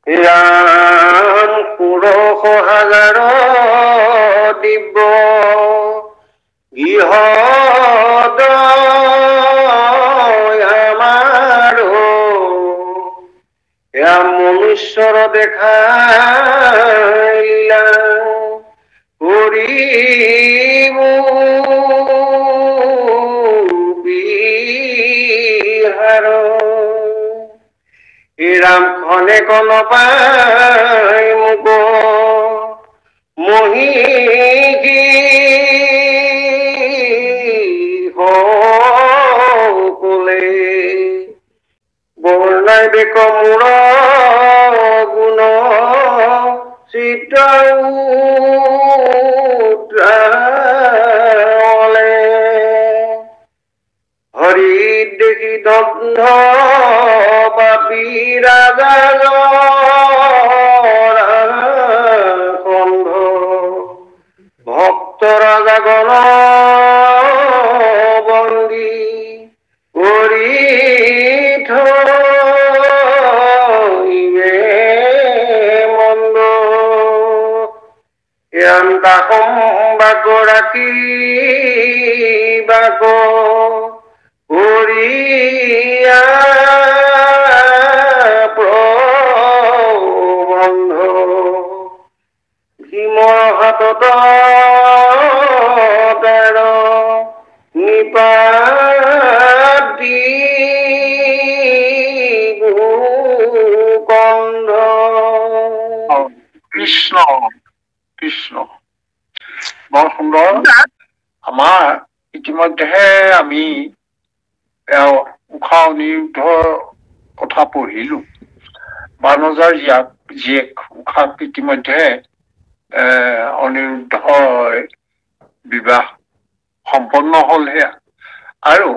ৰাম ষোড়শ হাজাৰ দিব্য গৃহদয় আমাৰ ৰাম মনুষ্যৰ দেখাইলা কৰিব বিহাৰ ৰাম খনে কন পাই মোক মহিষী সকলে বৰ্ণাই বেক মূৰ গুণ চিত্ৰ হৰি দেখি দগ্ধ পাপী ৰাজা কন্ধ ভক্ত ৰাজা গণ বন্দী কৰি থইবে মন্দ তাকম বাক ৰাখি বাক কৰিয়া প্ৰবন্ধ ভীমৰ হাতত তাৰ নিপাতি কন্ধ কৃষ্ণ কৃষ্ণ বৰ সুন্দৰ আমাৰ ইতিমধ্যে আমি উষা অনিৰুদ্ধৰ কথা পঢ়িলো বানজাৰ জীয়েক উষাক ইতিমধ্যে অনিৰুদ্ধৰ বিবাহ সম্পন্ন হল সেয়া আৰু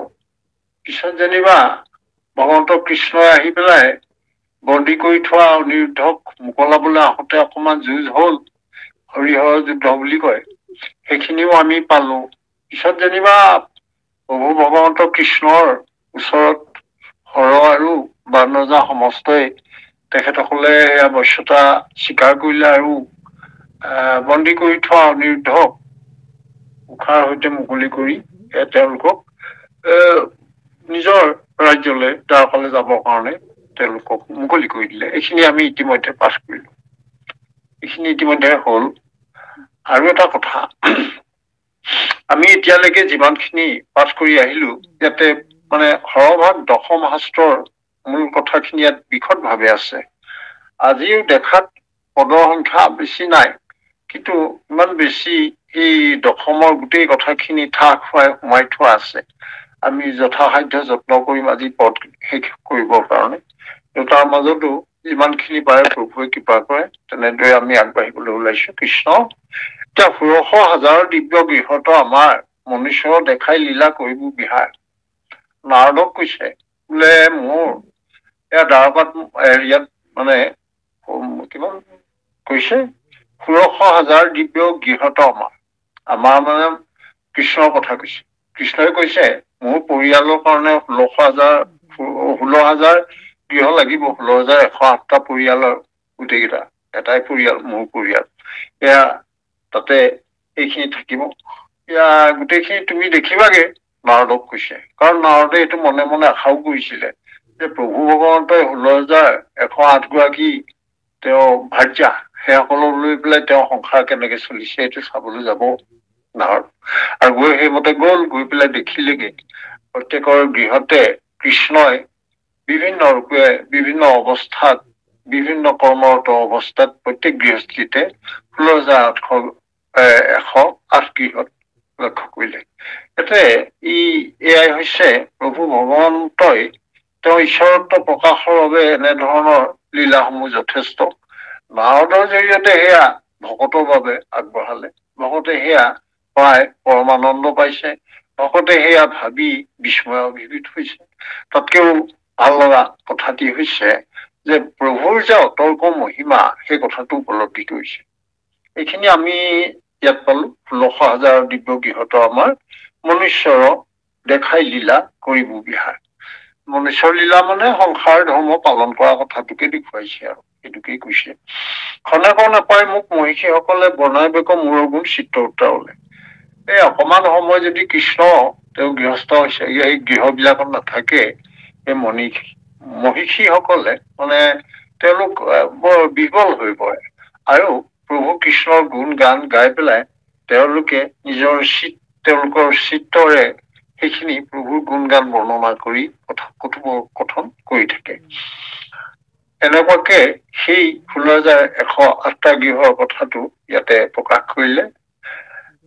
পিছত যেনিবা ভগৱন্ত কৃষ্ণই আহি পেলাই বন্দী কৰি থোৱা অনিৰুদ্ধক মোকলাবলৈ আহোঁতে অকণমান যুঁজ হল হৰিহৰ যুদ্ধ বুলি কয় সেইখিনিও আমি পালো পিছত যেনিবা প্ৰভু ভগৱন্ত কৃষ্ণৰ ওচৰত হৰ আৰু বানৰজা সমস্তই তেখেতসকলে সেয়া বশ্যতা স্বীকাৰ কৰিলে আৰু বন্দী কৰি থোৱা অনিৰুদ্ধক উষাৰ সৈতে মুকলি কৰি তেওঁলোকক নিজৰ ৰাজ্যলৈ দ্বাৰকালৈ যাবৰ কাৰণে তেওঁলোকক মুকলি কৰি দিলে এইখিনি আমি ইতিমধ্যে পাঠ কৰিলো এইখিনি ইতিমধ্যে হল আৰু এটা কথা আমি এতিয়ালৈকে যিমানখিনি পাঠ কৰি আহিলো ইয়াতে মানে সৰভাগ দশম শাস্ত্ৰৰ মূল কথাখিনি ইয়াত বিশদভাৱে আছে আজিও দেখাত পদৰ সংখ্যা বেছি নাই কিন্তু ইমান বেছি এই দশমৰ গোটেই কথাখিনি ঠাহ খুৱাই সোমাই থোৱা আছে আমি যথাসাধ্য যত্ন কৰিম আজি পদ শেষ কৰিবৰ কাৰণে তাৰ মাজতো যিমানখিনি পাৰে প্ৰভুৱে কৃপা কৰে তেনেদৰে আমি আগবাঢ়িবলৈ ওলাইছো কৃষ্ণ এতিয়া ষোড়শ হাজাৰ দিব্য গৃহত আমাৰ মনুষ্য দেখাই লীলা কৰিব বিহাৰ নাৰদক কৈছে বোলে মোৰ এয়া দ্বাৰকাত ইয়াত মানে কিমান কৈছে ষোড়শ হাজাৰ দিব্য গৃহত আমাৰ মানে কৃষ্ণৰ কথা কৈছে কৃষ্ণই কৈছে মোৰ পৰিয়ালৰ কাৰণে 16,000 গৃহ লাগিব 16,108টা পৰিয়ালৰ গোটেইকেইটা এটাই পৰিয়াল মোৰ পৰিয়াল এয়া তাতে এইখিনি থাকিব এয়া গোটেইখিনি তুমি দেখিবাগে নাৰদক কৈছে কাৰণ নাৰদে এইটো মনে মনে আশাও কৰিছিলে যে প্ৰভু ভগৱন্তই 16,108 গৰাকী তেওঁ ভাৰ্যা সেইসকলক লৈ পেলাই তেওঁ সংসাৰ কেনেকে চলিছে এইটো চাবলৈ যাব নাৰদ আৰু গৈ সেইমতে গল গৈ পেলাই দেখিলেগে প্ৰত্যেকৰ গৃহতে কৃষ্ণই বিভিন্ন ৰূপে বিভিন্ন অৱস্থাত বিভিন্ন কৰ্মৰত অৱস্থাত প্ৰত্যেক গৃহস্থিতে 16,108 গৃহত লক্ষ্য কৰিলে এতে এয়াই হৈছে প্ৰভু ভগৱন্তই তেওঁ ঈশ্বৰত্ব প্ৰকাশৰ বাবে এনেধৰণৰ লীলাসমূহ যথেষ্ট নাৰদৰ জৰিয়তে সেয়া ভকতৰ বাবে আগবঢ়ালে ভকতে সেয়া পাই পৰমানন্দ পাইছে ভকতে সেয়া ভাবি বিস্ময় অভিভূত হৈছে তাতকেও ভাল লগা কথাটি হৈছে যে প্ৰভুৰ যে অতৰ্ক মহিমা সেই কথাটো উপলব্ধি কৰিছে এইখিনি আমি ইয়াত পালো 16,000 দিব্য গৃহত আমাৰ মনুষ্যৰ দেখাই লীলা কৰিব বিহাৰ মনুষ্যৰ লীলা মানে সংসাৰ ধৰ্ম পালন কৰা কথাটোকে দেখুৱাইছে আৰু এইটোকেই কৈছে। খনেক নাপাই মোক মহিষীসকলে বনাই বেক মূৰৰ গুণ চিত্ৰ উত্তাৰলে। এই অকমান সময় যদি কৃষ্ণ তেওঁ গৃহস্থ হৈছে, এই গৃহবিলাকত নাথাকে, এই মহিষীসকলে মানে তেওঁলোক বৰ বিকল হৈ পৰে। আৰু প্ৰভু কৃষ্ণৰ গুণ গান গাই পেলাই তেওঁলোকে নিজৰ তেওঁলোকৰ চিত্তৰে সেইখিনি প্ৰভুৰ গুণ গান বৰ্ণনা কৰি কথোপকথন কৰি থাকে। এনেকুৱাকে সেই 16,108টা গৃহৰ কথাটো ইয়াতে প্ৰকাশ কৰিলে।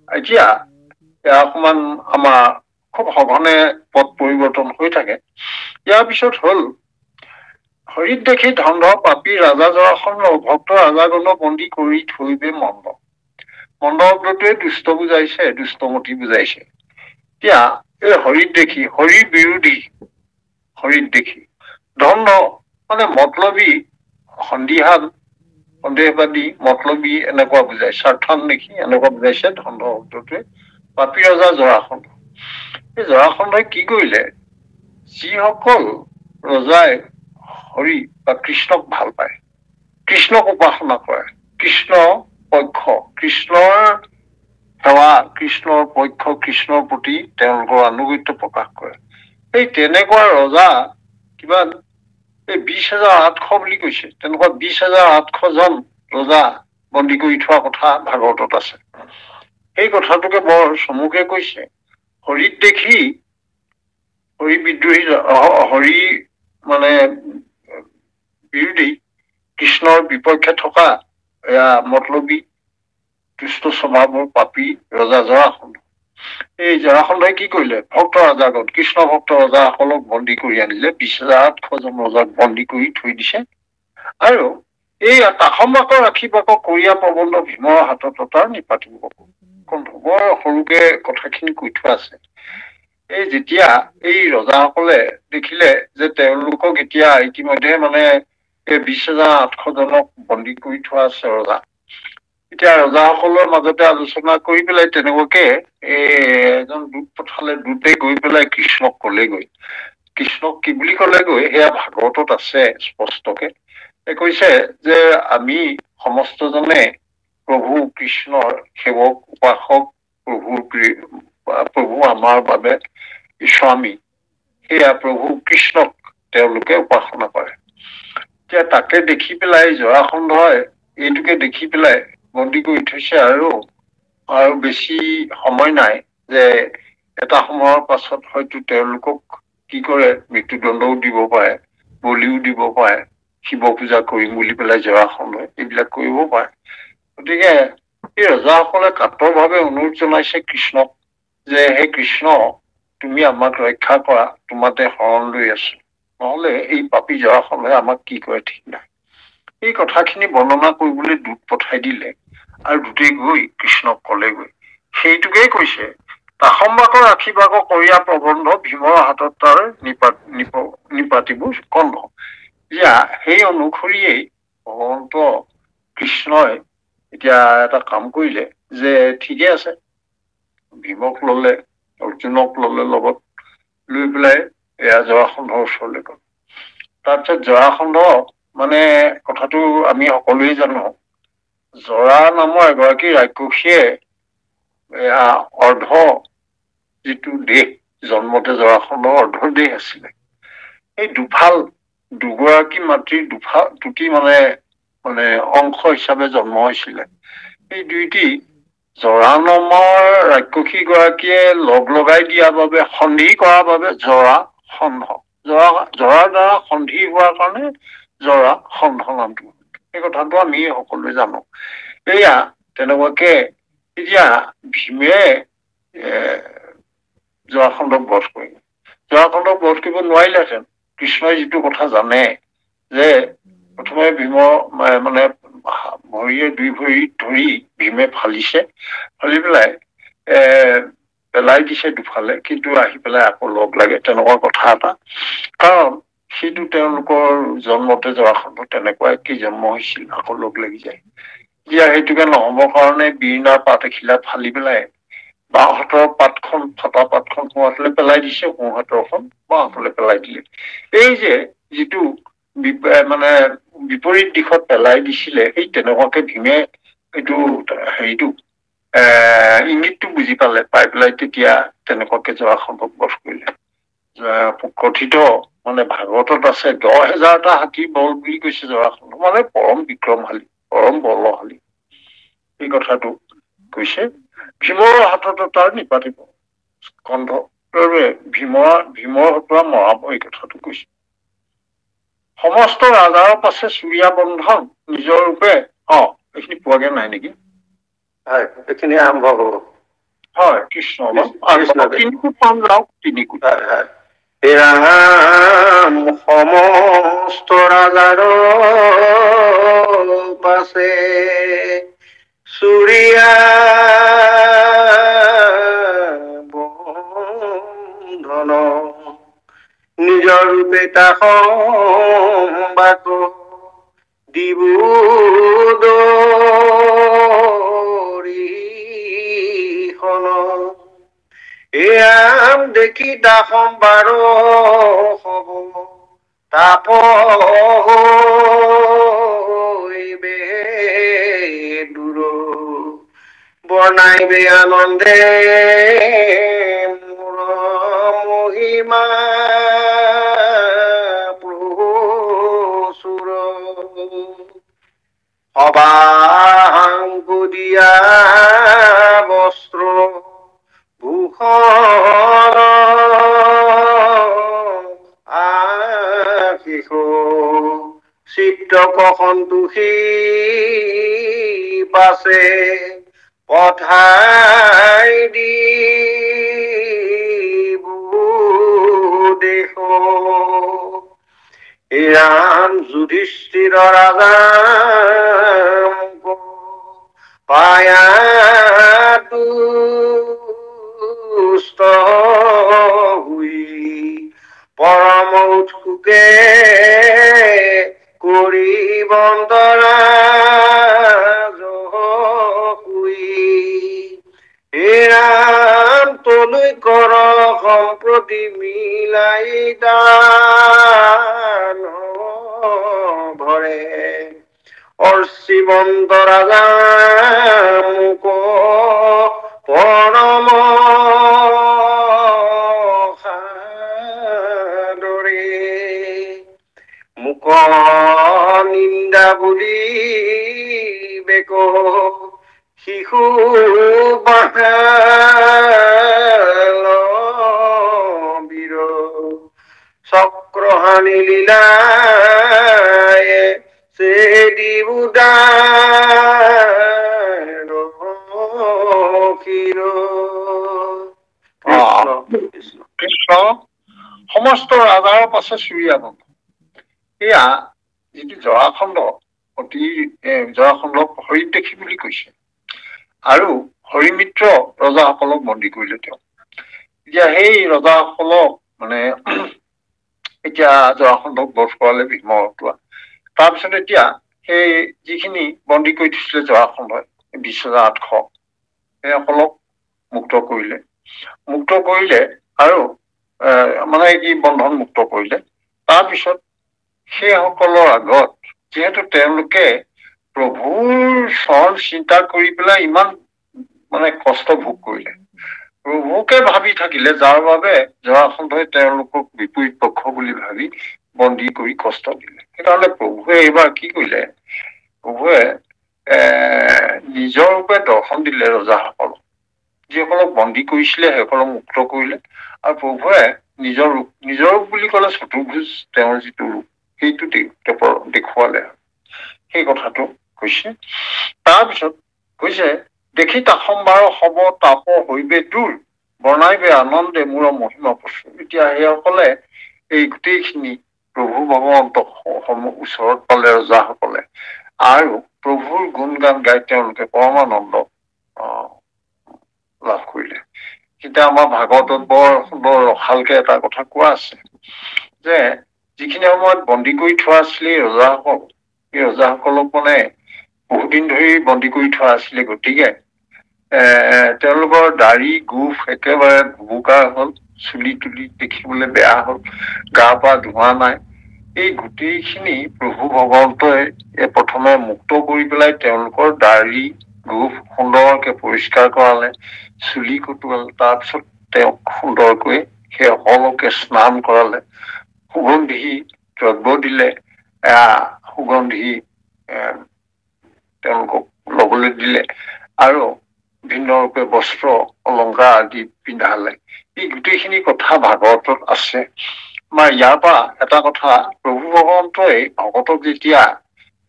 এতিয়া অকমান আমাৰ খুব সঘনে পথ পৰিৱৰ্তন হৈ থাকে। ইয়াৰ পিছত হল হৰিত দেখি ধন্ধ পাপী ৰাজা জৰাসন্ধ ভক্ত ৰাজাগণ বন্দী কৰি থৈবে মন্দ। মন্দ শব্দটোৱে দুষ্ট বুজাইছে, দুষ্টমতি বুজাইছে। এতিয়া এই হৰিত দেখি, হৰিৰ বিৰোধী হৰিত দেখি, ধন্ধ মানে মতলবী, সন্দিহান, সন্দেহবাদী, মতলবী এনেকুৱা বুজাই, স্বাৰ্থন দেখি এনেকুৱা বুজাইছে ধন্ধ শব্দটোৱে। পাপী ৰজা জৰাসন্ধ, এই জৰাসন্ধই কি কৰিলে, যিসকল ৰজাই হৰি বা কৃষ্ণক ভাল পায়, কৃষ্ণক উপাসনা কৰে, কৃষ্ণ পক্ষ, কৃষ্ণৰ সেৱা, কৃষ্ণৰ পক্ষ, কৃষ্ণৰ প্ৰতি তেওঁলোকৰ আনুগত্য প্ৰকাশ কৰে, এই তেনেকুৱা ৰজা কিমান এই 20,800 বুলি কৈছে, তেনেকুৱা 20,800জন ৰজা বন্দী কৰি থোৱা কথা ভাগৱতত আছে। এই কথাটোকে বৰ চমুকে কৈছে। হৰিত দেখি, হৰি বিদ্ৰোহী, হৰি মানে বিৰোধী, কৃষ্ণৰ বিপক্ষে থকা এয়া মতলবী দুষ্ট স্বভাৱৰ পাপী ৰজা জৰাসন্ধ। এই জৰাসন্ধই কি কৰিলে, ভক্ত ৰজাগণ, কৃষ্ণ ভক্ত ৰজাসকলক বন্দী কৰি আনিলে, 20,800জন ৰজাক বন্দী কৰি থৈ দিছে। আৰু এই তাসম্বাকৰ ৰাখিবাকক কৰিয়া প্ৰবন্ধ ভীমৰ হাতত তাৰ নিপাতিব। বৰ সৰুকে কথাখিনি কৈ থোৱা আছে। এই যেতিয়া এই ৰজাসকলে দেখিলে যে তেওঁলোকক এতিয়া ইতিমধ্যে মানে এই 20,800জনক বন্দী কৰি থোৱা আছে ৰজা, এতিয়া ৰজাসকলৰ মাজতে আলোচনা কৰি পেলাই তেনেকুৱাকে এজন দূত পঠালে। দূতে গৈ পেলাই কৃষ্ণক কলেগৈ। কৃষ্ণক কি বুলি কলেগৈ সেয়া ভাগৱতত আছে স্পষ্টকে। কৈছে যে আমি সমস্তজনে প্ৰভু কৃষ্ণৰ সেৱক উপাসক, প্ৰভু আমাৰ বাবে স্বামী, সেয়া প্ৰভু কৃষ্ণক তেওঁলোকে উপাসনা কৰে। এতিয়া তাকে দেখি পেলাই জৰাসন্ধই এইটোকে দেখি পেলাই বন্দী কৰি থৈছে। আৰু বেছি সময় নাই যে এটা সময়ৰ পাছত হয়তো তেওঁলোকক কি কৰে, মৃত্যুদণ্ডও দিব পাৰে, বলিও দিব পাৰে, শিৱ পূজা কৰিম বুলি পেলাই জৰাসন্ধই এইবিলাক কৰিব পাৰে। গতিকে এই ৰজাসকলে কাতৰভাৱে অনুৰোধ জনাইছে কৃষ্ণক যে হে কৃষ্ণ, তুমি আমাক ৰক্ষা কৰা, তোমাতে শৰণ লৈ আছো, নহলে এই পাপী জৰাসন্ধই আমাক কি কৰে ঠিক নাই। এই কথাখিনি বৰ্ণনা কৰিবলৈ দূত পঠাই দিলে আৰু দূতে গৈ কৃষ্ণক কলেগৈ। সেইটোকেই কৈছে, তাসম্বাকৰ ৰাখিবাকক কৰিয়া প্ৰবন্ধ ভীমৰ হাতত তাৰ নিপাতিবোৰ কন্ধ। এতিয়া সেই অনুসৰিয়েই ভগৱন্ত কৃষ্ণই এতিয়া এটা কাম কৰিলে যে ঠিকে আছে, ভীমক ললে, অৰ্জুনক ললে, লগত লৈ পেলাই এয়া জৰাসন্ধৰ ওচৰলৈ গল। তাৰপিছত জৰাসন্ধ মানে কথাটো আমি সকলোৱে জানো, জৰা নামৰ এগৰাকী ৰাক্ষসীয়ে এয়া অৰ্ধ যিটো দেহ, জন্মতে জৰাসন্ধৰ অৰ্ধ দেহ আছিলে। এই দুগৰাকী মাতৃৰ দুটি মানে অংশ হিচাপে জন্ম হৈছিলে। এই দুইটি জৰা নামৰ ৰাক্ষসী গৰাকীয়ে লগাই দিয়াৰ বাবে, সন্ধি কৰাৰ বাবে জৰাৰ দ্বাৰা সন্ধি হোৱাৰ কাৰণে জৰাসন্ধ নামটো। এই কথাটো আমি সকলোৱে জানো। এয়া তেনেকুৱাকে এতিয়া ভীমে জৰাসন্ধক বধ কৰিলে। জৰাসন্ধক বধ কৰিব নোৱাৰিলেহেঁতেন। কৃষ্ণই যিটো কথা জানে যে প্ৰথমে ভীমৰ মানে ভৰিয়ে দুই ভৰি ধৰি ভীমে ফালিছে, ফালি পেলাই পেলাই দিছে দুফালে, কিন্তু আহি পেলাই আকৌ লগ লাগে, তেনেকুৱা কথা এটা। কাৰণ সেইটো তেওঁলোকৰ জন্মতে জৰাসন্ধ তেনেকুৱা একেই জন্ম হৈছিল, আকৌ লগ লাগি যায়। এতিয়া সেইটোকে নহবৰ কাৰণে বীৰনাৰ পাত এখিলা ফালি পেলাই বাঁহাতৰ পাতখন, ফটা পাতখন সোঁহাতলৈ পেলাই দিছে, সোঁহাতৰখন বাঁহাতলৈ পেলাই দিলে। এই যে যিটো মানে বিপৰীত দিশত পেলাই দিছিলে, সেই তেনেকুৱাকে ভীমে এইটো হেৰিটো ইংগিতটো বুজি পাই পেলাই তেতিয়া তেনেকুৱাকে জৰাসন্ধক বধ কৰিলে। কথিত মানে ভাগৱতত আছে 10,000টা হাতীৰ বল বুলি কৈছে জৰাসন্ধ, মানে পৰম বিক্ৰমশালী, পৰম বলশালী, এই কথাটো কৈছে। ভীমৰ হাতত তাৰ নিপাতিব স্কন্ধ, ভীমৰ হতুৱা মৰাব, এই কথাটো কৈছে। সমস্ত ৰাজাৰ পাছে চুৰিয়া বন্ধন নিজৰ ৰূপে, এইখিনি পোৱাগে নাই নেকি? হয়, এইখিনি আৰম্ভ হব। হয়, কৃষ্ণ তিনিকুট পাম যাওক, তিনিকুট। ৰাম সমস্ত ৰাজাৰ পাছে চুৰিয়া বন্ধন নিজৰ ৰূপে তাক বাক দিবুদৰিখন এয়াম দেখি দাসম বাৰ হব তাপ হৈবে দূৰ বৰ্ণাইবে আনন্দে মোৰ মহিমা প্ৰচুৰ সবাংকু দিয়া বস্ত্ৰ ভূষণ আশিষ চিত্ৰক সন্তোষী পাছে পঠাই দেশ ৰাম যুধিষ্ঠিৰ ৰাজা পায়া তুষ্ট হুই পৰম উৎসুকে কৰি বন্দনা ৰাম তলৈ কৰ সম্প্ৰতি মিলাই দান ভৰে অৰ্চিবন্ত ৰাজা মোক পৰম সাদৰে মোক নিন্দা বুলি বেক শিশু বাহাল বীৰ চক্ৰহানি লীলায় সে দিবুদাৰ কৃষ্ণ সমস্ত ৰাজাৰ পাছে চুৰিয়া বন্ধ। এয়া যিটো জৰাখণ্ড, জৰাখণ্ডক হৰিত দেখি বুলি কৈছে, আৰু হৰিমিত্ৰ ৰজাসকলক বন্দী কৰিলে তেওঁ। এতিয়া সেই ৰজাসকলক মানে এতিয়া জৰাখণ্ডক বধ কৰালে ভীমৰ হতুৱা। তাৰপিছত এতিয়া সেই যিখিনি বন্দী কৰি থৈছিলে জৰাখণ্ডই 20,800 সেইসকলক মুক্ত কৰিলে আৰু মানে কি বন্ধন মুক্ত কৰিলে। তাৰপিছত সেইসকলৰ আগত যিহেতু তেওঁলোকে প্ৰভুৰ চৰণ চিন্তা কৰি পেলাই ইমান মানে কষ্ট ভোগ কৰিলে, প্ৰভুকে ভাবি থাকিলে, যাৰ বাবে জৰাসন্ধই তেওঁলোকক বিপৰীত পক্ষ বুলি ভাবি বন্দী কৰি কষ্ট দিলে। সেইকাৰণে প্ৰভুৱে এইবাৰ কি কৰিলে, প্ৰভুৱে নিজৰ ৰূপে দৰ্শন দিলে ৰজাসকলক, যিসকলক বন্দী কৰিছিলে সেইসকলক মুক্ত কৰিলে, আৰু প্ৰভুৱে নিজৰ ৰূপ বুলি ক'লে চতুৰ্ভুজ তেওঁৰ যিটো ৰূপ সেইটো দেখুৱালে, সেই কথাটো কৈছে। তাৰপিছত কৈছে দেখি তাসম্বাৰ হব তাপ হৈবে দূৰ বৰ্ণাইবে আনন্দে মোৰ মহিমা প্ৰচুৰ। এতিয়া সেইসকলে এই গোটেইখিনি প্ৰভু ভগৱন্ত ওচৰত পালে ৰজাসকলে, আৰু প্ৰভুৰ গুণ গান গাই তেওঁলোকে পৰমানন্দ লাভ কৰিলে। এতিয়া আমাৰ ভাগৱতত বৰ সুন্দৰ ৰসালকে এটা কথা কোৱা আছে যে যিখিনি সময়ত বন্দী কৰি থোৱা আছিলে ৰজাসকল, সেই ৰজাসকলক মানে বহুদিন ধৰি বন্দী কৰি থোৱা আছিলে, গতিকে তেওঁলোকৰ দাড়ি গোফ একেবাৰে ভুবুকা হল, চুলি তুলি দেখিবলৈ বেয়া হল, গা পা ধোৱা নাই, এই গোটেইখিনি প্ৰভু ভগৱন্তই প্ৰথমে মুক্ত কৰি পেলাই তেওঁলোকৰ দাড়ি গোফ সুন্দৰকে পৰিষ্কাৰ কৰালে, চুলি কটোৱালে, তাৰপিছত তেওঁক সুন্দৰকৈ সেই সকলোকে স্নান কৰালে, সুগন্ধি দ্ৰব্য দিলে, সুগন্ধি তেওঁলোকক লবলৈ দিলে আৰু ভিন্ন ৰূপে বস্ত্ৰ অলংকাৰ আদি পিন্ধালে। এই গোটেইখিনি কথা ভাগৱতত আছে। ইয়াৰ পৰা এটা কথা, প্ৰভু ভগৱন্তই ভকতক যেতিয়া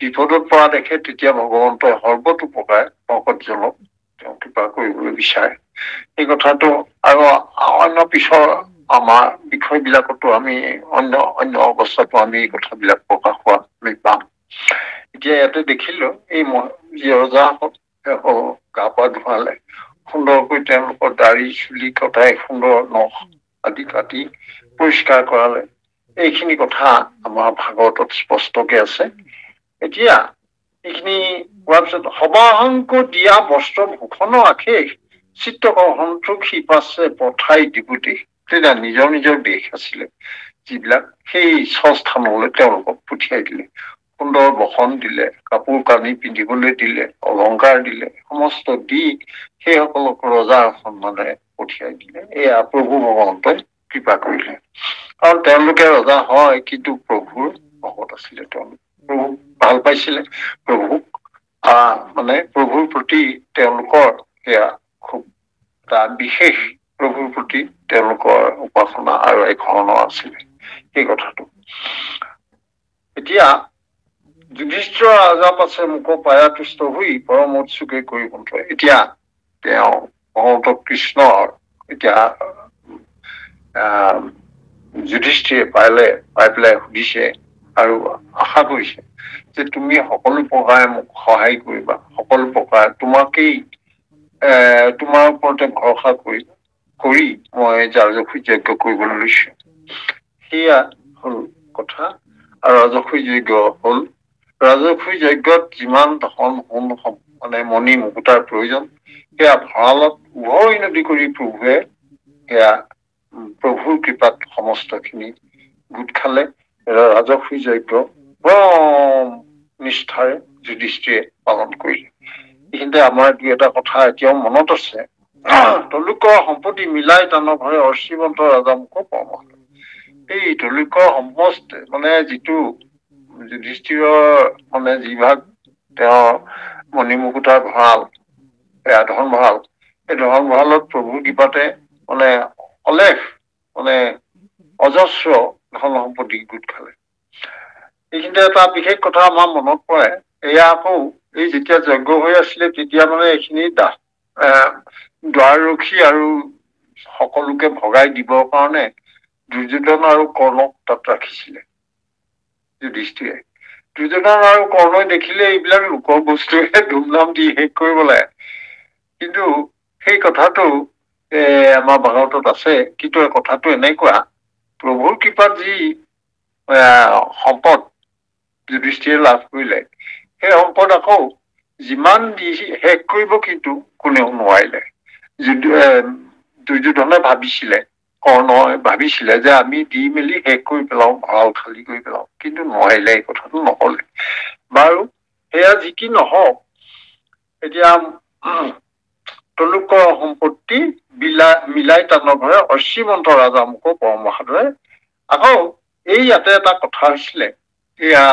বিপদত পৰা দেখে তেতিয়া ভগৱন্তই সৰ্বতোপ্ৰকাৰে ভকতজনক তেওঁ কৃপা কৰিবলৈ বিচাৰে। এই কথাটো আৰু অন্য পিছৰ আমাৰ বিষয়বিলাকতো আমি অন্য অৱস্থাতো আমি এই কথাবিলাক প্ৰকাশ হোৱা আমি পাম। এতিয়া ইয়াতে দেখিলো এই যি ৰজাসকল গা পা ধুৱালে, সুন্দৰকৈ তেওঁলোকৰ দাড়ি চুলি কটাই সুন্দৰ নখ আদি কাটি পৰিষ্কাৰ কৰালে। এইখিনি কথা আমাৰ ভাগৱতত স্পষ্টকে আছে। এতিয়া এইখিনি কোৱাৰ পিছত সবাহংক দিয়া বস্ত্ৰ ভূষণ আখে চিত্তকৰ সন্তোষ শিপাছে পঠাই দিবুতে। তেতিয়া নিজৰ নিজৰ দেশ আছিলে যিবিলাক, সেই স্বস্থানলৈ তেওঁলোকক পঠিয়াই দিলে। সুন্দৰ বসন দিলে, কাপোৰ কানি পিন্ধিবলৈ দিলে, অলংকাৰ দিলে, সমস্ত দি সেইসকলক ৰজাৰ সন্মানেৰে পঠিয়াই দিলে। এয়া প্ৰভু ভগৱন্তই কৃপা কৰিলে। কাৰণ তেওঁলোকে ৰজা হয় কিন্তু প্ৰভুৰ ভকত আছিলে, তেওঁলোক প্ৰভুক ভাল পাইছিলে, প্ৰভুক মানে প্ৰভুৰ প্ৰতি তেওঁলোকৰ সেয়া খুব এটা বিশেষ, প্ৰভুৰ প্ৰতি তেওঁলোকৰ উপাসনা আৰু একশৰণৰ আছিলে সেই কথাটো। এতিয়া যুধিষ্ঠিৰ ৰাজা পাছে মুখ পায়া তুষ্ট হৈ পৰম উৎসুকে কৰি বন্ধ। এতিয়া তেওঁ ভগৱন্ত কৃষ্ণৰ এতিয়া যুধিষ্ঠিৰে পাই পেলাই সুধিছে আৰু আশা কৰিছে যে তুমি সকলো প্ৰকাৰে মোক সহায় কৰিবা, সকলো প্ৰকাৰে তোমাকেই তোমাৰ ওপৰতে ভৰসা কৰি মই ৰাজসুই যজ্ঞ কৰিবলৈ লৈছো। সেয়া হল কথা। আৰু ৰাজসুই যজ্ঞ হল, ৰাজসুই যজ্ঞত যিমান ধন সোণ মানে মণি মুকুতাৰ প্ৰয়োজন সেয়া ভঁৰালত উভৈ নদী কৰি প্ৰভুৱে সেয়া প্ৰভুৰ কৃপাত সমস্তখিনি গোট খালে। ৰাজসুই যজ্ঞ পৰম নিষ্ঠাৰে যুধিষ্ঠিৰে পালন কৰিলে। এইখিনিতে আমাৰ দুই এটা কথা এতিয়াও মনত আছে। তলুকৰ সম্পত্তি মিলাই টানৰ ঘৰে অৰ্চিবন্ত ৰাজামুখ পৰম। এই তলুকৰ সমস্ত মানে যিটো যুধিষ্ঠিৰৰ মানে যিভাগ তেওঁৰ মণিমুকুতাৰ ভঁৰাল, ধন ভঁৰাল, এই ধন ভঁৰালত প্ৰভুৰ কৃপাতে মানে অলেখ মানে অজস্ৰ ধন সম্পত্তি গোট খালে। এইখিনিতে এটা বিশেষ কথা আমাৰ মনত পৰে। এয়া আকৌ এই যেতিয়া যজ্ঞ হৈ আছিলে তেতিয়া মানে এইখিনি দ্বাৰৰক্ষী আৰু সকলোকে ভগাই দিবৰ কাৰণে দুৰ্যোধন আৰু কৰ্ণক তাত ৰাখিছিলে যুধিষ্ঠিৰে। দুৰ্যোধন আৰু কৰ্ণই দেখিলে এইবিলাক লোকৰ বস্তুহে ধুমধাম দি শেষ কৰিব লাগে। কিন্তু সেই কথাটো আমাৰ ভাগৱতত আছে। কিন্তু এই কথাটো এনেকুৱা, প্ৰভুৰ কৃপাত যি সম্পদ যুধিষ্ঠিৰে লাভ কৰিলে, সেই সম্পদ আকৌ যিমান দি শেষ কৰিব কিন্তু কোনেও নোৱাৰিলে। দুৰ্যোধনে ভাবিছিলে, কৰ্ণই ভাবিছিলে যে আমি দি মেলি শেষ কৰি পেলাও, ভঁৰাল খালী কৰি পেলাও, কিন্তু নোৱাৰিলে। এই কথাটো নহলে। বাৰু সেয়া যি কি নহওক, এতিয়া তলুকৰ সম্পত্তি মিলাই টানৰ ঘৰে অৰ্চিমন্ত ৰাজামুখ পৰম বাহাদুৰে। আকৌ এই ইয়াতে এটা কথা হৈছিলে, এয়া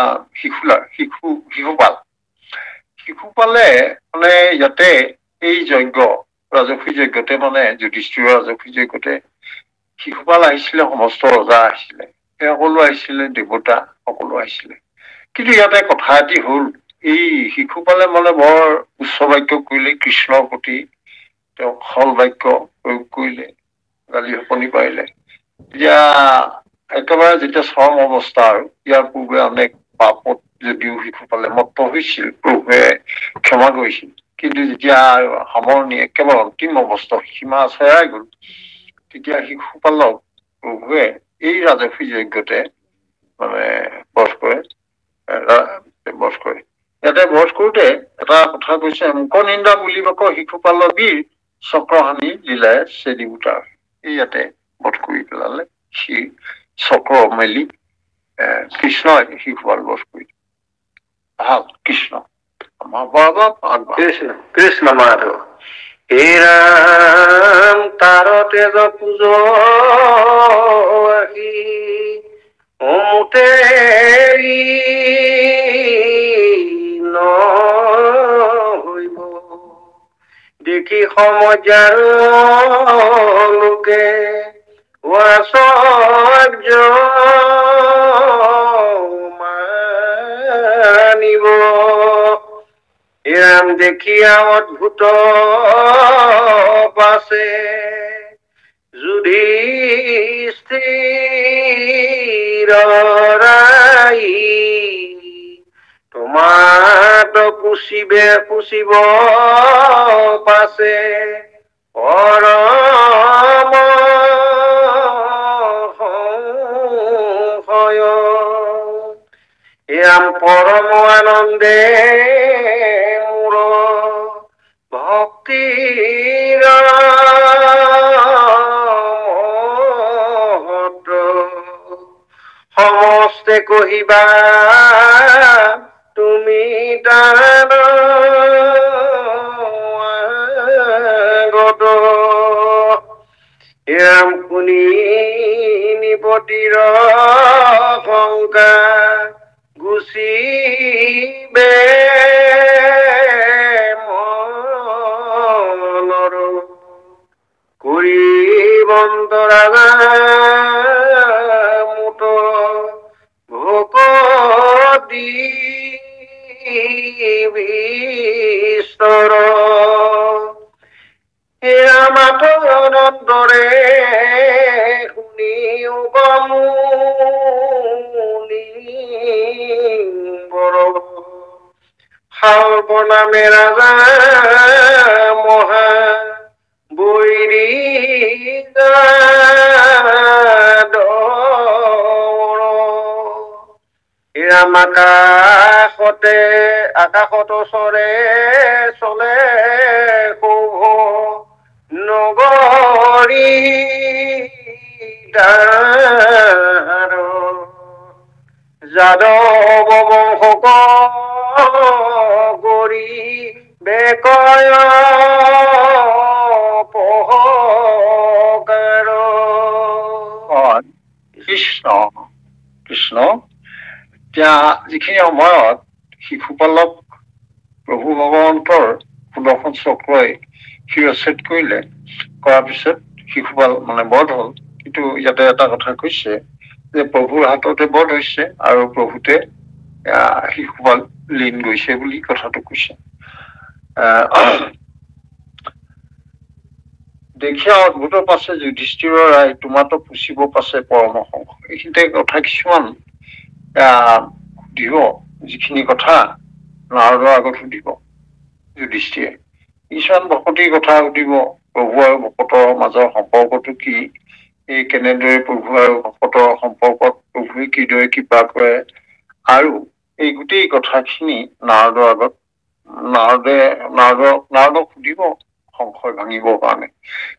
শিশুপালে মানে ইয়াতে এই যজ্ঞ ৰাজসুই যজ্ঞতে মানে যুধিষ্ঠিৰ ৰাজসুই যজ্ঞতে শিশুপাল আহিছিলে, সমস্ত ৰজা আহিছিলে, সেই সকলো আহিছিলে, দেৱতা সকলো আহিছিলে। কিন্তু ইয়াতে কথা এটি হল, এই শিশুপালে মানে বৰ উচ্চ বাক্য কৰিলে, কৃষ্ণৰ প্ৰতি তেওঁক হল বাক্য প্ৰয়োগ কৰিলে, গালি শপনি পাৰিলে। এতিয়া একেবাৰে যেতিয়া চৰম অৱস্থা, আৰু ইয়াৰ পূৰ্বে অনেক পাপত যদিও শিশুপালে মত্ত হৈছিল, প্ৰভুৱে ক্ষমা কৰিছিল। কিন্তু যেতিয়া সামৰণি একেবাৰে অন্তিম অৱস্থা, সীমা চেৰাই গল, তেতিয়া শিশুপালক প্ৰভুৱে এই ৰাজসুই যজ্ঞতে মানে বধ কৰে। ইয়াতে বধ কৰোতে এটা কথা কৈছে, মুখ নিন্দা বুলিবক শিশুপালৰ বীৰ চক্ৰহানি লীলাই চেদি উতাৰ। এই ইয়াতে বধ কৰি পেলালে, চক্ৰ মেলি কৃষ্ণই শিশুপাল বধ কৰিলে। ভাল কৃষ্ণ আমাৰ বাবা কৃষ্ণ কৃষ্ণ মাধৱ হে ৰাম তাৰ তেজ পূজ আহি মুতে নহৈব দেখি সমজাৰ লোকে মানিব এরাম দেখিয়া অদ্ভুত পাশে যুধিষ্ঠির রাই তোমার পুষিব পাশে পরম এরাম পরম আনন্দে মোর ভক্তির সমস্তে কহিবা তুমি দান এরাম শুনি নিপতির শংকা গুচিবে মনৰ কৰি বন্তৰাগা মুত ভকতি বিস্তৰ এয়া মাতৰে শুনি উপমুনি বৰ শালবনামে ৰাজা মহা বৈৰী এৰাম আকাশত চৰে চলে শুভ নগৰী যাদৱ বংশক গৰি বেকয় পহকাৰ কৃষ্ণ কৃষ্ণ এতিয়া যিখিনি সময়ত শিশুপালক প্ৰভু ভগৱন্তৰ সুদৰ্শন চক্ৰই শিৰচ্ছেদ কৰিলে, কৰাৰ পিছত শিশুপাল বধ হল। কিন্তু ইয়াতে এটা কথা কৈছে যে প্ৰভুৰ হাততে বধ হৈছে আৰু প্ৰভুতে শিশুপাল লীন গৈছে বুলি কথাটো কৈছে। দেখিয়া অদ্ভুত পাছে যুধিষ্ঠিৰ ৰায় তোমাতো পুচিব পাছে পৰম সংস। এইখিনিতে কথা কিছুমান সুধিব, যিখিনি কথা নাৰদৰ আগত সুধিব যুধিষ্ঠিৰে। কিছুমান ভকতিৰ কথা সুধিব, প্ৰভু আৰু ভকতৰ মাজৰ সম্পৰ্কটো কি, এই কেনেদৰে প্ৰভু আৰু ভকতৰ সম্পৰ্কত প্ৰভুৱে কিদৰে কৃপা কৰে, আৰু এই গোটেই কথাখিনি নাৰদৰ আগত নাৰদক সুধিব সংশয় ভাঙিবৰ কাৰণে।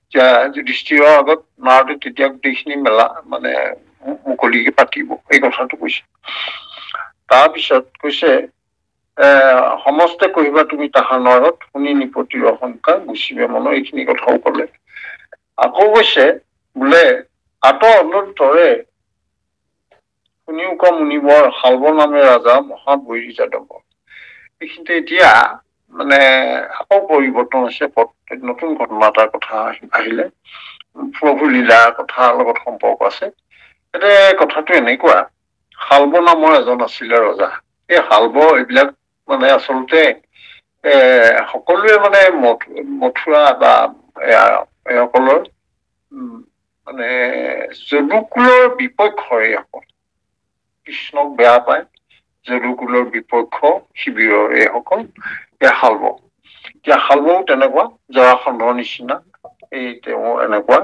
এতিয়া যুধিষ্ঠিৰৰ আগত নাৰদে তেতিয়া গোটেইখিনি মেলা মুকলিকে পাতিব, এই কথাটো কৈছে। তাৰপিছত কৈছে সমস্তে কহিবা তুমি তাহাৰ নৰত শুনি নিপতিৰ অশংকা গুচিবে মন, এইখিনি কথাও কলে। আকৌ কৈছে বোলে আঁতৰ অনন্তৰে শুনিও ক মুনিবৰ শালব নামে ৰাজা মহাবৈৰী যাদৱ। এইখিনিতে এতিয়া আকৌ পৰিৱৰ্তন হৈছে, নতুন ঘটনা এটাৰ কথা আহিলে, প্ৰভু লীলাৰ কথাৰ লগত সম্পৰ্ক আছে। এতিয়া কথাটো এনেকুৱা, শালব নামৰ এজন আছিলে ৰজা। এই শালব এইবিলাক আচলতে সকলোৱে মথুৰা বা এসকলৰ যদুকুলৰ বিপক্ষৰ এইসকল। কৃষ্ণক বেয়া পায়, যদুকুলৰ বিপক্ষ শিবিৰৰ এইসকল শালব। এতিয়া শালবও তেনেকুৱা, জৰাসন্ধৰ নিচিনা এই তেওঁ এনেকুৱা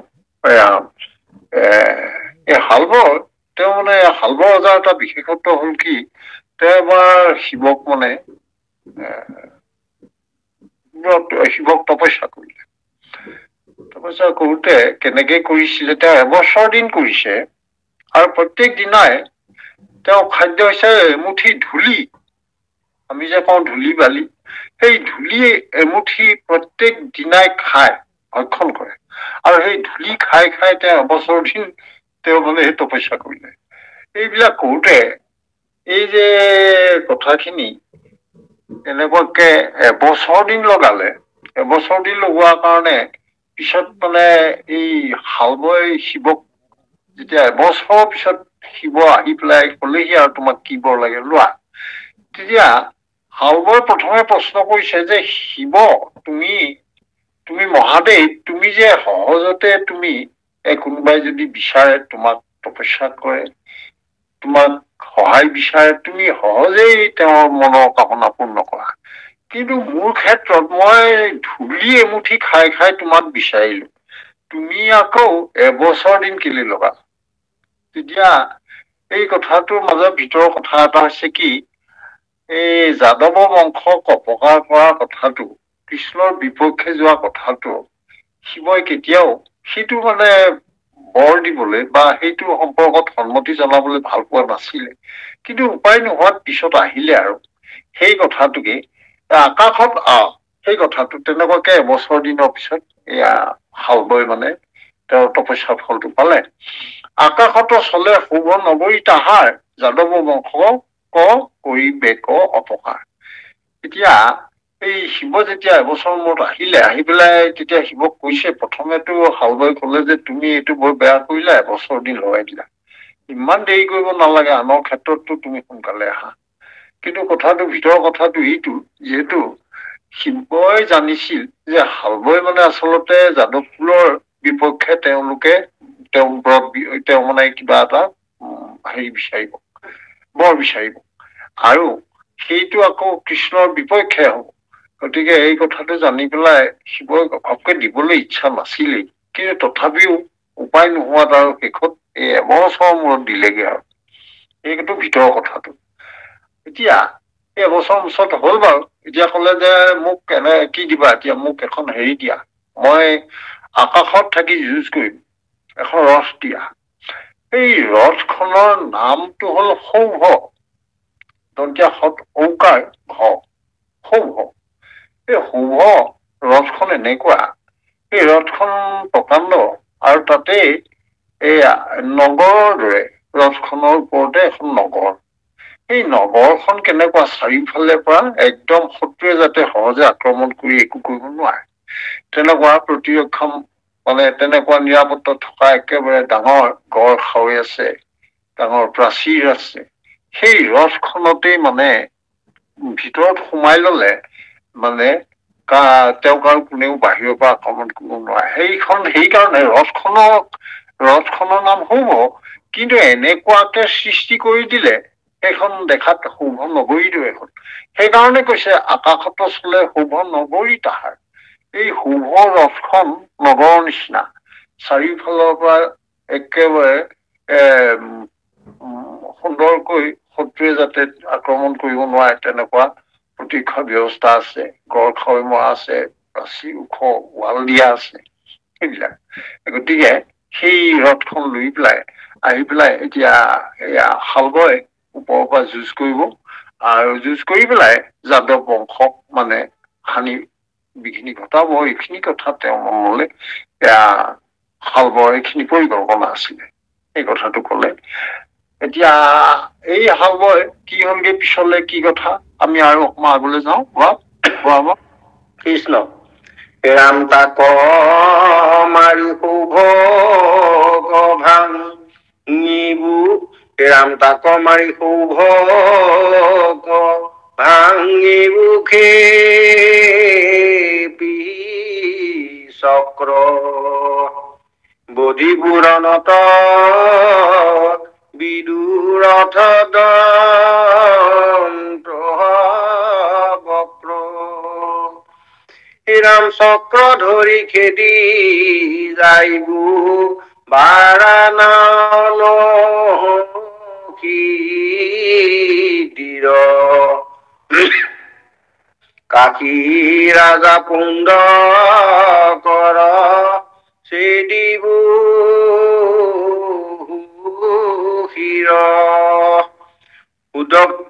এই শালব। তেওঁ শালব ৰজাৰ এটা বিশেষত্ব হল কি, তেওঁ এবাৰ শিৱক শিৱক তপস্যা কৰিলে। তপস্যা কৰোতে কেনেকে কৰিছিলে, তেওঁ এবছৰ দিন কৰিছে আৰু প্ৰত্যেক দিনাই তেওঁ খাদ্য হৈছে এমুঠি ধূলি, আমি যে কওঁ ধূলি বালি, সেই ধূলি এমুঠি প্ৰত্যেক দিনাই খায়, ভক্ষণ কৰে। আৰু সেই ধূলি খাই খাই তেওঁ এবছৰ দিন তেওঁ মানে সেই তপস্যা কৰিলে। এইবিলাক কৰোঁতে এই যে কথাখিনি এনেকুৱাকে এবছৰ দিন লগালে, এবছৰ দিন লগোৱাৰ কাৰণে পিছত মানে এই হালবৈ শিৱক যেতিয়া এবছৰৰ পিছত শিৱ আহি পেলাই কলেহি আৰু তোমাক কি বৰ লাগে লোৱা, তেতিয়া হালবৈ প্ৰথমে প্ৰশ্ন কৰিছে যে শিৱ তুমি মহাদেৱ, তুমি যে সহজতে তুমি কোনোবাই যদি বিচাৰে তোমাক তপস্যা কৰে, তোমাক সহায় বিচাৰে, তুমি সহজেই তেওঁৰ মনৰ কামনা পূৰ্ণ কৰা। কিন্তু মোৰ ক্ষেত্ৰত মই ধূলি এমুঠি খাই খাই তোমাক বিচাৰিলো, তুমি আকৌ এবছৰ দিন কেলে লগা? তেতিয়া এই কথাটোৰ মাজত ভিতৰৰ কথা এটা হৈছে কি, এই যাদৱ বংশক অপকাৰ কৰা কথাটো, কৃষ্ণৰ বিপক্ষে যোৱা কথাটো শিৱই কেতিয়াও সেইটো মানে বৰ দিবলৈ বা সেইটো সম্পৰ্কত সন্মতি জনাবলৈ ভাল পোৱা নাছিলে। কিন্তু উপায় নোহোৱাত পিছত আহিলে আৰু সেই কথাটোকে আকাশত সেই কথাটো তেনেকুৱাকে এবছৰ দিনৰ পিছত এয়া হালবৈ মানে তেওঁৰ তপস্যাৰ ফলটো পালে। আকাশত চলে শুভ নগৰী তাহাৰ, যাদৱ বংশ কৰিবে অপকাৰ। এতিয়া এই শিৱ যেতিয়া এবছৰ মূৰত আহিলে, আহি পেলাই তেতিয়া শিৱক কৈছে, প্ৰথমেতো হালবৈ কলে যে তুমি এইটো বৰ বেয়া কৰিলা, এবছৰ দিন লগাই দিলা, ইমান দেৰি কৰিব নালাগে, আনৰ ক্ষেত্ৰততো তুমি সোনকালে আহা। কিন্তু কথাটো ভিতৰৰ কথাটো এইটো, যিহেতু শিৱই জানিছিল যে হালবৈ মানে আচলতে যাদৱ কুলৰ বিপক্ষে তেওঁ মানে কিবা এটা হেৰি বিচাৰিব, বৰ বিচাৰিব, আৰু সেইটো আকৌ কৃষ্ণৰ বিপক্ষে হব। গতিকে এই কথাটো জানি পেলাই শিৱই ঘপকে দিবলৈ ইচ্ছা নাছিলেই, কিন্তু তথাপিও উপায় নোহোৱাত আৰু শেষত এই এবছৰৰ মূৰত দিলেগে আৰু। এইটো ভিতৰৰ কথাটো। এতিয়া এই এবছৰৰ পিছত হ'ল বাৰু, এতিয়া কলে যে মোক কি দিবা, এতিয়া মোক এখন হেৰি দিয়া, মই আকাশত থাকি যুঁজ কৰিম, এখন ৰথ দিয়া। এই ৰথখনৰ নামটো হল সৌভ, দন্তীয়া সৎ ঔকাৰ ঘ, সৌভ। এই সৌভ ৰথখন এনেকুৱা, এই ৰথখন প্ৰকাণ্ড, আৰু তাতে এয়া নগৰৰ দৰে, ৰথখনৰ ওপৰতে এখন নগৰ। এই নগৰখন কেনেকুৱা, চাৰিওফালে পৰা একদম শত্ৰুৱে যাতে সহজে আক্ৰমণ কৰি একো কৰিব নোৱাৰে, তেনেকুৱা প্ৰতিৰক্ষা মানে তেনেকুৱা নিৰাপত্তা থকা একেবাৰে ডাঙৰ গড় খাৱৈ আছে, ডাঙৰ প্ৰাচীৰ আছে। সেই ৰথখনতেই মানে ভিতৰত সোমাই ললে মানে তেওঁক আৰু কোনেও বাহিৰৰ পৰা আক্ৰমণ কৰিব নোৱাৰে। সেইকাৰণে ৰথখনৰ নাম সৌভ, কিন্তু এনেকুৱাকে সৃষ্টি কৰি দিলে সেইখন দেখাত শুভ নগৰী দৰে হ'ল। সেইকাৰণে কৈছে আকাশত চলে শুভ নগৰী তাহাৰ। এই শুভ ৰথখন নগৰৰ নিচিনা, চাৰিওফালৰ পৰা একেবাৰে সুন্দৰকৈ শত্ৰুৱে যাতে আক্ৰমণ কৰিব নোৱাৰে তেনেকুৱা প্ৰতিৰক্ষা ব্যৱস্থা আছে, গড় খাৱৈ মৰা আছে, প্ৰাচীৰ ওখ ৱাল দিয়া আছে, সেইবিলাক। গতিকে সেই ৰথখন লৈ পেলাই আহি পেলাই এতিয়া এয়া হালবৈ ওপৰৰ পৰা যুঁজ কৰিব, আৰু যুঁজ কৰি পেলাই যাদৱ বংশক মানে হানি বিঘিনি ঘটাব। এইখিনি কথা তেওঁ মনলৈ হালবৰ এইখিনি পৰিকল্পনা আছিলে, এই কথাটো কলে। এতিয়া এই হালবৈ কি হলগে পিছলে কি কথা, আমি আৰু অকমান আগলৈ যাওঁ। কৃষ্ণ ৰাম তাক মাৰি শুভ ভাঙিবু, ৰাম তাক মাৰি শুভ ভাঙিবু খেপি চক্ৰ বধি পুৰণত বিদুৰথ বক্ৰ ৰাম চক্ৰ ধৰি খেদি যাইবু বাৰাণাল কাশী ৰাজা পুণ্ড কৰ চেদিবু শিৰ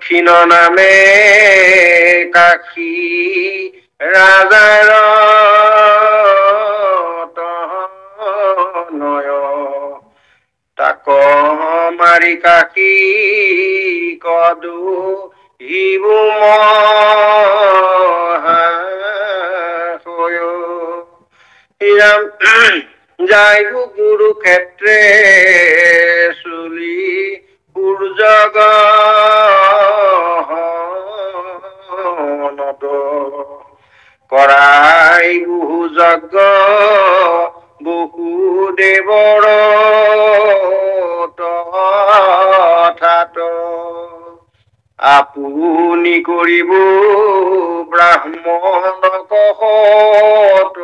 দক্ষিণ নামে কাশী ৰাজাৰ নয় তাক মাৰি কাশী কদু হিবু মহাশয় যাই কুৰুক্ষেত্ৰে চুলি সূৰ্যগ কৰাই বহু যজ্ঞ বহু দেৱৰ তথাত আপুনি কৰিব ব্ৰাহ্মণ কহতকাৰ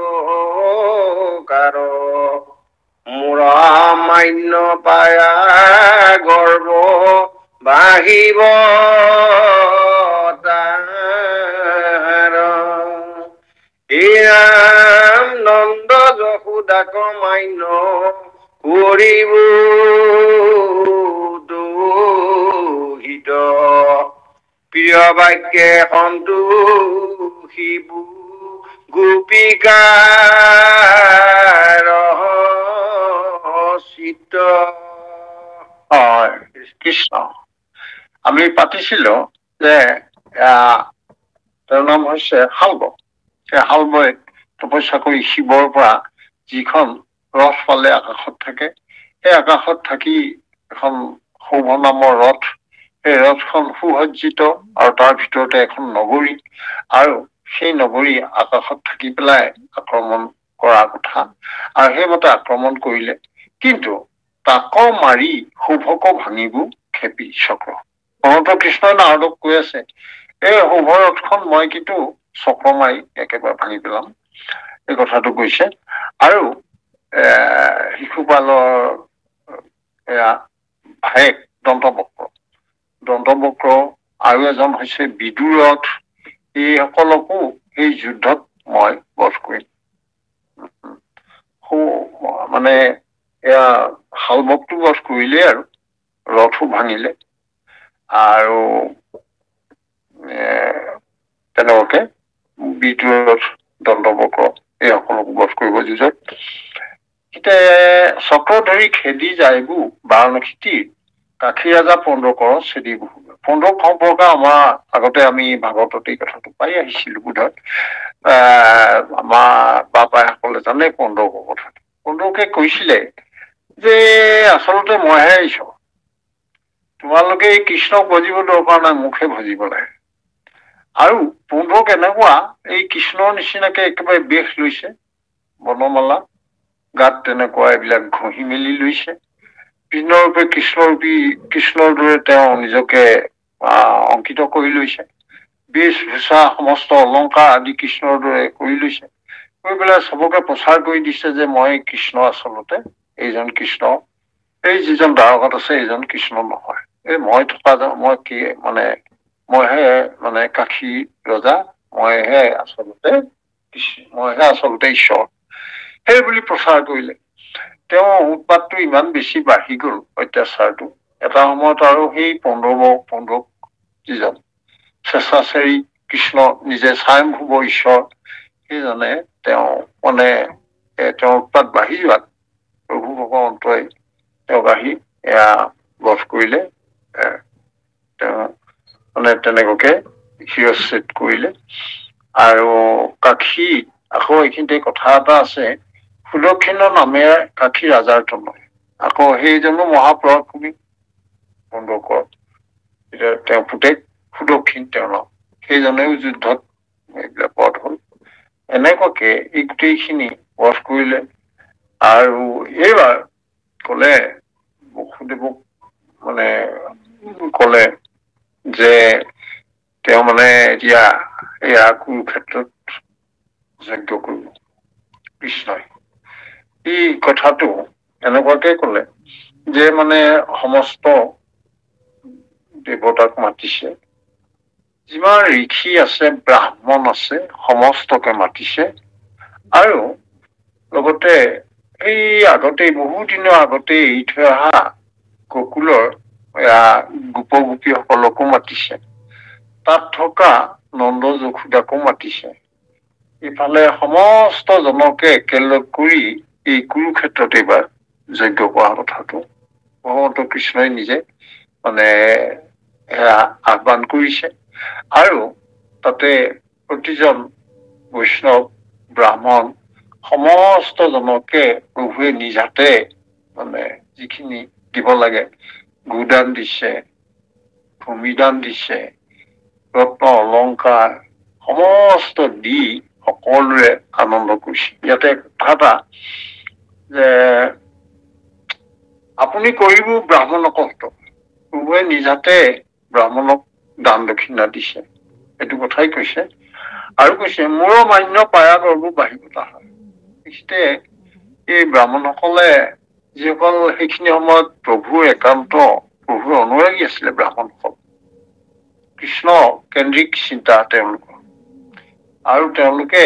মোৰ মান্য পায়া গৰ্ব বাঢ়িব তাৰ ৰাম নন্দ যশোদাক মান্য কৰিব দোহিত প্ৰিয় বাক্যে সন্তোষিব গোপিকাৰ চিত্ত কৃষ্ণ আমি পাতিছিলো যে তেওঁৰ নাম হৈছে শালব সেই শালবই তপস্যা কৰি শিৱৰ পৰা যিখন ৰথ পালে আকাশত থাকে সেই আকাশত থাকি এখন সৌভ নামৰ ৰথ সেই ৰথখন সুসজ্জিত আৰু তাৰ ভিতৰতে এখন নগৰী আৰু সেই নগৰী আকাশত থাকি পেলাই আক্ৰমণ কৰা কথা আৰু সেইমতে আক্ৰমণ কৰিলে কিন্তু তাক মাৰি শুভক ভাঙিব খেপি চক্ৰ মনত কৃষ্ণই নাৰদক কৈ আছে এই শুভ ৰথখন মই কিন্তু চক্ৰ মাৰি একেবাৰে ভাঙি পেলাম এই কথাটো কৈছে আৰু শিশুপালৰ ভায়েক দন্তবক্ৰ আৰু এজন হৈছে বিদুৰথ এই সকলকো এই যুদ্ধত মই বধ কৰিম মানে এয়া শালবকটো বধ কৰিলে আৰু ৰথো ভাঙিলে আৰু তেনেকুৱাকে বিদুৰথ দন্তবক্ৰ এই সকলকো বধ কৰিব যুঁজত এতিয়া চক্ৰ ধৰি খেদি যায়বোৰ বাৰণসীতিৰ কাশী ৰাজা পৌণ্ড্ৰকৰ চেদি বহু পৌণ্ড্ৰক সম্পৰ্কে আমাৰ আগতে আমি ভাগৱতত এই কথাটো পাই আহিছিলো বোধহয় আমাৰ বাপাসকলে জানে পৌণ্ড্ৰকৰ কথা পৌণ্ড্ৰকে কৈছিলে যে আচলতে মইহে ঈশ্বৰ তোমালোকে এই কৃষ্ণক ভজিব দৰকাৰ নাই মুখে ভজিব লাগে আৰু পৌণ্ড্ৰক এনেকুৱা এই কৃষ্ণৰ নিচিনাকে একেবাৰে বেশ লৈছে বনমালা গাত তেনেকুৱা এইবিলাক ঘঁহি মেলি লৈছে কৃষ্ণৰূপে কৃষ্ণৰ দৰে তেওঁ নিজকে অংকিত কৰি লৈছে বেশভূষা সমস্ত অলংকাৰ আদি কৃষ্ণৰ দৰে কৰি লৈছে কৰি পেলাই চবকে প্ৰচাৰ কৰি দিছে যে মই কৃষ্ণ আচলতে এইজন কৃষ্ণ এই যিজন দ্বাৰকাত আছে এইজন কৃষ্ণ নহয় এই মই থকা মই কি মানে মইহে মানে কাশী ৰজা মইহে আচলতে ঈশ্বৰ সেই বুলি প্ৰচাৰ কৰিলে তেওঁ উৎপাতটো ইমান বেছি বাঢ়ি গল অত্যাচাৰটো এটা সময়ত আৰু সেই পৌণ্ড্ৰক যিজন স্বেচ্ছাচাৰী কৃষ্ণ নিজে স্বয়ংভুৱ ঈশ্বৰ সেইজনে তেওঁ মানে তেওঁৰ উৎপাত বাঢ়ি যোৱাত প্ৰভু ভগৱন্তই তেওঁক আহি এয়া বধ কৰিলে তেওঁ মানে তেনেকুৱাকে শিৰচ্ছেদ কৰিলে আৰু কাশী আকৌ এইখিনিতে কথা এটা আছে সুদক্ষিণ নামেৰে কাশী ৰাজাৰ তনয় আকৌ সেইজনো মহাপৰাক্ৰমী পৌণ্ড্ৰকৰ এতিয়া তেওঁ পুতেক সুদক্ষিণ তেওঁৰ নাম সেইজনেও যুদ্ধত এইবিলাক বধ হল এনেকুৱাকে এই গোটেইখিনি বধ কৰিলে আৰু এইবাৰ কলে বসুদেৱক মানে কলে যে তেওঁ মানে এতিয়া এয়া কুৰুক্ষেত্ৰত যজ্ঞ কৰিব কৃষ্ণই এই কথাটো এনেকুৱাকে কলে যে মানে সমস্ত দেৱতাক মাতিছে যিমান ঋষি আছে ব্ৰাহ্মণ আছে সমস্তকে মাতিছে আৰু লগতে এই আগতে বহু দিনৰ আগতে এৰি থৈ অহা গকুলৰ গোপ গোপীসকলকো মাতিছে, তাত থকা নন্দ যশোদাকো মাতিছে, ইফালে সমস্ত জনকে একেলগ কৰি এই কুৰুক্ষেত্ৰত এইবাৰ যজ্ঞ কৰা কথাটো ভগৱন্ত কৃষ্ণই নিজে মানে আহ্বান কৰিছে। আৰু তাতে প্ৰতিজন বৈষ্ণৱ ব্ৰাহ্মণ সমস্ত জনকে প্ৰভুৱে নিজ হাতে মানে যিখিনি দিব লাগে, গোদান দিছে, ভূমিদান দিছে, ৰত্ন অলংকাৰ সমস্ত দি সকলোৰে আনন্দ কৰিছে। ইয়াতে কথা এটা যে আপুনি কৰিব ব্ৰাহ্মণক হত, প্ৰভুৱে নিজ হাতে ব্ৰাহ্মণক দান দক্ষিণা দিছে, এইটো কথাই কৈছে। আৰু কৈছে মোৰ মান্য পায়া গৰ্ব বাঢ়িব তাহাৰ। এই ব্ৰাহ্মণসকলে যিসকল সেইখিনি সময়ত প্ৰভুৰ একান্ত প্ৰভুৰ অনুৰাগী আছিলে, ব্ৰাহ্মণসকল কৃষ্ণ কেন্দ্ৰিক চিন্তা তেওঁলোকৰ, আৰু তেওঁলোকে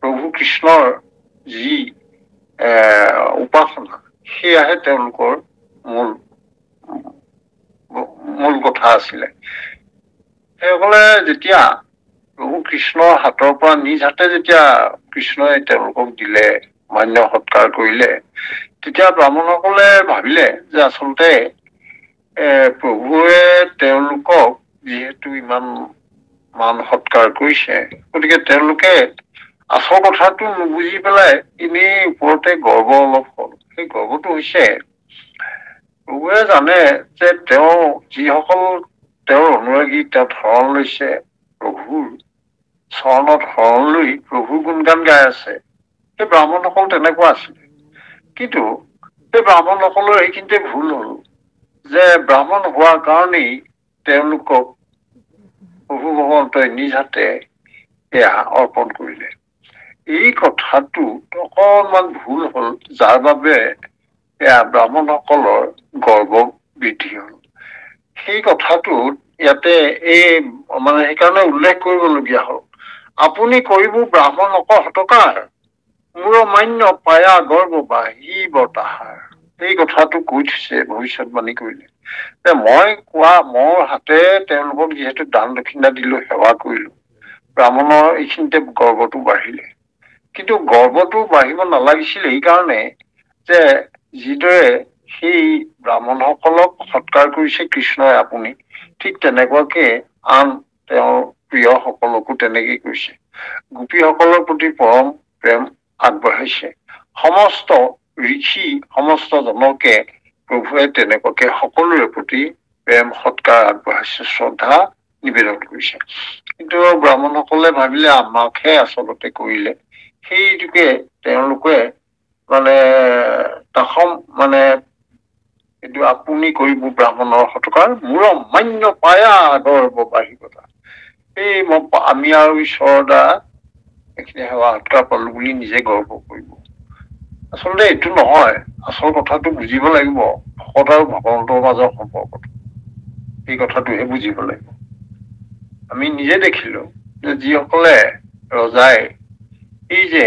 প্ৰভু কৃষ্ণৰ যি উপাসনা সেয়াহে তেওঁলোকৰ মূল কথা আছিলে। সেইসকলে যেতিয়া প্ৰভু কৃষ্ণৰ হাতৰ পৰা নিজ হাতে যেতিয়া কৃষ্ণই তেওঁলোকক দিলে, মান্য সৎকাৰ কৰিলে, তেতিয়া ব্ৰাহ্মণসকলে ভাবিলে যে আচলতে প্ৰভুৱে তেওঁলোকক যিহেতু ইমান মান সৎকাৰ কৰিছে, গতিকে তেওঁলোকে আচল কথাটো নুবুজি পেলাই এনেই ওপৰতে গৰ্ব অলপ হ'ল। সেই গৰ্বটো হৈছে প্ৰভুৱে জানে যে তেওঁ যিসকল তেওঁৰ অনুৰাগী, তেওঁ শৰণ লৈছে প্ৰভুৰ চৰণত, শৰণ লৈ প্ৰভুৰ গুণগান গাই আছে, সেই ব্ৰাহ্মণসকল তেনেকুৱা আছিলে। কিন্তু সেই ব্ৰাহ্মণসকলৰ এইখিনিতে ভুল হ'ল যে ব্ৰাহ্মণ হোৱাৰ কাৰণেই তেওঁলোকক প্ৰভু ভগৱন্তই নিজ হাতে এয়া অৰ্পণ কৰিলে। এই কথাটো অকণমান ভুল হ'ল, যাৰ বাবে এয়া ব্ৰাহ্মণসকলৰ গৰ্ব বৃদ্ধি হ'ল। সেই কথাটোত ইয়াতে এই মানে সেইকাৰণে উল্লেখ কৰিবলগীয়া হ'ল, আপুনি কৰিব ব্ৰাহ্মণক হতকাৰ, মোৰ মান্য পায়া গৰ্ব বাঢ়িব তাহাৰ। এই কথাটো কৈ থৈছে, ভৱিষ্যতবাণী কৰিলে যে মই কোৱা মোৰ হাতে তেওঁলোকক যিহেতু দান দক্ষিণা দিলো, সেৱা কৰিলো, ব্ৰাহ্মণৰ এইখিনিতে গৰ্বটো বাঢ়িলে। কিন্তু গৰ্বটো বাঢ়িব নালাগিছিল এইকাৰণে যে যিদৰে সেই ব্ৰাহ্মণসকলক সৎকাৰ কৰিছে কৃষ্ণই আপুনি, ঠিক তেনেকুৱাকে আন তেওঁৰ প্ৰিয় সকলকো তেনেকেই কৰিছে। গোপীসকলৰ প্ৰতি পৰম প্ৰেম আগবঢ়াইছে, সমস্ত ঋষি সমস্ত জনকে প্ৰভুৱে তেনেকুৱাকে সকলোৰে প্ৰতি প্ৰেম সৎকাৰ আগবঢ়াইছে, শ্ৰদ্ধা নিবেদন কৰিছে। কিন্তু ব্ৰাহ্মণসকলে ভাবিলে আমাকহে আচলতে কৰিলে, সেইটোকে তেওঁলোকে মানে তাসম মানে এইটো আপুনি কৰিব ব্ৰাহ্মণৰ সৎকাৰ, মোৰ মান্য পায়া গৰ্ব বাঢ়িব। এই আমি আৰু ঈশ্বৰৰ দ্বাৰা এইখিনি সেৱা সৎকাৰ পালো বুলি নিজে গৰ্ব কৰিব। আচলতে এইটো নহয়, আচল কথাটো বুজিব লাগিব ভকত আৰু ভগৱন্তৰ মাজৰ সম্পৰ্কটো, এই কথাটোহে বুজিব লাগিব। আমি নিজে দেখিলো যে যিসকলে ৰজাই এই যে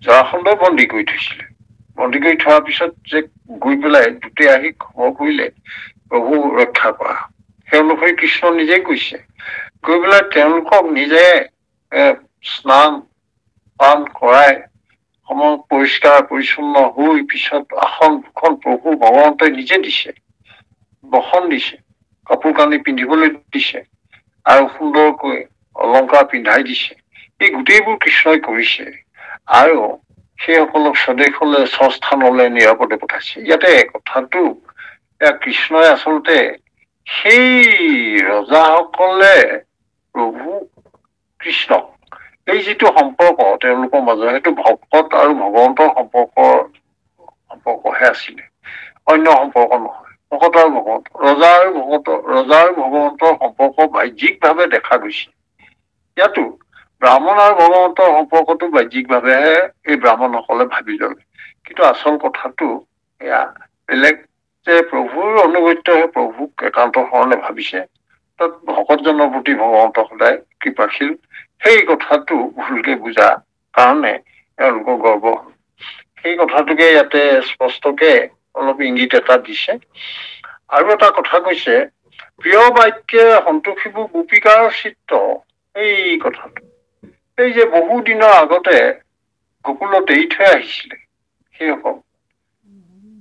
জৰাসন্ধই বন্দী কৰি থৈছিলে, বন্দী কৰি থোৱাৰ পিছত যে গৈ পেলাই দুটে আহি খবৰ কৰিলে প্ৰভু ৰক্ষা কৰা, তেওঁলোকে কৃষ্ণ নিজে কৈছে, গৈ পেলাই তেওঁলোকক নিজে স্নান পান কৰাই পৰিষ্কাৰ পৰিচ্ছন্ন হৈ পিছত আসন ভূষণ প্ৰভু ভগৱন্তই নিজে দিছে, বসন দিছে, কাপোৰ কানি পিন্ধিবলৈ দিছে, আৰু সুন্দৰকৈ অলংকাৰ পিন্ধাই দিছে। এই গোটেইবোৰ কৃষ্ণই কৰিছে, আৰু সেইসকলক স্বদেশলৈ স্বস্থানলৈ নিৰাপদে পঠাইছে। ইয়াতে কথাটো কৃষ্ণই আচলতে সেই ৰজাসকলে প্ৰভু কৃষ্ণক এই যিটো সম্পৰ্ক তেওঁলোকৰ মাজত, সেইটো ভকত আৰু ভগৱন্তৰ সম্পৰ্কহে আছিলে, অন্য সম্পৰ্ক নহয়। ভকত আৰু ভগৱন্ত, ৰজা আৰু ভগৱন্তৰ সম্পৰ্ক বাহ্যিকভাৱে দেখা গৈছে। ইয়াতো ব্ৰাহ্মণ আৰু ভগৱন্তৰ সম্পৰ্কটো বাহ্যিকভাৱেহে এই ব্ৰাহ্মণসকলে ভাবি ললে, কিন্তু আচল কথাটো এয়া বেলেগ, যে প্ৰভুৰ অনুগত্যহে প্ৰভুক একান্ত শৰণে ভাবিছে, তাত ভকতজনৰ প্ৰতি ভগৱন্ত সদায় কৃপাশীল। সেই কথাটো ভুলকে বুজা কাৰণে এওঁলোকৰ গৰ্ব হ'ল। সেই কথাটোকে ইয়াতে স্পষ্টকে অলপ ইংগিত এটা দিছে। আৰু এটা কথা কৈছে, প্ৰিয় বাক্যে সন্তোষীবু গোপিকাৰ চিত্ত। এই কথাটো, এই যে বহু দিনৰ আগতে গোকুলত এৰি থৈ আহিছিলে সেইসকল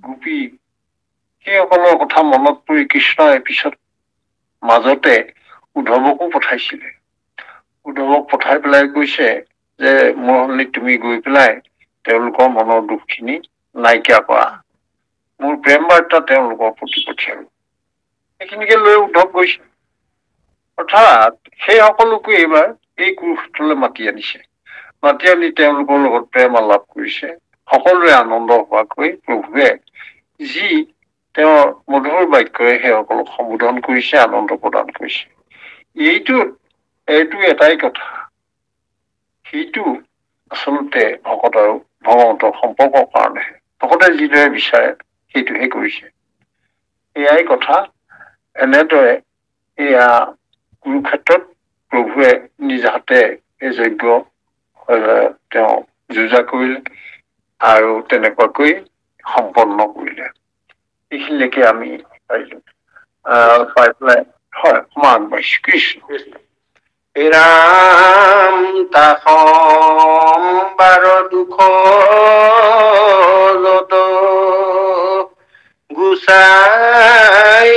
গোপী, সেইসকলৰ কথা মনত পৰি কৃষ্ণই পিছত মাজতে উদ্ধৱকো পঠাইছিলে। উদ্ধৱক পঠাই পেলাই কৈছে যে মোৰহলি তুমি গৈ পেলাই তেওঁলোকৰ মনৰ দুখখিনি নাইকিয়া কৰা, মোৰ প্ৰেম বাৰ্তা তেওঁলোকৰ প্ৰতি পঠিয়ালো। সেইখিনিকে লৈ উদ্ধৱ গৈছে। অৰ্থাৎ সেই সকলোকো এইবাৰ এই কুৰুক্ষেত্ৰলৈ মাতি আনিছে। মাতি আনি তেওঁলোকৰ লগত প্ৰেম আলাপ কৰিছে। সকলোৰে আনন্দ হোৱাকৈ প্ৰভুৱে যি তেওঁৰ মধুৰ বাক্যৰে সেইসকলক সম্বোধন কৰিছে, আনন্দ প্ৰদান কৰিছে। এইটো এটাই কথা, সেইটো আচলতে ভকত আৰু ভগৱন্তৰ সম্পৰ্কৰ কাৰণেহে। ভকতে যিদৰে বিচাৰে সেইটোহে কৰিছে। এয়াই কথা। এনেদৰে এয়া কুৰুক্ষেত্ৰত প্ৰভুৱে নিজ হাতে এই যজ্ঞ তেওঁ যোজা কৰিলে আৰু তেনেকুৱাকৈ সম্পন্ন কৰিলে। এইখিনিলৈকে আমি পাৰিলো। পাই পেলাই হয় সমান পাইছো। কৃষ্ণ ৰাম তাসম্বাৰ দুখ যত গুচাই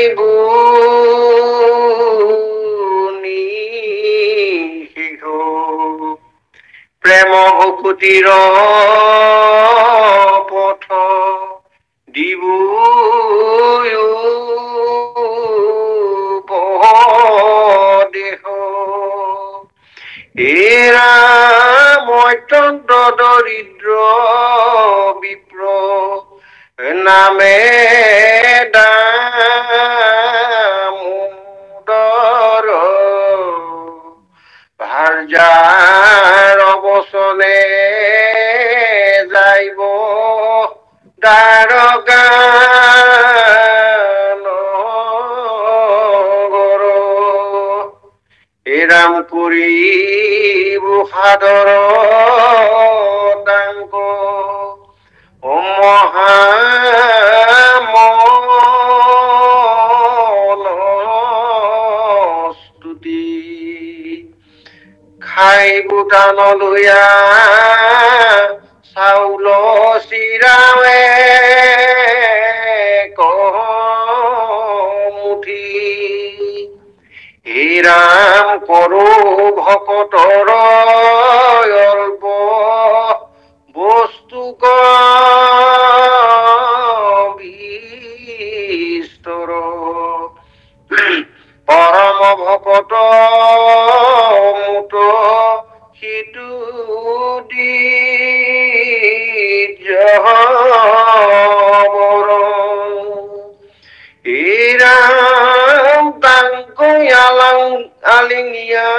প্ৰেম ভকুতিৰ পথ দিবু দেহ এৰা অত্যন্ত দৰিদ্ৰ বিপ্ৰ নামে দামোদৰ ভাৰ্যাৰ অৱচনে যাইব দ্বাৰকা নগৰ এৰাম কৰি সাদৰ দাঙ্ক মহামস্তুতি খাই গোটান লয়া চাউল চিৰাৱে মুঠি ৰাম কৰো ভকতৰ অল্প বস্তু বিস্তৰ পৰম ভকত মুত সিটো দি ৰাম তাংক আলিঙিয়া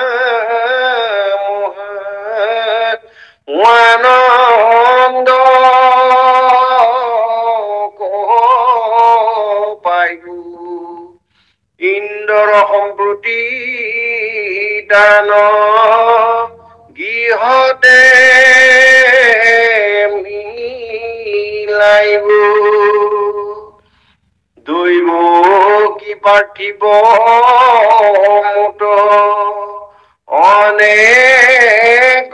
মহানন্দ পাইবু ইন্দ্ৰ সম্প্ৰতি দান গৃহতে মিলাইবু দৈব কি পাৰ্থিব মুত অনেক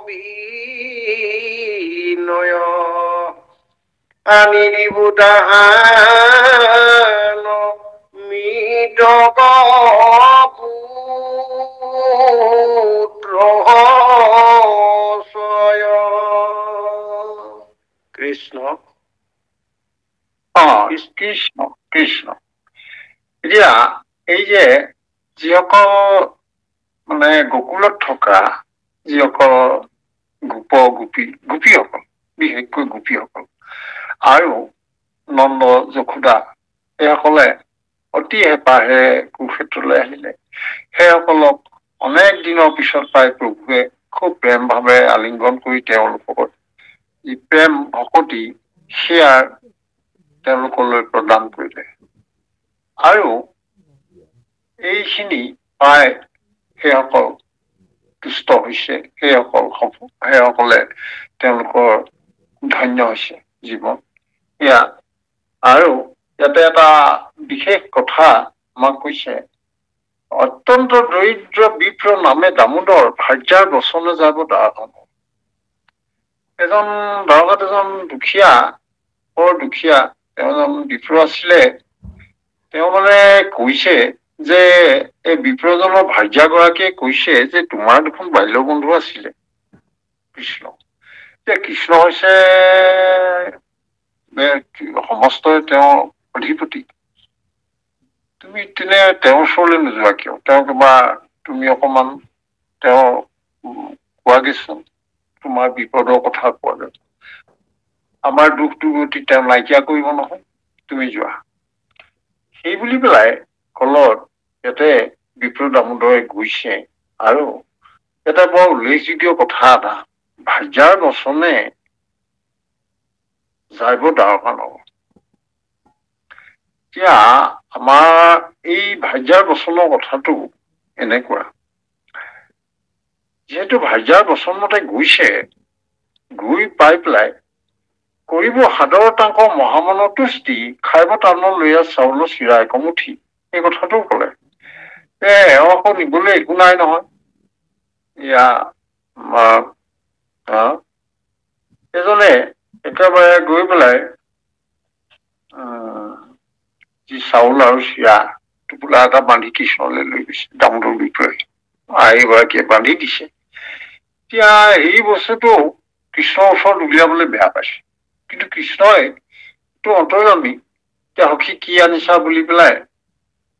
বিনয় আনি দিবু তাহান মৃতক পুত্ৰ কৃষ্ণ কৃষ্ণ কৃষ্ণ। এতিয়া এই যে যিসকল মানে গোকুলত থকা যিসকল গোপীসকল, বিশেষকৈ গোপীসকল আৰু নন্দ যশোদা এইসকলে অতি হেঁপাহেৰে কুৰুক্ষেত্ৰলৈ আহিলে। সেইসকলক অনেক দিনৰ পিছত পাই প্ৰভুৱে খুব প্ৰেম ভাৱেৰে আলিংগন কৰি তেওঁলোকৰ যি প্ৰেম ভকতি সেয়া তেওঁলোকলৈ প্ৰদান কৰিলে। আৰু এইখিনি পাই সেইসকল তুষ্ট হৈছে, সেইসকলে তেওঁলোকৰ ধন্য হৈছে জীৱন। এয়া আৰু ইয়াতে এটা বিশেষ কথা আমাক কৈছে, অত্যন্ত দৰিদ্ৰ বিপ্ৰ নামে দামোদৰ ভাৰ্যাৰ বচনে যাব দ্বাৰখন। দৰগাত এজন দুখীয়া, বৰ দুখীয়া, তেওঁ এজন বিপ্ৰ আছিলে। তেওঁ মানে কৈছে যে এই বিপ্ৰজনৰ ভাৰ্যাগৰাকীয়ে কৈছে যে তোমাৰ দেখোন বাল্য বন্ধু আছিলে কৃষ্ণ। এতিয়া কৃষ্ণ হৈছে সমস্ত তেওঁৰ অধিপতি, তুমি তেনে তেওঁৰ ওচৰলৈ নোযোৱা কিয়? তেওঁ কিবা তুমি অকমান তেওঁ কোৱাগেচোন, তোমাৰ বিপদৰ কথা কোৱাগে, আমাৰ দুখ দুৰ্গতি তেওঁ নাইকিয়া কৰিব নহয়, তুমি যোৱা। সেই বুলি পেলাই কলত ইয়াতে বিপ্ৰ দামোদৰে গৈছে। আৰু এটা বৰ উল্লেখযোগ্য কথা এটা, ভাৰ্যাৰ বচনে যাব দ্বাৰকানব। এতিয়া আমাৰ এই ভাৰ্যাৰ বচনৰ কথাটো এনেকুৱা, যিহেতু ভাৰ্যাৰ বচন মতে গৈছে, গৈ পাই পেলাই কৰিব সাদৰ তাংক মহামনৰ তুষ্টি, খাইব টান লৈয়া চাউল চিৰা একমুঠি, এই কথাটো কলে। এওঁ আকৌ নিবলৈ একো নাই নহয়। এয়া এজনে একেবাৰে গৈ পেলাই যি চাউল আৰু চিৰা টোপোলা এটা বান্ধি কৃষ্ণলৈ লৈ গৈছে, দামোদৰ বিষয়ে এইগৰাকীয়ে বান্ধি দিছে। এতিয়া এই বস্তুটো কৃষ্ণৰ ওচৰত উলিয়াবলৈ বেয়া পাইছে, কিন্তু কৃষ্ণই টো অন্তৰ্যামী, এতিয়া সখী কি আনিছা বুলি পেলাই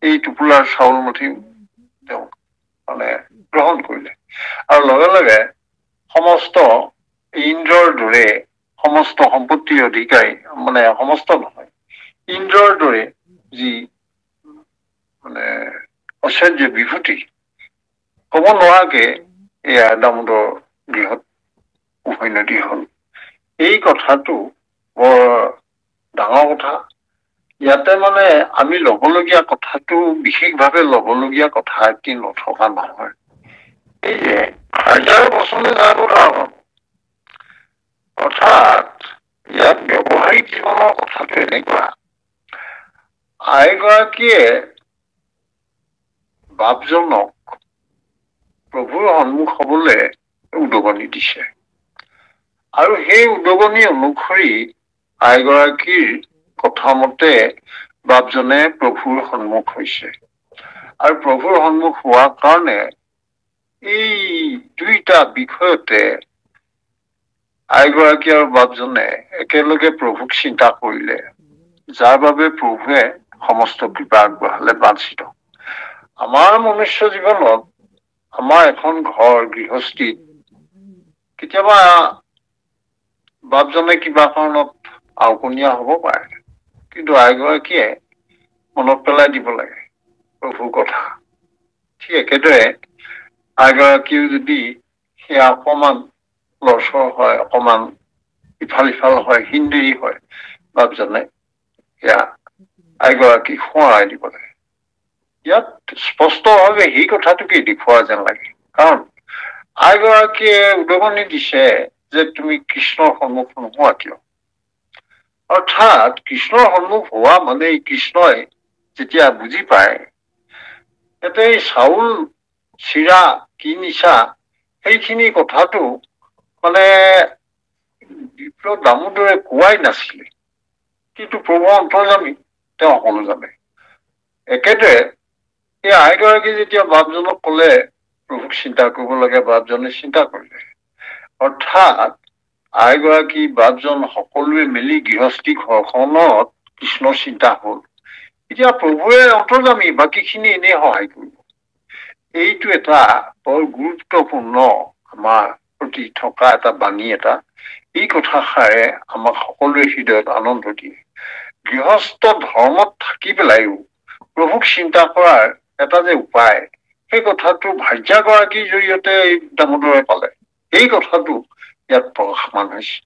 এই টোপোলাৰ চাউল মুঠি তেওঁক মানে গ্ৰহণ কৰিলে। আৰু লগে লগে সমস্ত ইন্দ্ৰৰ দৰে সমস্ত সম্পত্তিৰ অধিকাৰী, মানে সমস্ত নহয়, ইন্দ্ৰৰ দৰে যি মানে ঐশ্বৰ্য বিভূতি, কব নোৱাৰাকে এয়া দামোদৰ গৃহত উভৈনদী হল। এই কথাটো বৰ ডাঙৰ কথা। ইয়াতে মানে আমি লবলগীয়া কথাটো বিশেষভাৱে লবলগীয়া কথা এটি নথকা নহয়। এই যে ভাৰ্যাৰ বচনে যাব দ্বাৰকানব, অৰ্থাৎ ইয়াত ব্যৱহাৰিক জীৱনৰ কথাটো এনেকুৱা, আইগৰাকীয়ে বাপজনক প্ৰভুৰ সন্মুখ হবলৈ উদগনি দিছে, আৰু সেই উদগনি অনুসৰি আইগৰাকীৰ কথা মতে বাপজনে প্ৰভুৰ সন্মুখ হৈছে। আৰু প্ৰভুৰ সন্মুখ হোৱাৰ কাৰণে এই দুইটা বিষয়তে আইগৰাকী আৰু বাপজনে একেলগে প্ৰভুক চিন্তা কৰিলে, যাৰ বাবে প্ৰভুৱে সমস্ত কৃপা আগবঢ়ালে বাঞ্ছিত। আমাৰ মনুষ্য জীৱনত আমাৰ এখন ঘৰ গৃহস্থিত কেতিয়াবা বাপজনে কিবা কাৰণত আওকণীয়া হব পাৰে, কিন্তু আইগৰাকীয়ে মনত পেলাই দিব লাগে প্ৰভুৰ কথা। ঠিক একেদৰে আইগৰাকীও যদি সেয়া অকমান লৰচৰ হয়, অকমান ইফাল সিফাল হয়, হিনদেৰি হয়, বাপজনে সেয়া আইগৰাকীক সোঁৱৰাই দিব লাগে। ইয়াত স্পষ্টভাৱে সেই কথাটোকে দেখুওৱা যেন লাগে, কাৰণ আইগৰাকীয়ে উদগনি দিছে যে তুমি কৃষ্ণৰ সন্মুখ নোহোৱা কিয়। অৰ্থাৎ কৃষ্ণৰ সন্মুখ হোৱা মানে কৃষ্ণই যেতিয়া বুজি পায় ইয়াতে এই চাউল চিৰা কি নিছা, সেইখিনি কথাটো মানে বিপ্ৰ দামোদৰে কোৱাই নাছিলে, কিন্তু প্ৰভু অন্তৰ্যামী, তেওঁ সকলো জানে। একেদৰে এই আইগৰাকী যেতিয়া বাপজনক কলে প্ৰভুক চিন্তা কৰিব লাগে, বাপজনে চিন্তা কৰিলে। অৰ্থাৎ আইগৰাকী বাপজন সকলোৱে মিলি গৃহস্থী ঘৰখনত কৃষ্ণৰ চিন্তা হল। এতিয়া প্ৰভুৱে অন্তৰ্যামী, বাকীখিনি এনেই সহায় কৰিব। এইটো এটা বৰ গুৰুত্বপূৰ্ণ আমাৰ প্ৰতি থকা এটা বাণী এটা। এই কথাষাৰে আমাক সকলোৰে হৃদয়ত আনন্দ দিয়ে। গৃহস্থ ধৰ্মত থাকি পেলাইও প্ৰভুক চিন্তা কৰাৰ এটা যে উপায়, সেই কথাটো ভাৰ্যাগৰাকীৰ জৰিয়তে এই দামোদৰে পালে। এই কথাটো ইয়াত প্ৰকাশমান হৈছে।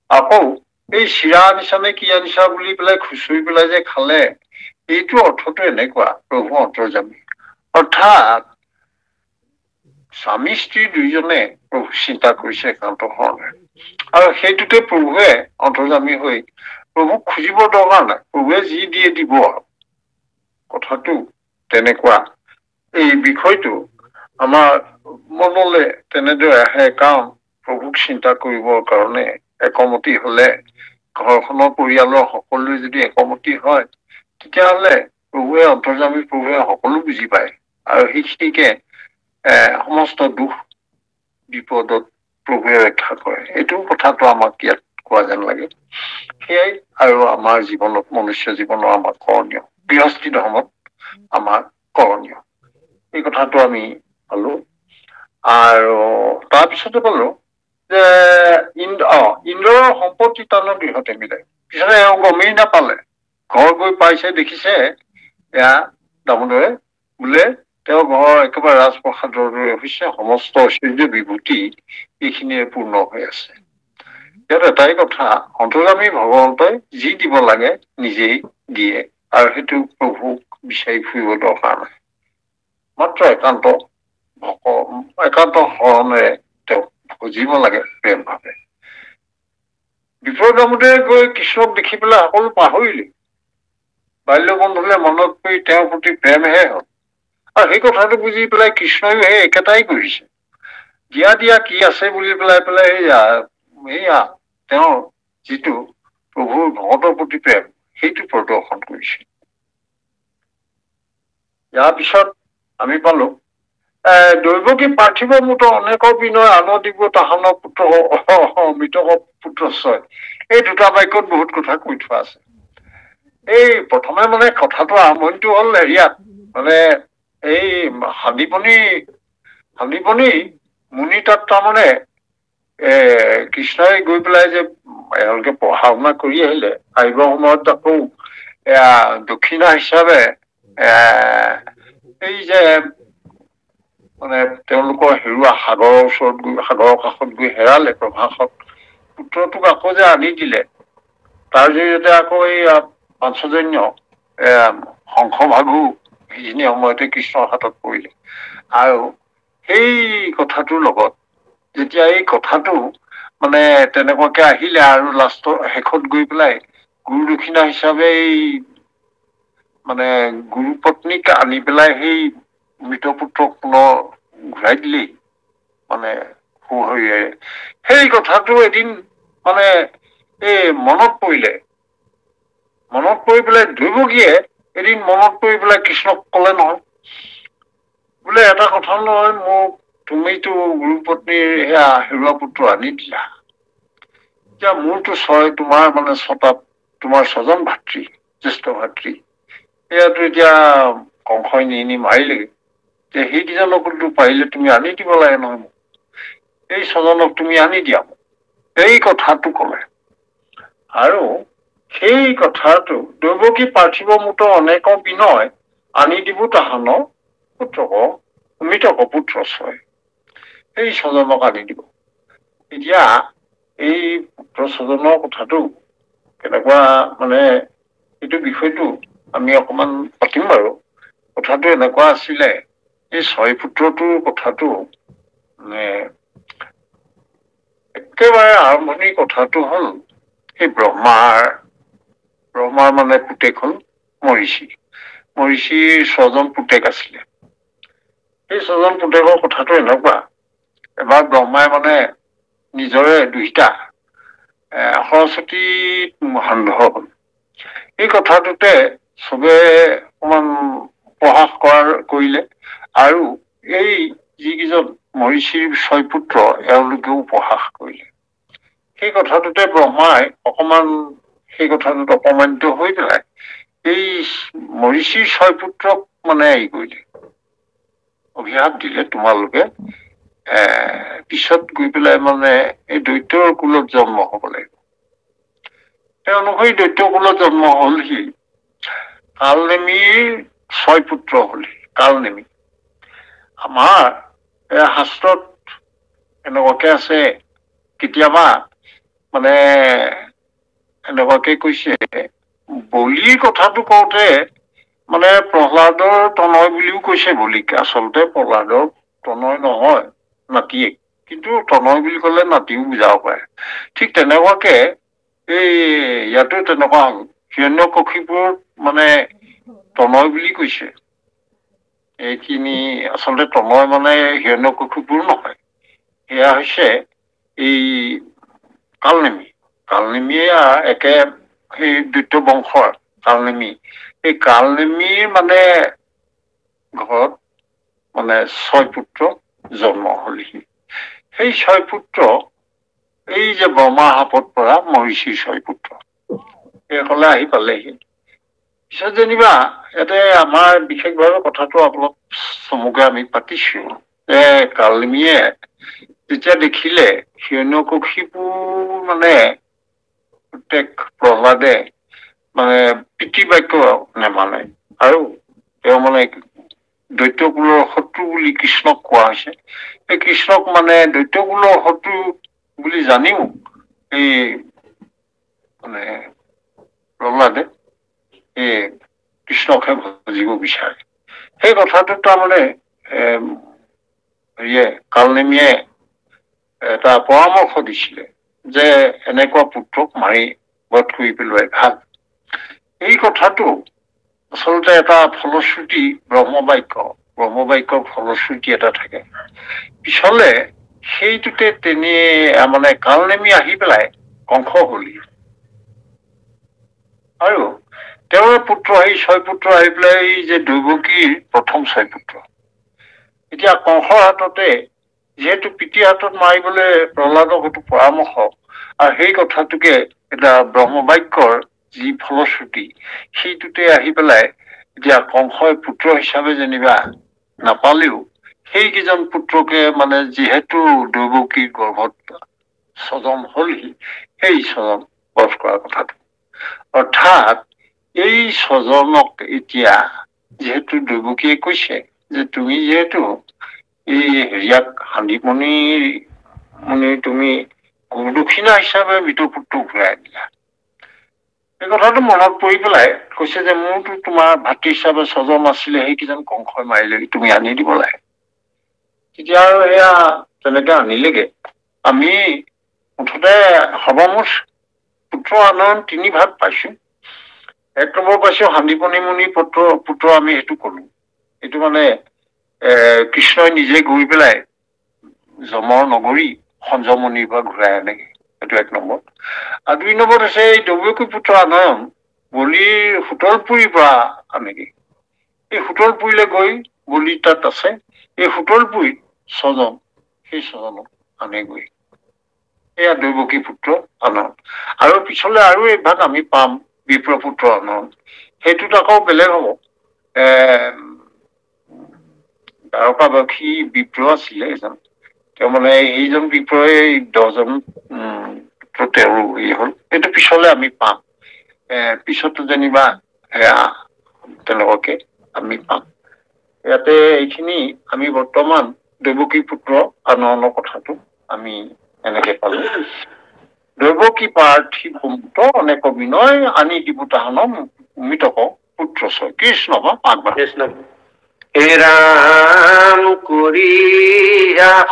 আকৌ এই চিৰা আনিছা নে কি আনিছা বুলি পেলাই খুচৰি পেলাই যে খালে, এইটো অৰ্থটো এনেকুৱা, প্ৰভু অন্তৰ্যামী। অৰ্থাৎ স্বামী স্ত্ৰী দুইজনে প্ৰভু চিন্তা কৰিছে একান্ত ধৰণে, আৰু সেইটোতে প্ৰভুৱে অন্তৰ্যামী হৈ প্ৰভুক খুজিব দৰকাৰ নাই, প্ৰভুৱে যি দিয়ে দিব আৰু কথাটো তেনেকুৱা। এই বিষয়টো আমাৰ মনলে তেনেদৰে আহে, কাৰণ প্ৰভুক চিন্তা কৰিবৰ কাৰণে একমতি হলে, ঘৰখনৰ পৰিয়ালৰ সকলোৱে যদি একমতি হয়, তেতিয়াহলে প্ৰভুৱে অন্তৰ্যামী প্ৰভুৱে সকলো বুজি পায় আৰু সেইখিনিকে সমস্ত দুখ বিপদত প্ৰভুৱে ৰক্ষা কৰে। এইটো কথাটো আমাক ইয়াত কোৱা যেন লাগে। সেয়াই আৰু আমাৰ জীৱনত, মনুষ্য জীৱনৰ আমাৰ কৰণীয়, গৃহস্থী ধৰ্মত আমাৰ কৰণীয়, এই কথাটো আমি পালো। আৰু তাৰপিছতে পালো যে ইন্দ্ৰৰ সম্পত্তি তাৰমানে গৃহতে মিলে। পিছতে এওঁ গমেই নাপালে, ঘৰ গৈ পাইছে দেখিছে এয়া দামোদৰে বোলে তেওঁৰ ঘৰৰ একেবাৰে ৰাজপ্ৰসাদৰ দৰে হৈছে, সমস্ত ঐশ্বৰ্য বিভূতি এইখিনিয়ে পূৰ্ণ হৈ আছে। ইয়াত এটাই কথা, অন্তৰ্যামী ভগৱন্তই যি দিব লাগে নিজেই দিয়ে, আৰু সেইটো প্ৰভুক বিচাৰি ফুৰিব দৰকাৰ নাই। মাত্ৰ একান্ত শৰণেৰে তেওঁক খুজিব লাগে প্ৰেম ভাৱে। বিপ্ৰ দামোদৰে গৈ কৃষ্ণক দেখি পেলাই সকলো পাহৰিলে, বাল্য বন্ধুলে মনত পৰি তেওঁৰ প্ৰতি প্ৰেমহে হল। আৰু সেই কথাটো বুজি পেলাই কৃষ্ণইও সেই একেটাই কৰিছে। দিয়া কি আছে বুলি পেলাই সেয়া তেওঁৰ যিটো প্ৰভুৰ ভকতৰ প্ৰতি প্ৰেম, সেইটো প্ৰদৰ্শন কৰিছে। ইয়াৰ পিছত আমি পালো দৈৱকী পাৰ্থিৱ মুঠ অনেক বিনয় আন দিব তাহানৰ পুত্ৰ মৃতক পুত্ৰশ্বয়। এই দুটা বাক্যত বহুত কথা কৈ থোৱা আছে। এই প্ৰথমে মানে কথাটো আৰম্ভণিটো হল হেৰিয়াত, মানে এই শান্তিপনী মুনি তাত তাৰমানে কৃষ্ণই গৈ পেলাই যে এওঁলোকে পঢ়া শুনা কৰি আহিলে, আহিবৰ সময়ত আকৌ দক্ষিণা হিচাপে এই যে মানে তেওঁলোকৰ হেৰুৱা সাগৰৰ ওচৰত গৈ, সাগৰৰ কাষত গৈ হেৰালে প্ৰভাসক, পুত্ৰটোক আকৌ যে আনি দিলে, তাৰ জৰিয়তে আকৌ এই পাঞ্চজন্য শংখভাগু সেইখিনি সময়তে কৃষ্ণৰ হাতত পৰিলে। আৰু সেই কথাটোৰ লগত যেতিয়া এই কথাটো মানে তেনেকুৱাকে আহিলে, আৰু লাষ্টৰ শেষত গৈ পেলাই গুৰু দক্ষিণা হিচাপে এই মানে গুৰু পত্নীক আনি পেলাই সেই মৃত পুত্ৰক পুনৰ ঘূৰাই দিলেই মানে সুশৰীৰে, সেই কথাটো এদিন মানে এই মনত পৰি পেলাই দৈৱকীয়ে এদিন মনত পৰি পেলাই কৃষ্ণক কলে নহয়, বোলে এটা কথা নহয়, তুমিতো গুৰু পত্নীৰ সেয়া হেৰুৱা পুত্ৰ আনি দিলা, এতিয়া মোৰতো তোমাৰ মানে তোমাৰ ছজন ভাতৃ, জ্যেষ্ঠ ভাতৃ, এয়াতো এতিয়া কংসই নি মাৰিলেগে, যে সেইকেইজনকতো পাৰিলে তুমি আনি দিব লাগে নহয় মোক, এই ছজনক তুমি আনি দিয়া মোক, এই কথাটো কলে। আৰু সেই কথাটো দৈৱকী পাৰ্থিৱ মুঠ অনেক বিনয় আনি দিব তাহান পুত্ৰক মৃতক পুত্ৰশ্বয়, এই ছজনক আনি দিব। এতিয়া এই পুত্ৰ ছজনৰ কথাটো কেনেকুৱা, মানে এইটো বিষয়টো আমি অকমান পাতিম বাৰু। কথাটো এনেকুৱা আছিলে, এই 6 পুত্ৰটোৰ কথাটো মানে একেবাৰে আৰম্ভণিৰ কথাটো হল, এই ব্ৰহ্মাৰ মানে পুতেক হল মৰিষিৰ 6জন পুতেক আছিলে। সেই 6জন পুতেকৰ কথাটো এনেকুৱা, এবাৰ ব্ৰহ্মাই মানে নিজৰে 2টা সৰস্বতীত সান্ধ হল। এই কথাটোতে চবে অকমান উপহাস কৰিলে, আৰু এই যিকেইজন মৰিষিৰ 6 পুত্ৰ এওঁলোকেও উপহাস কৰিলে। সেই কথাটোতে ব্ৰহ্মাই অকমান সেই কথাটোত অপমানিত হৈ পেলাই এই মৰিষিৰ 6 পুত্ৰক মানে কৰিলে, অভিশাপ দিলে, তোমালোকে পিছত গৈ পেলাই মানে এই দৈত্যৰ কুলত জন্ম হব লাগিব। সেই অনুসৰি দৈত্য কুলত জন্ম হলহি, কালনেমীৰ 6 পুত্ৰ হলহি, কালনেমী। আমাৰ শাস্ত্ৰত এনেকুৱাকে আছে, কেতিয়াবা মানে এনেকুৱাকে কৈছে, বলিৰ কথাটো কওঁতে মানে প্ৰহ্লাদৰ তনয় বুলিও কৈছে বলিক, আচলতে প্ৰহ্লাদৰ তনয় নহয়, নাতিয়েক, কিন্তু তনয় বুলি কলে নাতিও বুজাব পাৰে। ঠিক তেনেকুৱাকে এই ইয়াতো তেনেকুৱা হ'ল হিৰণ্যকশিপুৰ মানে তনয় বুলি কৈছে এইখিনি আচলতে তনয় মানে হিৰণ্যকশিপুৰ নহয় সেয়া হৈছে এই কালনেমীয়ে একে সেই দ্বৈত বংশৰ কালনেমী এই কালনেমীৰ মানে ঘৰত মানে 6 পুত্ৰ জন্ম হলহি সেই 6 পুত্ৰ এই যে ব্ৰহ্মা হাপত পৰা মহিষীৰ 6 পুত্ৰ এইসকলে আহি পালেহি পিছত যেনিবা ইয়াতে আমাৰ বিশেষভাৱে কথাটো অলপ চমুকে আমি পাতিছো যে কালনেমীয়ে যেতিয়া দেখিলে হিৰণ্যকশিপুৰ মানে প্ৰত্যেক প্ৰহ্লাদে মানে পিতৃ বাক্য নেমানে আৰু তেওঁ মানে দৈত্যকুলৰ শত্ৰু বুলি কৃষ্ণক কোৱা হৈছে এই কৃষ্ণক মানে দৈত্যকুলৰ শত্ৰু বুলি জানিও এই মানে প্ৰহ্লাদে এই কৃষ্ণকহে ভজিব বিচাৰে সেই কথাটো তাৰমানে কালনেমীয়ে এটা পৰামৰ্শ দিছিলে যে এনেকুৱা পুত্ৰক মাৰি বধ কৰি পেলোৱাই ভাল এই কথাটো আচলতে এটা ফলশ্ৰুতি ব্ৰহ্মবাক্যৰ ফলশ্ৰুতি এটা থাকে পিছলে সেইটোতে মানে কালনেমী আহি পেলাই কংস হলি আৰু তেওঁৰ পুত্ৰ সেই 6 পুত্ৰ আহি পেলাই এই যে দৈৱকীৰ প্ৰথম 6 পুত্ৰ এতিয়া কংসৰ হাততে যিহেতু পিতৃৰ হাতত মাৰিবলৈ প্ৰহ্লাদক সেইটো পৰামৰ্শ আৰু সেই কথাটোকে এটা ব্ৰহ্মবাক্যৰ যি ফলশ্ৰুতি সেইটোতে আহি পেলাই এতিয়া কংসই পুত্ৰ হিচাপে যেনিবা নাপালেও সেইকেইজন পুত্ৰকে মানে যিহেতু দৈৱকীৰ গৰ্ভত স্বজন হলহি সেই স্বজন বধ কৰা কথাটো অৰ্থাৎ এই স্বজনক এতিয়া যিহেতু দৈৱকীয়ে কৈছে যে তুমি যিহেতু এই হেৰিয়াক হান্দিমণি তুমি গুৰুদক্ষিণা হিচাপে মৃতপুত্ৰ ঘূৰাই দিলা এই কথাটো মনত পৰি পেলাই কৈছে যে মোৰতো তোমাৰ ভাতৃ হিচাপে স্বজন আছিলে সেইকেইজন কংসই মাৰিলে তুমি আনি দিব লাগে তেতিয়া আৰু এয়া তেনেকে আনিলেগে আমি মুঠতে সৰ্বমুঠ পুত্ৰ আনয়ন 3 ভাগ পাইছো 1 নম্বৰ পাইছো হান্দিমণি মুনিৰ পুত্ৰ আমি সেইটো কলো এইটো মানে কৃষ্ণই নিজে গৈ পেলাই যমৰ নগৰী সঞ্জমনিৰ পৰা ঘূৰাই আনেগে এইটো 1 নম্বৰ আৰু 2 নম্বৰত হৈছে এই দৈৱকী পুত্ৰ আনয়ন বলিৰ সুতলপুৰীৰ পৰা আনেগে এই সুতলপুৰীলৈ গৈ বলি তাত আছে এই সুতলপুৰীত স্বজন সেই স্বজনক আনেগৈ এয়া দৈৱকী পুত্ৰ আনয়ন আৰু পিছলে আৰু এভাগ আমি পাম বিপ্ৰপুত্ৰ আনয়ন সেইটোত আকৌ বেলেগ হ'ব দ্বাৰকাবাসী বিপ্ৰ আছিলে এজন তেওঁ মানে এইজন বিপ্ৰই 10জন তেওঁৰ এই হ'ল এইটো পিছলে আমি পাম পিছতো যেনিবা তেনেকুৱাকে আমি পাম ইয়াতে এইখিনি আমি বৰ্তমান দৈৱকী পুত্ৰ আনয়নৰ কথাটো আমি এনেকে পালো দৈৱকী প্ৰাৰ্থী ভূমুত অনেক বিনয় আনি দিব তাহান মৃতক পুত্ৰ ছয় কৃষ্ণ বা পাগবা কৃষ্ণ হে ৰাম কৰি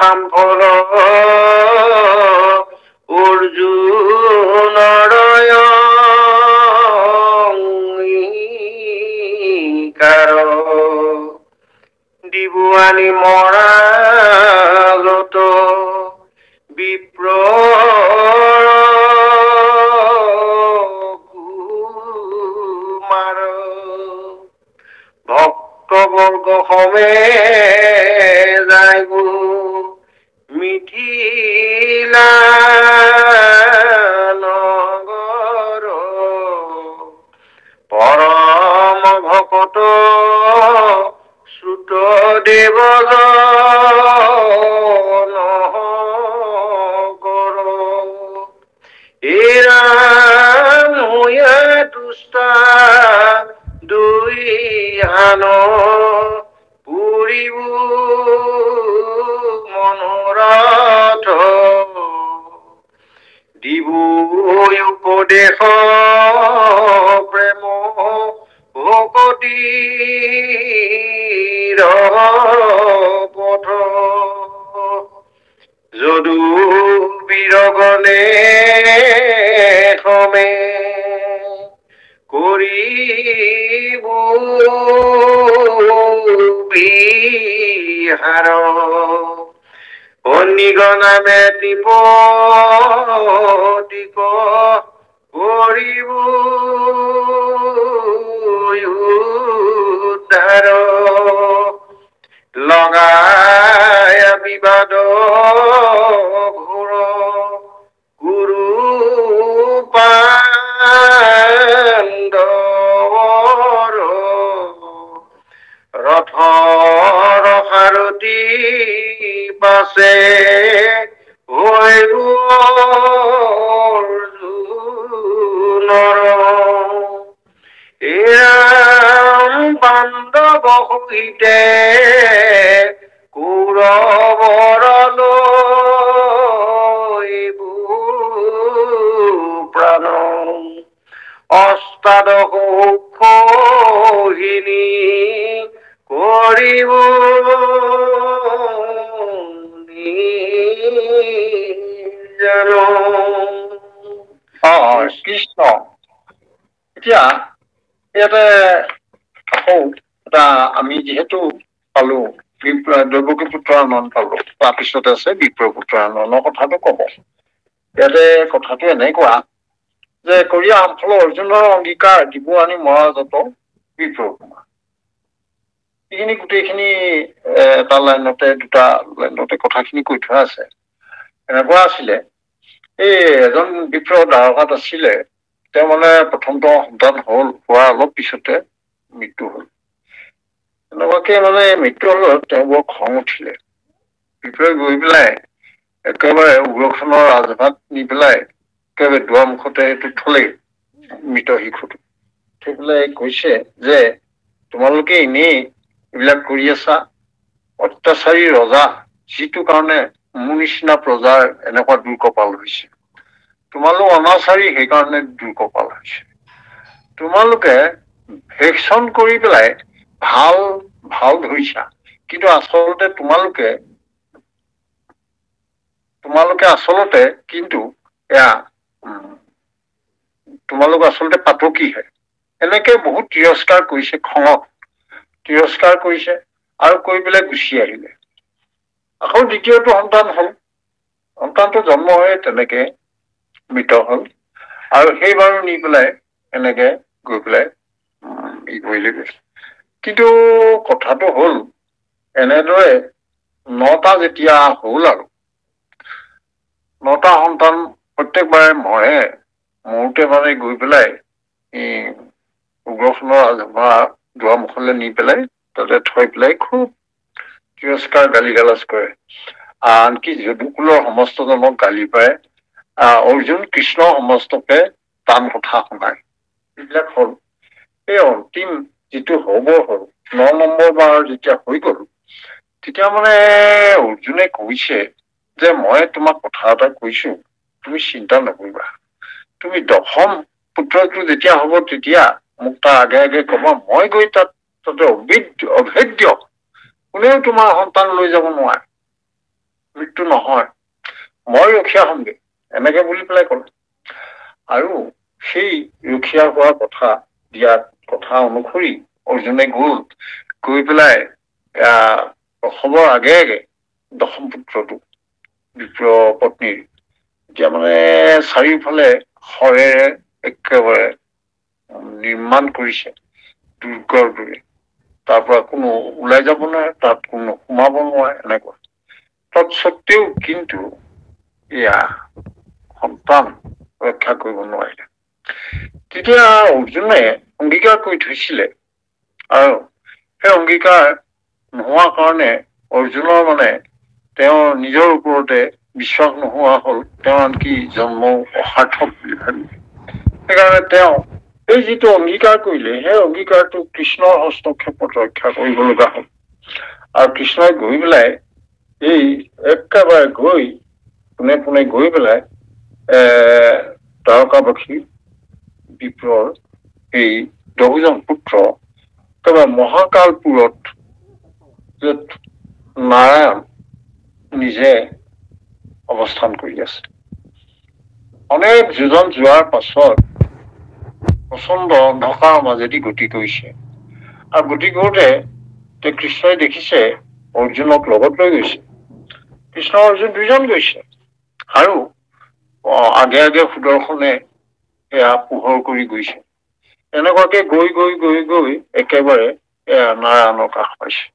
সম্ভৰ অৰ্জুনৰ দিবুৱানি মৰা যত বিপ্ৰ কুমাৰ ভক্তবৰ্গ সমে যায় গো মিথিলা নগৰ পৰম ভকত শ্ৰুত দেৱ এৰা দুষ্টা দুই আন পুৰিব মনোৰথ দিবু উপদেশ প্ৰেম ভকতি পথ যদু বীৰগণে সম কৰিব বিহাৰ নিগনামে দিব দিব কৰিব উদ্ধাৰ লগাই বিবাদ ঘোৰ গুৰু পাণ্ডৱৰ ৰথৰ সাৰথি বাছে হৈ অৰ্জুনৰ বান্ধৱ সহিতে কৌৰৱৰলৈ প্ৰাণ অষ্টাদশোহিনী কৰিব জানো। কৃষ্ণ এতিয়া ইয়াতে আকৌ এটা আমি যিহেতু পালো দৈৱকী পুত্ৰ আনন্দ পালো, তাৰপিছতে আছে বিপ্ৰ পুত্ৰ আনন্দৰ কথাটো কব। ইয়াতে কথাটো এনেকুৱা যে কৰিয়া আমফল অৰ্জুনৰ অংগীকাৰ দিব আনি মৰা যত বিপ্ৰ কুমাৰ, এইখিনি গোটেইখিনি এটা লাইনতে দুটা লাইনতে কথাখিনি কৈ থোৱা আছে। এনেকুৱা আছিলে এই এজন বিপ্ৰ দ্বাৰকাত আছিলে, তেওঁ মানে প্ৰথমটো সন্তান হল, হোৱাৰ অলপ পিছতে মৃত্যু হল। এনেকুৱাকে মানে মৃত্যু হল, তেওঁ বৰ খং উঠিলে। বিপ্ৰই গৈ পেলাই একেবাৰে উগ্ৰখনৰ ৰাজভাত নি পেলাই একেবাৰে দুৱাৰ মুখতে সেইটো থলেই মৃত শিশুটো। থৈ পেলাই কৈছে যে তোমালোকে এনেই এইবিলাক কৰি আছা, অত্যাচাৰী ৰজা, যিটো কাৰণে মোৰ নিচিনা প্ৰজাৰ এনেকুৱা দুৰ্কপাল হৈছে। তোমালোক অনাচাৰী, সেইকাৰণে দুৰ্কপাল হৈছে। তোমালোকে ভেকচন কৰি পেলাই ভাল ভাল ধৰিছা, কিন্তু আচলতে তোমালোকে আচলতে কিন্তু এয়া তোমালোক আচলতে পাতকীহে। এনেকে বহুত তিৰস্কাৰ কৰিছে, খঙত তিৰস্কাৰ কৰিছে আৰু কৰি পেলাই গুচি আহিলে। আকৌ দ্বিতীয়টো সন্তান হল, সন্তানটো জন্ম হৈ তেনেকে মৃত হল। আৰু সেইবাৰো নি পেলাই এনেকে গৈ পেলাই কৰিলে গৈছে। কিন্তু কথাটো হল এনেদৰে 9টা যেতিয়া হল আৰু 9টা সন্তান প্ৰত্যেকবাৰে মৰে, মৰোতে মানে গৈ পেলাই উগ্ৰখনৰ ৰাজসভা দুৱাৰ মুখলৈ নি পেলাই তাতে থৈ পেলাই খুব তিৰস্কাৰ গালি গালাজ কৰে। আনকি যদুকুলৰ সমস্ত জনক গালি পাৰে, অৰ্জুন কৃষ্ণ সমস্তকে টান কথা শুনায়। এইবিলাক হল। এই অন্তিম যিটো হব হল 9 নম্বৰ বাৰ যেতিয়া হৈ গল, তেতিয়া মানে অৰ্জুনে কৈছে যে মই তোমাক কথা এটা কৈছো, তুমি চিন্তা নকৰিবা। তুমি 10ম পুত্ৰটো যেতিয়া হব তেতিয়া মোক তাৰ আগে আগে কবা, মই গৈ তাতে অভেদ্য, কোনেও তোমাৰ সন্তান লৈ যাব নোৱাৰে, মৃত্যু নহয়, মই ৰক্ষা হমগে, এনেকে বুলি পেলাই কলে। আৰু সেই ৰক্ষা হোৱা কথা দিয়াত কথা অনুসৰি অৰ্জুনে গৈ পেলাই খবৰ আগে আগে 10ম পুত্ৰটো বিপ্ৰ পত্নীৰ এতিয়া মানে চাৰিওফালে শৰেৰে একেবাৰে নিৰ্মাণ কৰিছে দুৰ্গৰ দৰে। তাৰ পৰা কোনো ওলাই যাব নোৱাৰে, তাত কোনো সোমাব নোৱাৰে, এনেকুৱা। তৎসত্বেও কিন্তু এয়া সন্তান ৰক্ষা কৰিব নোৱাৰিলে। তেতিয়া অৰ্জুনে অংগীকাৰ কৰি থৈছিলে, আৰু সেই অংগীকাৰ নোহোৱা কাৰণে অৰ্জুনৰ মানে তেওঁৰ নিজৰ ওপৰতে বিশ্বাস নোহোৱা হল, তেওঁ আনকি জন্ম অসাৰ্থক বুলি ভাবিলে। সেইকাৰণে তেওঁ এই যিটো অংগীকাৰ কৰিলে, সেই অংগীকাৰটো কৃষ্ণৰ হস্তক্ষেপত ৰক্ষা কৰিব লগা হল। আৰু কৃষ্ণই গৈ পেলাই এই একেবাৰে গৈ পোনে পোনে গৈ পেলাই দ্বাৰকাবাসী বিপ্ৰৰ এই 10জন পুত্ৰ একেবাৰে মহাকালপুৰত, যত নাৰায়ণ নিজে অৱস্থান কৰি আছে। অনেক যোজন যোৱাৰ পাছত প্ৰচণ্ড অন্ধকাৰ মাজেদি গতি কৰিছে আৰু গতি কৰোঁতে কৃষ্ণই দেখিছে অৰ্জুনক লগত লৈ গৈছে। কৃষ্ণ অৰ্জুন দুইজন গৈছে আৰু আগে আগে সুদৰ্শনে এয়া পোহৰ কৰি গৈছে। এনেকুৱাকে গৈ গৈ গৈ গৈ একেবাৰে নাৰায়ণৰ কাষ পাইছে।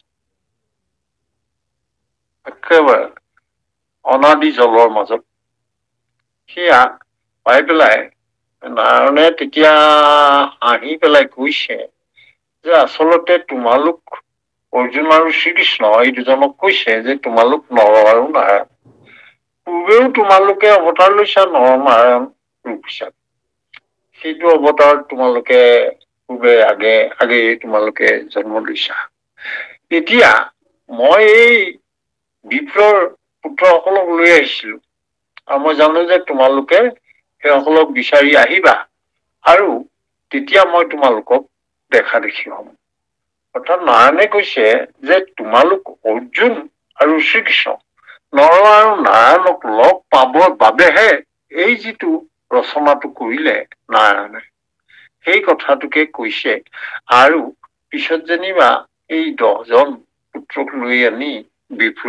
একেবাৰে অনাদি জলৰ মাজত সেয়া পাই পেলাই নাৰায়ণে তেতিয়া হাঁহি পেলাই কৈছে যে আচলতে তোমালোক অৰ্জুন আৰু শ্ৰীকৃষ্ণ এই দুজনক কৈছে যে তোমালোক নৰ আৰু নাৰায়ণ। পূৰ্বেও তোমালোকে অৱতাৰ লৈছা নৰ নাৰায়ণ ৰূপ হিচাপে। সেইটো অৱতাৰ তোমালোকে পূৰ্বে আগে তোমালোকে জন্ম লৈছা। এতিয়া মই এই বিপ্ৰৰ পুত্ৰসকলক লৈ আহিছিলো আৰু মই জানো যে তোমালোকে সেইসকলক বিচাৰি আহিবা আৰু তেতিয়া মই তোমালোকক দেখা দেখি হম। অৰ্থাৎ নাৰায়ণে কৈছে যে তোমালোক অৰ্জুন আৰু শ্ৰীকৃষ্ণ নৰ আৰু নাৰায়ণক লগ পাবৰ বাবেহে এই যিটো ৰচনাটো কৰিলে নাৰায়ণে, সেই কথাটোকে কৈছে। আৰু পিছত যেনিবা এই 10জন পুত্ৰক লৈ আনি বিপ্ৰ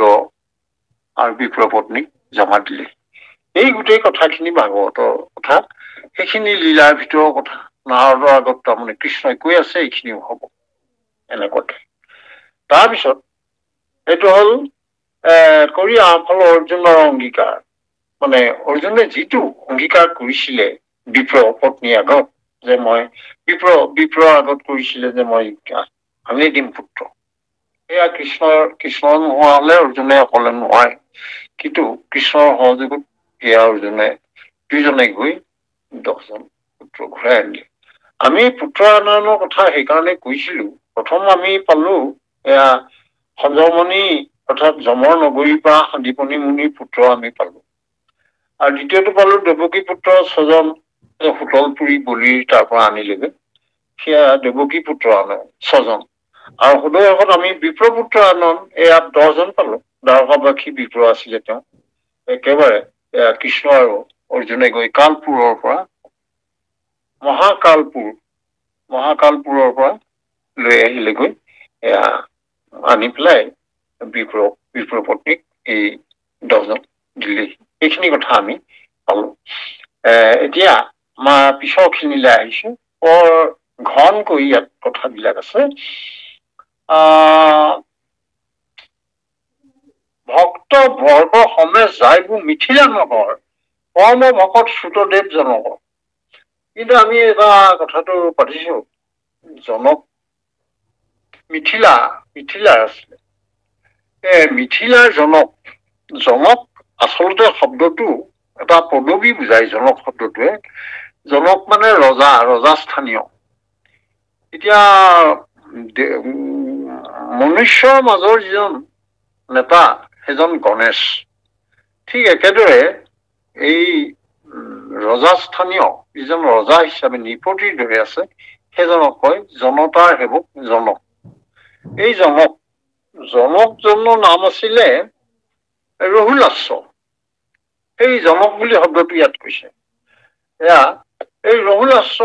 আৰু বিপ্ৰ পত্নীক জমা দিলে। এই গোটেই কথাখিনি ভাগৱতৰ কথা, সেইখিনি লীলাৰ ভিতৰৰ কথা। নাৰদৰ আগত তাৰমানে কৃষ্ণই কৈ আছে এইখিনিও হব এনেকুৱাকে। তাৰপিছত এইটো হল কৰি আমাৰ অৰ্জুনৰ অংগীকাৰ। মানে অৰ্জুনে যিটো অংগীকাৰ কৰিছিলে বিপ্ৰ পত্নীৰ আগত, যে মই বিপ্ৰৰ আগত কৰিছিলে যে মই আনি দিম পুত্ৰ, সেয়া কৃষ্ণৰ নোহোৱা হলে অৰ্জুনে অকলে নোৱাৰে। কিন্তু কৃষ্ণৰ সহযোগত সেয়া অৰ্জুনে দুইজনে গৈ 10জন পুত্ৰ ঘূৰাই আনিলে। আমি পুত্ৰ আনয়নৰ কথা সেইকাৰণে কৈছিলো, প্ৰথম আমি পালো এয়া সঞ্জমণি অৰ্থাৎ যমৰ নগৰীৰ পৰা সন্দীপনী মুনিৰ পুত্ৰ আমি পালো। আৰু দ্বিতীয়টো পালো দেৱকী পুত্ৰ 6জন সুতলপুৰী বলিৰ তাৰ পৰা আনিলেগৈ, সেয়া দেৱকী পুত্ৰ আনয়ন 6জন। আৰু সদৌ আমি বিপ্ৰপুত্ৰ আনয়ন এয়া 10জন পালো। দ্বাৰকাবাসী বিপ্ৰ আছিলে তেওঁ। একেবাৰে কৃষ্ণ আৰু অৰ্জুনে গৈ কালপুৰৰ পৰা মহাকালপুৰৰ পৰা লৈ আহিলেগৈ, এয়া আনি পেলাই বিপ্ৰ পত্নীক এই 10জন দিলেহি। এইখিনি কথা আমি পালো। এতিয়া আমাৰ পিছৰ খিনিলৈ আহিছো। বৰ ঘনকৈ ইয়াত কথাবিলাক আছে। ভক্ত বৰ্গ সমেত যায়বোৰ মিথিলা নগৰ, কৰ্ম ভকত শ্ৰুতদেৱ জনক। কিন্তু আমি এটা কথাটো পাতিছো, জনক মিথিলাৰ আছিলে। মিথিলাৰ জনক আচলতে শব্দটো এটা পদবী বুজায়। জনক শব্দটোৱে, জনক মানে ৰজাস্থানীয়। এতিয়া মনুষ্যৰ মাজৰ যিজন নেতা সেইজন গণেশ। ঠিক একেদৰে এই ৰজাস্থানীয় যিজন ৰজা হিচাপে নৃপতিৰ দৰে আছে, সেইজনক কয় জনতাৰ সেৱক জনক। এই জনকজনৰ নাম আছিলে ৰঘুলাস্য। এই জনক বুলি শব্দটো ইয়াত কৈছে। এয়া এই ৰঘুলাস্য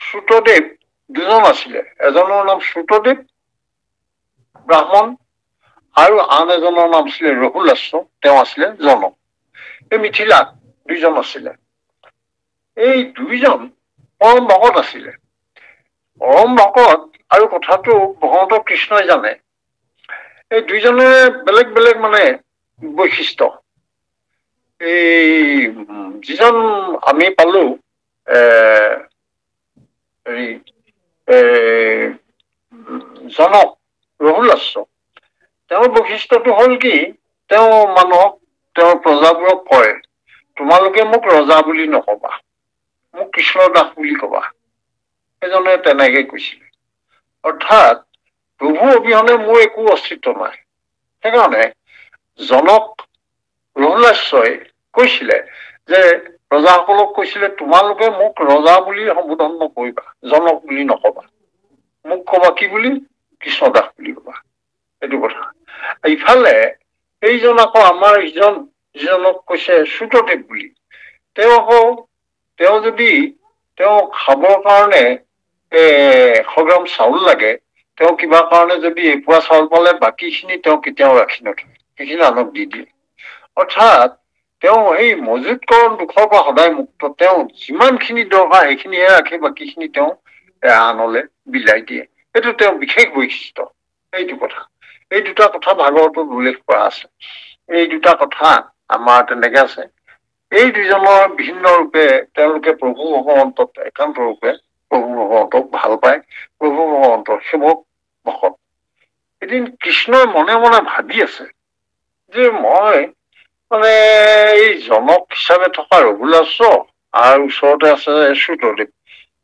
শ্ৰুতদেৱ দুজন আছিলে। এজনৰ নাম শ্ৰুতদেৱ ব্ৰাহ্মণ আৰু আন এজনৰ নাম আছিলে ৰঘুলাস্য, তেওঁ আছিলে জনক। এই মিথিলাত দুইজন আছিলে। এই দুইজন পৰম ভকত আছিলে। পৰম ভকত আৰু কথাটো ভগৱন্ত কৃষ্ণই জানে। এই দুইজনে বেলেগ বেলেগ মানে বৈশিষ্ট্য। এই যিজন আমি পালো জনক ৰঘুলাস্য, তেওঁৰ বৈশিষ্ট্যটো হল কি, তেওঁ মানুহক তেওঁৰ প্ৰজাবোৰক কয় তোমালোকে মোক ৰজা বুলি নকবা, মোক কৃষ্ণৰ দাস বুলি কবা। সেইজনে তেনেকে কৈছিলে। অৰ্থাৎ প্ৰভু অবিহনে মোৰ একো অস্তিত্ব নাই। সেইকাৰণে জনক ৰঘুলাস্যই কৈছিলে যে প্ৰজাসকলক কৈছিলে তোমালোকে মোক ৰজা বুলি সম্বোধন নকৰিবা, জনক বুলি নকবা, মোক কবা কি বুলি, কৃষ্ণ দাস বুলি কবা। এইটো কথা। ইফালে এইজন আকৌ আমাৰ যিজনক কৈছে শ্ৰুতদেৱ বুলি, তেওঁ যদি তেওঁ খাবৰ কাৰণে 100 গ্ৰাম চাউল লাগে, তেওঁ কিবা কাৰণে যদি এপোৱা চাউল পালে বাকীখিনি তেওঁ কেতিয়াও ৰাখি নথয়, সেইখিনি আনক দি দিয়ে। অৰ্থাৎ তেওঁ এই মজুতকৰণ দুখৰ পৰা সদায় মুক্ত। তেওঁ যিমানখিনি দৰকাৰ সেইখিনিহে ৰাখে, বাকীখিনি তেওঁ আনলে বিলাই দিয়ে। এইটো তেওঁ বিশেষ বৈশিষ্ট্য। এইটো কথা, এই দুটা কথা ভাগৱতত উল্লেখ কৰা আছে। এই দুটা কথা আমাৰ তেনেকে আছে। এই দুজনৰ ভিন্ন ৰূপে তেওঁলোকে প্ৰভু ভগৱন্তক একান্ত ৰূপে প্ৰভু ভগৱন্তক ভাল পায়, প্ৰভু ভগৱন্তৰ সেৱক ভকত। এদিন কৃষ্ণই মনে মনে ভাবি আছে যে মই মানে এই জনক হিচাপে থকা ৰঘুৰাজ আৰু ওচৰতে আছে শ্ৰুতদেৱ,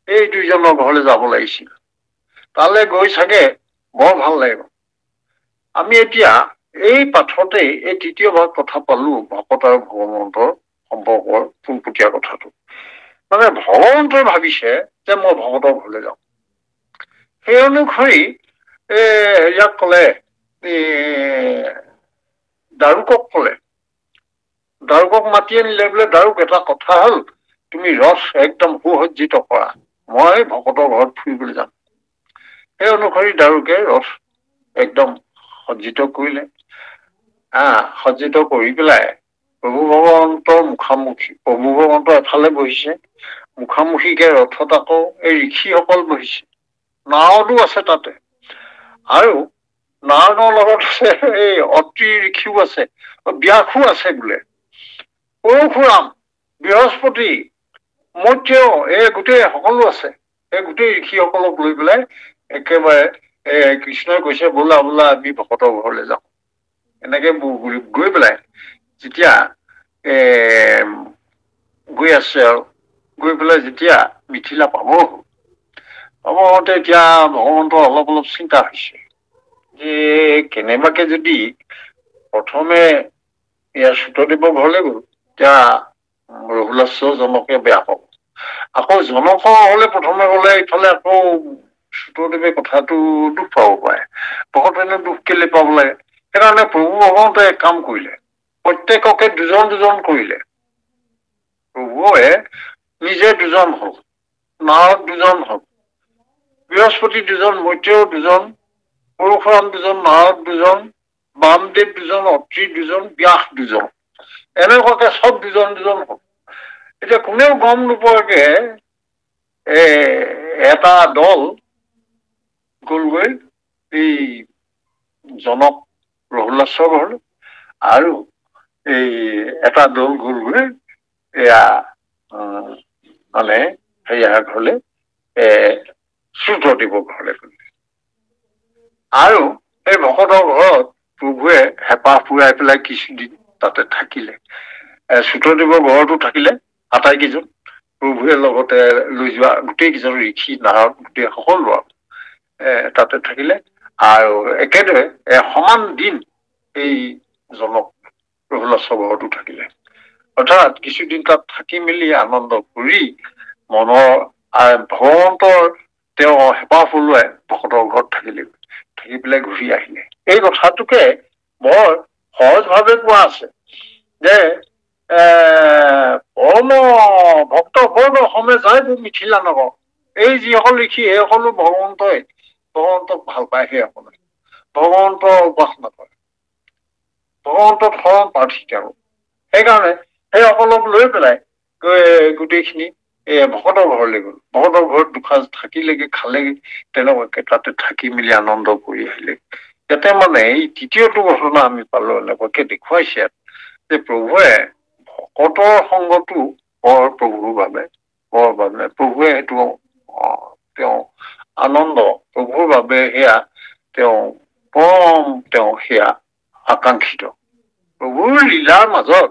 এই দুইজনৰ ঘৰলৈ যাব লাগিছিল। তালৈ গৈ চাগে বৰ ভাল লাগিব। আমি এতিয়া এই পাঠতেই এই তৃতীয় ভাগ কথা পালো, ভকত আৰু ভগৱন্তৰ সম্পৰ্কৰ পোনপটীয়া কথাটো। মানে ভগৱন্তই ভাবিছে যে মই ভকতৰ ঘৰলৈ যাওঁ। সেই অনুসৰি হেৰিয়াক কলে, দাৰুকক কলে, দাৰুকক মাতি আনিলে, বোলে দাৰুক এটা কথা হল, তুমি ৰথ একদম সুসজ্জিত কৰা, মই ভকতৰ ঘৰত ফুৰিবলৈ যাম। সেই অনুসৰি দাৰুকে ৰথ একদম সজ্জিত কৰিলে। সজ্জিত কৰি পেলাই প্ৰভু ভগৱন্তৰ মুখামুখি, প্ৰভু ভগৱন্ত এফালে বহিছে, মুখামুখিকে ৰথত আকৌ এই ঋষিসকল বহিছে, নাৰদো আছে তাতে, আৰু নাৰদৰ লগত আছে এই অত্ৰি ঋষিও আছে, ব্যাসো আছে বোলে, পৰশুৰাম, বৃহস্পতি, মৈত্ৰেয়, এই গোটেই সকলো আছে। এই গোটেই ঋষিসকলক লৈ পেলাই একেবাৰে কৃষ্ণই কৈছে বোলা বোলা আমি ভকতৰ ঘৰলৈ যাওঁ। এনেকে গৈ পেলাই যেতিয়া গৈ আছে আৰু গৈ পেলাই যেতিয়া মিথিলা পাবহওঁতে এতিয়া ভগৱন্তৰ অলপ অলপ চিন্তা হৈছে যে কেনেবাকে যদি প্ৰথমে ইয়াৰ শ্ৰুতদেৱৰ ঘৰলৈ গ'ল, এতিয়া ৰঘুৰাজ জনকে বেয়া পাব। আকৌ জনকৰ ঘৰলৈ প্ৰথমে গলে ইফালে আকৌ শ্ৰুতদেৱে কথাটো দুখ পাব পাৰে। ভকতেনো দুখ কেলে পাব লাগে? সেইকাৰণে প্ৰভু ভগৱন্তে এক কাম কৰিলে, প্ৰত্যেককে দুজন দুজন কৰিলে। প্ৰভুৱে নিজে দুজন হল, নাৰদ দুজন হল, বৃহস্পতি দুজন, মৈত্ৰেয় দুজন, পৰশুৰাম দুজন, নাৰদ দুজন, বামদেৱ দুজন, অত্ৰি দুজন, ব্যাস দুজন, এনেকুৱাকে চব দুজন দুজন হল। এতিয়া কোনেও গম নোপোৱাকে এটা দল গলগৈ এই জনক ৰঘুৰাজৰ ঘৰলৈ, আৰু এই এটা দল গলগৈ এয়া মানে হেৰিয়াৰ ঘৰলৈ, শ্ৰুতদেৱৰ ঘৰলৈ গ'ল। আৰু এই ভকতৰ ঘৰত প্ৰভুৱে হেঁপাহ ফুৰাই পেলাই কিছুদিন তাতে থাকিলে। শ্ৰুতদেৱৰ ঘৰতো থাকিলে আটাইকেইজন, প্ৰভুৱে লগতে লৈ যোৱা গোটেই কেইজন ঋষি নাৰদ গোটেই সকলো আৰু তাতে থাকিলে। আৰু একেদৰে সমান দিন এই জনক ৰঘুৰাজৰ ঘৰতো থাকিলে। অৰ্থাৎ কিছুদিন তাত থাকি মেলি আনন্দ কৰি মনৰ ভগৱন্তৰ তেওঁ হেঁপাহ পলোৱাই ভকতৰ ঘৰত থাকিলে, থাকি পেলাই ঘূৰি আহিলে। এই কথাটোকে বৰ সহজ ভাৱে কোৱা আছে যে পৰম ভক্ত বৰ্ণ অসমে যায় মিথিলা নগৰ, এই যিসকল ঋষি সেইসকলো ভগৱন্তক ভাল পায়, সেইসকলে ভগৱন্তৰ উপাসনা কৰে, ভগৱন্তক শৰণ প্ৰাৰ্থী তেওঁ। সেইকাৰণে সেইসকলক লৈ পেলাই গোটেইখিনি ভকতৰ ঘৰলৈ গ'ল। ভকতৰ ঘৰত দুসাঁজ থাকিলেগে, খালেগে, তেনেকুৱাকে তাতে থাকি মেলি আনন্দ কৰি আহিলে। ইয়াতে মানে এই তৃতীয়টো ঘটনা আমি পালো, এনেকুৱাকে দেখুৱাইছে যে প্ৰভুৱে ভকতৰ সংগটো প্ৰভুৰ বাবে প্ৰভুৱে সেইটো তেওঁ আনন্দ, প্ৰভুৰ বাবে সেয়া তেওঁ সেয়া আকাংক্ষিত। প্ৰভুৰ লীলাৰ মাজত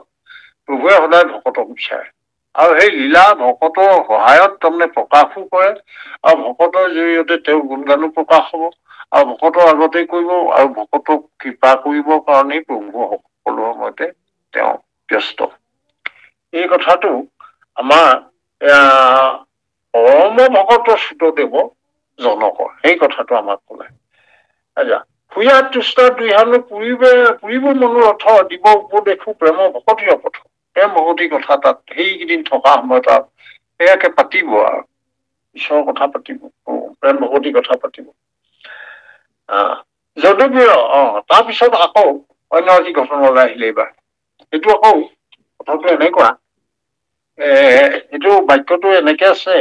প্ৰভুৱে সদায় ভকতক বিচাৰে, আৰু সেই লীলা ভকতৰ সহায়ত তাৰমানে প্ৰকাশো কৰে, আৰু ভকতৰ জৰিয়তে তেওঁৰ গুণগানো প্ৰকাশ হব, আৰু ভকতৰ আগতে কৰিব, আৰু ভকতক কৃপা কৰিবৰ কাৰণেই প্ৰভু সকলো সময়তে তেওঁ ব্যস্ত। এই কথাটো আমাৰ পৰম ভকত শ্ৰুতদেৱ জনকৰ সেই কথাটো আমাক কলে। ফুয়া তৃষ্ণা দুইহানো পুৰিব মনোৰথ, দিব উপদেশো প্ৰেম ভকতিৰ পথ। প্ৰেম ভকতিৰ কথা তাত সেইকেইদিন থকা সময়ত সেয়াকে পাতিব আৰু ঈশ্বৰৰ কথা পাতিব, প্ৰেম ভগৱতী কথা পাতিব। যদুবীৰ তাৰপিছত আকৌ অন্য আজি ঘটনালৈ আহিলে এইবাৰ। এইটো আকৌ কথাটো এনেকুৱা, এইটো বাক্যটো এনেকে আছে,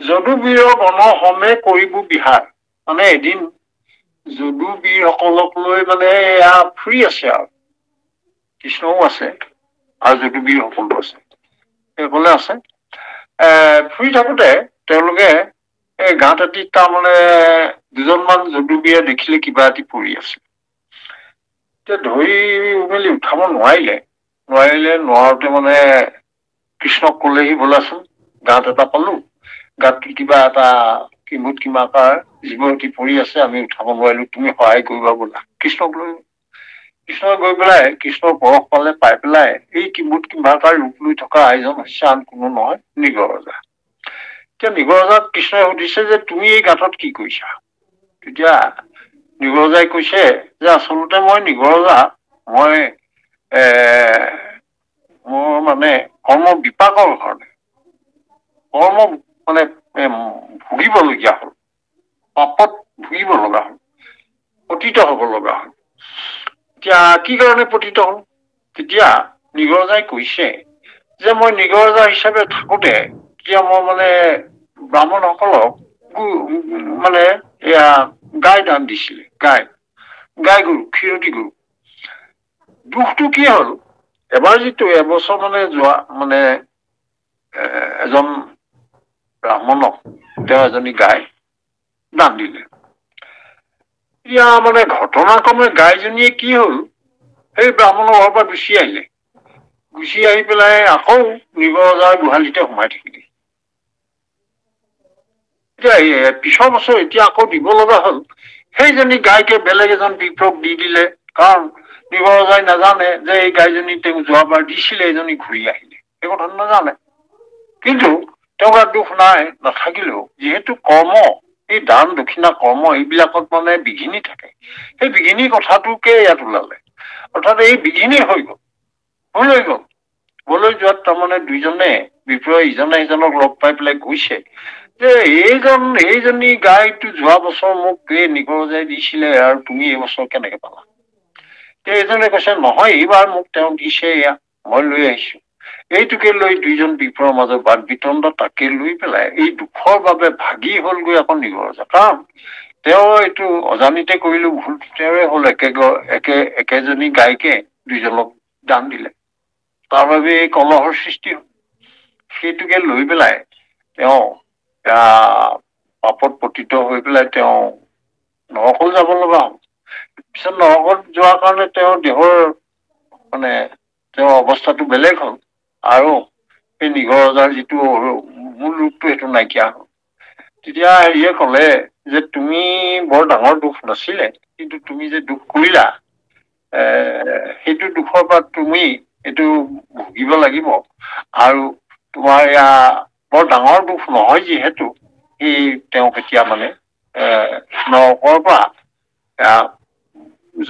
যদুবীৰ বন সমে কৰিব বিহাৰ। মানে এদিন যদুবীৰসকলক লৈ মানে এয়া ফুৰি আছে আৰু, কৃষ্ণও আছে আৰু যদুবীৰসকলো আছে, সেইসকলে আছে। ফুৰি থাকোতে তেওঁলোকে এই গাঁত এটিত তাৰমানে দুজনমান যদুবীয়ে দেখিলে কিবা এটি পৰি আছে। এতিয়া ধৰি মেলি উঠাব নোৱাৰোতে মানে কৃষ্ণক কলেহি, বোলাচোন গাঁত এটা পালো, গাঁতটো কিবা এটা কিমুত কিমাকাৰ জীৱ এটি পৰি আছে, আমি উঠাব নোৱাৰিলো, তুমি সহায় কৰিবা বলা। কৃষ্ণক লৈ কৃষ্ণই গৈ পেলাই কৃষ্ণৰ পৰশ পালে, পাই পেলাই এই কিম্ভূত কিম্ভাকাৰ ৰূপ লৈ থকা আইজন হৈছে আন কোনো নহয়, নিগৰ ৰজা। এতিয়া নিগৰ ৰজাক কৃষ্ণই সুধিছে যে তুমি এই গাঁতত কি কৰিছা? তেতিয়া নিগৰ ৰজাই কৈছে যে আচলতে মই নিগৰ ৰজা, মই মোৰ মানে কৰ্ম বিপাকৰ কাৰণে কৰ্ম মানে ভুগিবলগীয়া হ'ল, পাপত ভুগিব লগা হ'ল, পতিত হব লগা হ'ল। এতিয়া কি কাৰণে পতিত হ'ল? তেতিয়া নিগৰ ৰজাই কৈছে যে মই নিগৰ ৰজা হিচাপে থাকোতে তেতিয়া মই মানে ব্ৰাহ্মণসকলক মানে এয়া গাই দান দিছিলে, গাই গৰু, ক্ষীৰতী গৰু। দুখটো কি হ'ল, এবছৰ মানে যোৱা মানে এজন ব্ৰাহ্মণক তেওঁ এজনী গাই দান দিলে। এতিয়া মানে ঘটনাক্ৰমে গাইজনীয়ে কি হ'ল, সেই ব্ৰাহ্মণৰ ঘৰৰ পৰা গুচি আহিলে। গুচি আহি পেলাই আকৌ নিগৰ ৰজাৰ গোহালিতে সোমাই থাকিলে। এতিয়া পিছৰ বছৰ এতিয়া আকৌ দিব লগা হ'ল, সেইজনী গাইকে বেলেগ এজন বিপ্ৰক দি দিলে। কাৰণ নিগৰ ৰজাই নাজানে যে এই গাইজনী তেওঁ যোৱাবাৰ দিছিলে, এজনী ঘূৰি আহিলে, এই কথা নাজানে। কিন্তু তেওঁ গাত দুখ নাথাকিলেও যিহেতু কৰ্ম, এই দান দক্ষিণা কৰ্ম এইবিলাকত মানে বিঘিনি থাকে, সেই বিঘিনি কথাটোকে ইয়াত ওলালে। অৰ্থাৎ এই বিঘিনি হৈ গ'ল, ভুল হৈ গ'ল। ভুল হৈ যোৱাত তাৰমানে দুইজনে বিপ্ৰই ইজনে সিজনক লগ পাই পেলাই কৈছে যে এইজনী গাইটো যোৱা বছৰ মোক এই নিগৰ ৰজাই দিছিলে আৰু তুমি এইবছৰ কেনেকে পালা? এইজনে কৈছে নহয়, এইবাৰ মোক তেওঁ দিছে, এয়া মই লৈ আহিছো। এইটোকে লৈ দুইজন বিপ্ৰৰ মাজত বাদ বিতণ্ড, তাকে লৈ পেলাই এই দুখৰ বাবে ভাগি হলগৈ আকৌ নিগৰ ৰজা। কাৰণ তেওঁ এইটো অজানিতে কৰিলো, ভুলটো তেওঁৰে হ'ল, একেজনী গাইকে দুইজনক দান দিলে, তাৰ বাবে এই কলহৰ সৃষ্টি হ'ল। সেইটোকে লৈ পেলাই তেওঁ পাপত পতিত হৈ পেলাই তেওঁ নৰকলৈ যাব লগা হ'ল। পিছত নৰকত যোৱাৰ কাৰণে তেওঁৰ দেহৰ মানে তেওঁৰ অৱস্থাটো বেলেগ হ'ল, আৰু সেই নিগৰ ৰজাৰ যিটো মূল ৰূপটো সেইটো নাইকিয়া হ'ল। তেতিয়া হেৰিয়ে কলে যে তুমি বৰ ডাঙৰ দুখ নাছিলে, কিন্তু তুমি যে দুখ কৰিলা, সেইটো দুখৰ পৰা তুমি এইটো ভুগিব লাগিব। আৰু তোমাৰ এয়া বৰ ডাঙৰ দুখ নহয় যিহেতু, সি তেওঁক এতিয়া মানে নৰকৰ পৰা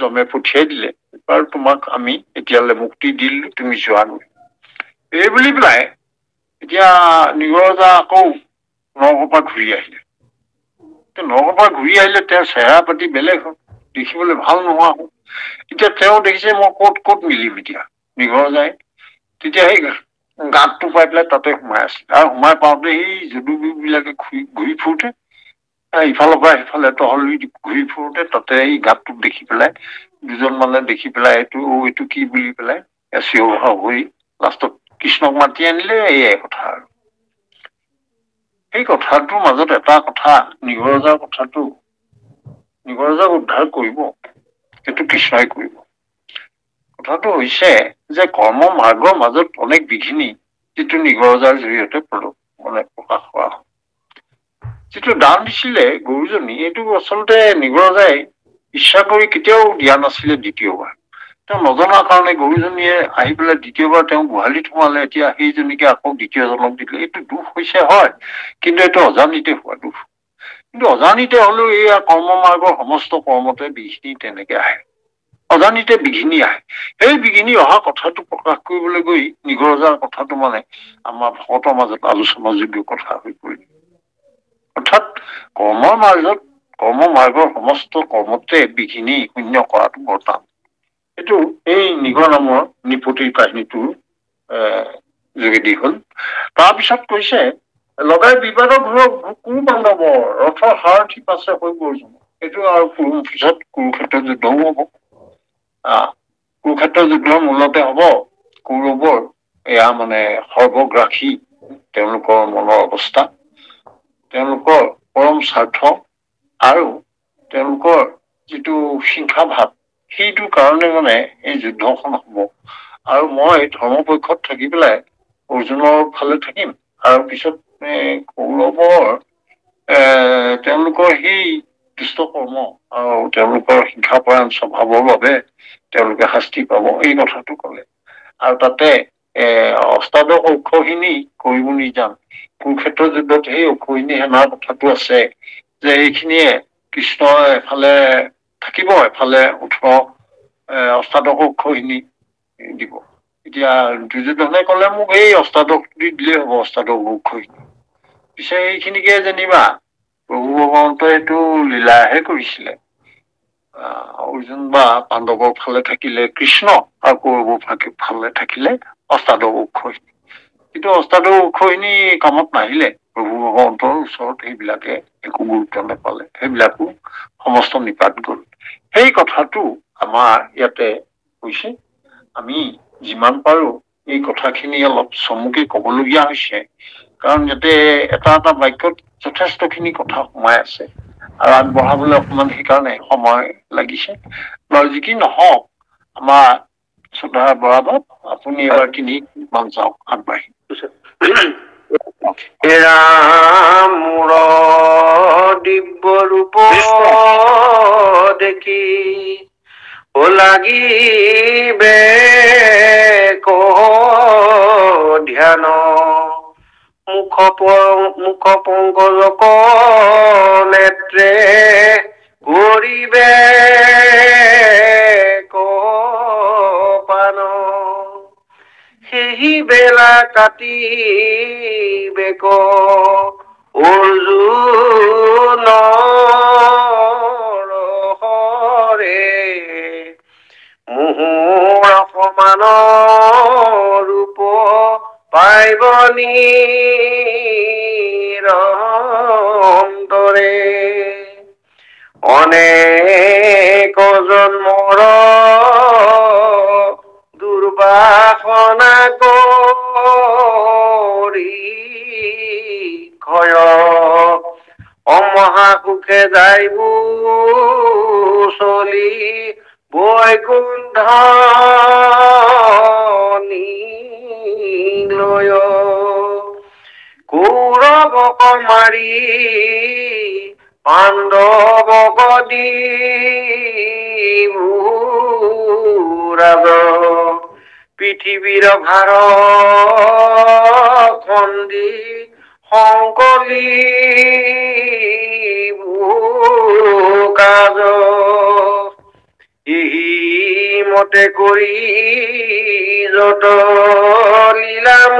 যমে পঠিয়াই দিলে, বাৰু তোমাক আমি এতিয়ালৈ মুক্তি দিলো, তুমি যোৱাগৈ। এই বুলি পেলাই এতিয়া নিগৰ ৰজা আকৌ নৰকৰ পৰা ঘূৰি আহিলে। নৰকৰ পৰা ঘূৰি আহিলে তেওঁৰ চেহেৰা পাতি বেলেগ হ'ল, দেখিবলৈ ভাল নোহোৱা হ'ল। এতিয়া তেওঁ দেখিছে মই ক'ত মিলিম এতিয়া, নিগৰ ৰজাই তেতিয়া সেই গাঁতটো পাই পেলাই তাতে সোমাই আছিল, আৰু সোমাই পাওঁতে সেই যদুবী বিলাকে ঘূৰি ফুৰোতে, ইফালৰ পৰা সিফালে টহলি ঘূৰি ফুৰোতে তাতে এই গাঁতটোক দেখি পেলাই দুজন মানে দেখি পেলাই এইটো কি বুলি পেলাই চিঞৰ বাখৰ হৈ লাষ্টত কৃষ্ণক মাতি আনিলে। এয়াই কথা আৰু সেই কথাটোৰ মাজত এটা কথা, নিগৰ ৰজাৰ কথাটো, নিগৰ ৰজাক উদ্ধাৰ কৰিব, সেইটো কৃষ্ণই কৰিব। কথাটো হৈছে যে কৰ্ম মাৰ্গৰ মাজত অনেক বিঘিনি যিটো নিগৰ ৰজাৰ জৰিয়তে প্ৰকাশ কৰা হয়। যিটো দান দিছিলে গৰুজনী, এইটো আচলতে নিগৰ ৰজাই ইচ্ছা কৰি কেতিয়াও দিয়া নাছিলে দ্বিতীয়বাৰ। তেওঁ নজনাৰ কাৰণে গৰুজনীয়ে আহি পেলাই দ্বিতীয়বাৰ তেওঁ গোহালিত সোমালে, এতিয়া সেইজনীকে আকৌ দ্বিতীয় জনম দিলে। এইটো দুখ হৈছে হয়, কিন্তু এইটো অজানিতে হোৱা দুখ। কিন্তু অজানিতে হলেও এইয়া কৰ্ম মাৰ্গৰ সমস্ত কৰ্মতে বিঘিনি তেনেকে আহে, অজানিতে বিঘিনি আহে। সেই বিঘিনি অহা কথাটো প্ৰকাশ কৰিবলৈ গৈ নিগৰ ৰজাৰ কথাটো মানে আমাৰ ভকতৰ মাজত আলোচনাযোগ্য কথা হৈ পৰিল। অৰ্থাৎ কৰ্মৰ মাৰ্গৰ সমস্ত কৰ্মতে বিঘিনি শূন্য কৰাটো বৰ টান। এইটো এই নিগৰ নামৰ নিপুতিৰ কাহিনীটোৰ যোগেদি হ'ল। তাৰপিছত কৈছে লগাই বিবাদৰ ঘৰৰ কোন বান্ধৱ ৰথৰ সাৰথি পাছে হৈ গ'লজন। এইটো আৰু পিছত কুৰুক্ষেত্ৰ যুদ্ধও হ'ব। কুৰুক্ষেত্ৰ যুদ্ধৰ মূলতে হ'ব কৌৰৱৰ এয়া মানে সৰ্বগ্ৰাসী তেওঁলোকৰ মনৰ অৱস্থা, তেওঁলোকৰ পৰম স্বাৰ্থ আৰু তেওঁলোকৰ যিটো হিংসা ভাৱ, সেইটো কাৰণে মানে এই যুদ্ধখন হ'ব। আৰু মই ধৰ্মপক্ষত থাকি পেলাই অৰ্জুনৰ ফালে থাকিম আৰু পিছত কৌৰৱৰ তেওঁলোকৰ সেই দুষ্ট কৰ্ম আৰু তেওঁলোকৰ হিংসাপৰায়ণ স্বভাৱৰ বাবে তেওঁলোকে শাস্তি পাব, এই কথাটো ক'লে। আৰু তাতে অষ্টাদশ অক্ষৌহিনী কৰিব নিজান। কুৰুক্ষেত্ৰ যুদ্ধত সেই অক্ষৌহিনী সেনাৰ কথাটো আছে যে এইখিনিয়ে কৃষ্ণই এফালে থাকিব, এফালে অষ্টাদশ অক্ষৌহিনী দিব। এতিয়া দুৰ্যোধনে ক'লে মোক এই অষ্টাদশ দি দিলেই হ'ব, অষ্টাদশ অক্ষৌহিনী। পিছে এইখিনিকে যেনিবা প্ৰভু ভগৱন্তই এইটো লীলাহে কৰিছিলে। অৰ্জুন বা পাণ্ডৱৰ ফালে থাকিলে কৃষ্ণ আৰু কৌৰৱৰ ফালে থাকিলে অষ্টাদশ অক্ষৌহিনী। কিন্তু অষ্টাদশ অক্ষৌহিনী কামত নাহিলে। প্ৰভু ভগৱন্তৰ ওচৰত সেইবিলাকে একো গুৰুত্ব নাপালে, সেইবিলাকো সমস্ত নিপাত গ'ল। সেই কথাটো আমাৰ ইয়াতে কৈছে। আমি যিমান পাৰো এই কথাখিনি অলপ চমুকে ক'বলগীয়া হৈছে, কাৰণ ইয়াতে এটা এটা বাক্যত যথেষ্টখিনি কথা সোমাই আছে আৰু আগবঢ়াবলৈ অকমান সেইকাৰণে সময় লাগিছে। বাৰু যি কি নহওক, আমাৰ শ্ৰদ্ধাৰ বৰাবত আপুনি এবাৰ মান চাওক আগবাঢ়ি। ৰাম মোৰ দিব্য ৰূপ দেখি লাগিবে ধ্যান, মুখ পংকজক নেত্ৰে কৰিবে পান, সেই বেলা কাটিবে অৰ্জুন হৰে, মোহৰ অপমান ৰূপ পাইবনি ৰন্তৰে, অনেক জন্মৰ দুৰ্বাসনা কৰি ক্ষয়, অমহাসুখে যাইব চলি বৈকুণ্ঠ নিলয়, কৌৰৱক মাৰি পাণ্ডৱক দিবুৰাজ, পৃথিৱীৰ ভাৰ খন্দি সংকলি কাজ, এই মতে কৰি যত লীলাম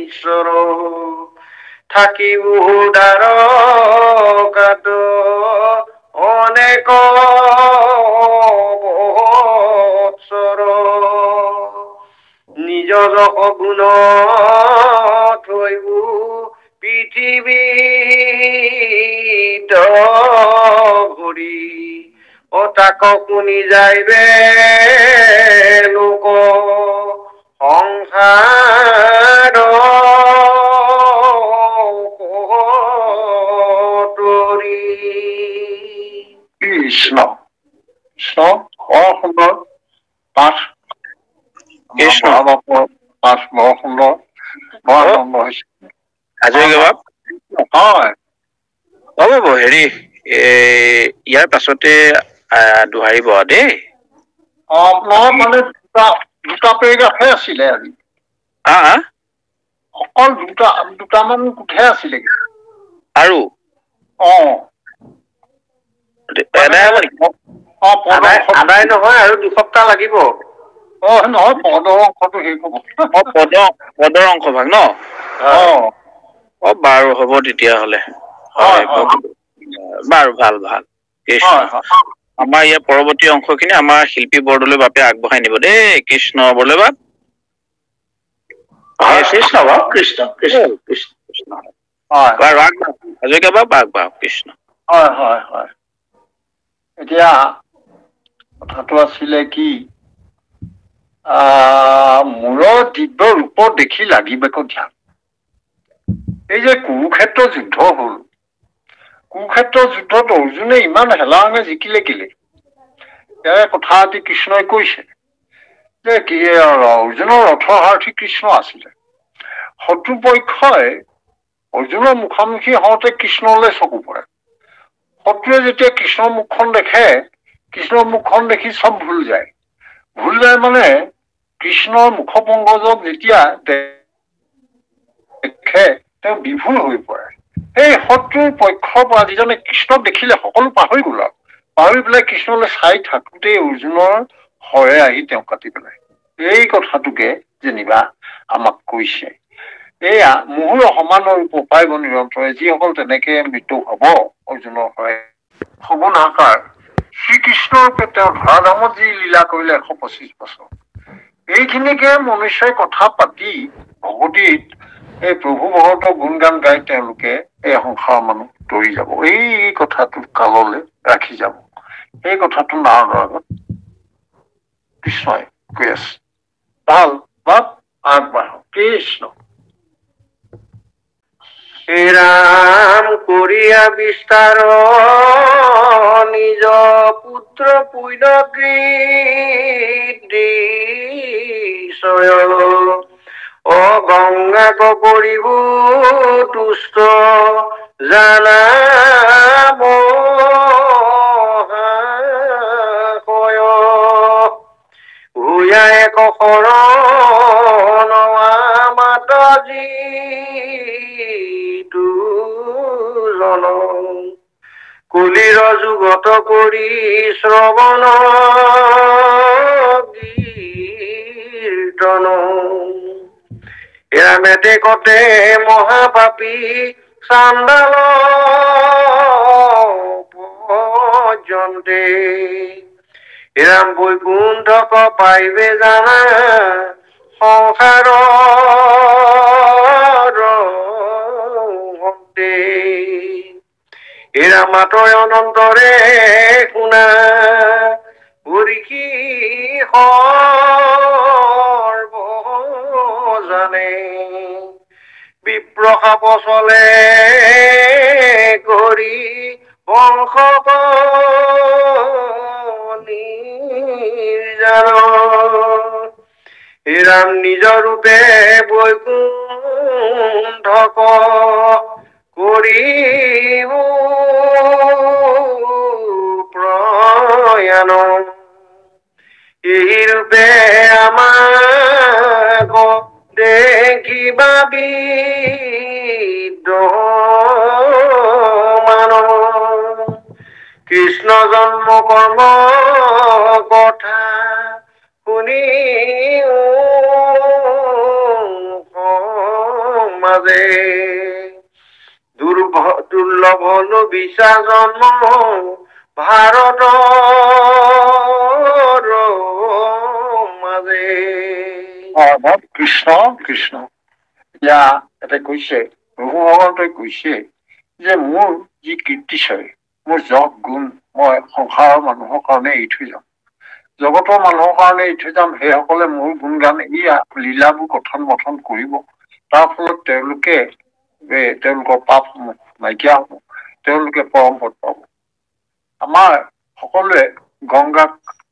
ঈশ্বৰ, থাকিব দ্বাৰকাত অনেক বৎসৰ, নিজ যশ গুণ থৈব পৃথিৱীত ভৰি, তাক শুনি যাইবে লোক সংসাৰ কৃষ্ণ কৃষ্ণ বৰ সুন্দৰ পাঠ, পাঠ বৰ সুন্দৰ, বৰ আনন্দ হৈছে। হয় হ'ব হেৰি ইয়াৰ পাছতে দোহাৰিব দেই। নহয় মানে দুটা পেৰেগ্ৰাফে আছিলে আজি, অকল দুটামান কোঠে আছিলে আৰু আদায় নহয় আৰু 2 সপ্তাহ লাগিব। নহয় পদৰ অংশটো শেষ হ'ব। পদৰ অংশ ভাগ ন? বাৰু হ'ব তেতিয়াহ'লে হয় বাৰু ভাল ভাল কৃষ্ণ আমাৰ ইয়াৰ পৰৱৰ্তী অংশখিনি আমাৰ শিল্পী বৰদলৈ বাপে আগবঢ়াই নিব দেই কৃষ্ণ বৰদলৈ বাপ কৃষ্ণ বাপ কৃষ্ণ কৃষ্ণ কৃষ্ণ কৃষ্ণ বাৰু হাজৰিকা বাপ কৃষ্ণ হয় হয় হয় এতিয়া কথাটো আছিলে কি মূৰৰ দিব্য ৰূপত দেখি লাগিব ধ্যান এই যে কুৰুক্ষেত্ৰ যুদ্ধ হল কুৰুক্ষেত্ৰ যুদ্ধত অৰ্জুনে ইমান হেলাঙে জিকিলে কেলে ইয়াৰে কথা এটি কৃষ্ণই কৈছে যে কি অৰ্জুনৰ ৰথসাৰথী কৃষ্ণ আছিলে শত্ৰুপক্ষই অৰ্জুনৰ মুখামুখি হওঁতে কৃষ্ণলৈ চকু পৰে শত্ৰুৱে যেতিয়া কৃষ্ণৰ মুখখন দেখে কৃষ্ণৰ মুখখন দেখি চব ভুল যায় মানে কৃষ্ণৰ মুখপংকজক যেতিয়া দেখে তেওঁ বিভুল হৈ পৰে সেই শত্ৰুৰ পক্ষৰ পৰা যিজনে কৃষ্ণক দেখিলে সকলো পাহৰি গল পাহৰি পেলাই কৃষ্ণলৈ চাই থাকোতেই অৰ্জুনৰ হৰে আহি তেওঁক কাটি পেলাই এই কথাটোকে যেনিবা আমাক কৈছে এয়া মুহুৰ সমানৰ ৰূপ পাইব নিৰন্তৰে যিসকল তেনেকে মৃত্যু হব অৰ্জুনৰ হৰে হব নাকাৰ শ্ৰীকৃষ্ণৰ তেওঁ ধৰাধামত যি লীলা কৰিলে 125 বছৰ এইখিনিকে মনুষ্যই কথা পাতি ভগৱতীত এই প্ৰভু ভগৱতৰ গুণ গান গাই তেওঁলোকে এই সংসাৰৰ মানুহ দৌৰি যাব এই কথাটো কাললৈ ৰাখি যাব এই কথাটো নাৰদৰ আগত কৃষ্ণই কৈ আছে ভাল বাপ আগবাঢ়ক কৃষ্ণ ৰাম কৰিয়া বিস্তাৰ নিজ পুত্ৰ পুণ্যকৃতৃষয় অ গংগাক কৰিব তুষ্ট জানা মহাশয় ভূয়া এক শৰণ মাত জন কুলিৰ যুগত কৰি শ্ৰৱণ কীৰ্তন এৰামেতে কতে মহাপাপী চাণ্ডাল পৰ্যন্তে এৰাম বৈকুণ্ঠক পাইবে জানা সংসাৰ এৰা মাতৰ অনন্তৰে শুনা উৰিষি সৰ্বজানে বিপ্ৰসাপ চলে কৰি বংশ ৰাম নিজৰ ৰূপে বৈকুণ্ঠক কৰিব প্ৰয়াণ এই ৰূপে আমাক দেখিবা বিদ্যমান কৃষ্ণ জন্ম কৰ্ম কথা শুনি মাজে দুৰ্লভ বিশ্বাস জন্ম ভাৰত মাজে কৃষ্ণ কৃষ্ণ এতিয়া এটা কৈছে প্ৰভু ভগৱন্তই কৈছে যে মোৰ যি কীৰ্তিচয় মোৰ যশ গুণ মই সংসাৰৰ মানুহৰ কাৰণে এৰি থৈ যাম জগতৰ মানুহৰ কাৰণে এৰি থৈ যাম সেইসকলে মোৰ গুণ গান এয়া লীলাবোৰ কথন মথন কৰিব তাৰ ফলত তেওঁলোকৰ পাপসমূহ নাইকিয়া হব তেওঁলোকে পৰম পদ পাব আমাৰ সকলোৱে গংগাক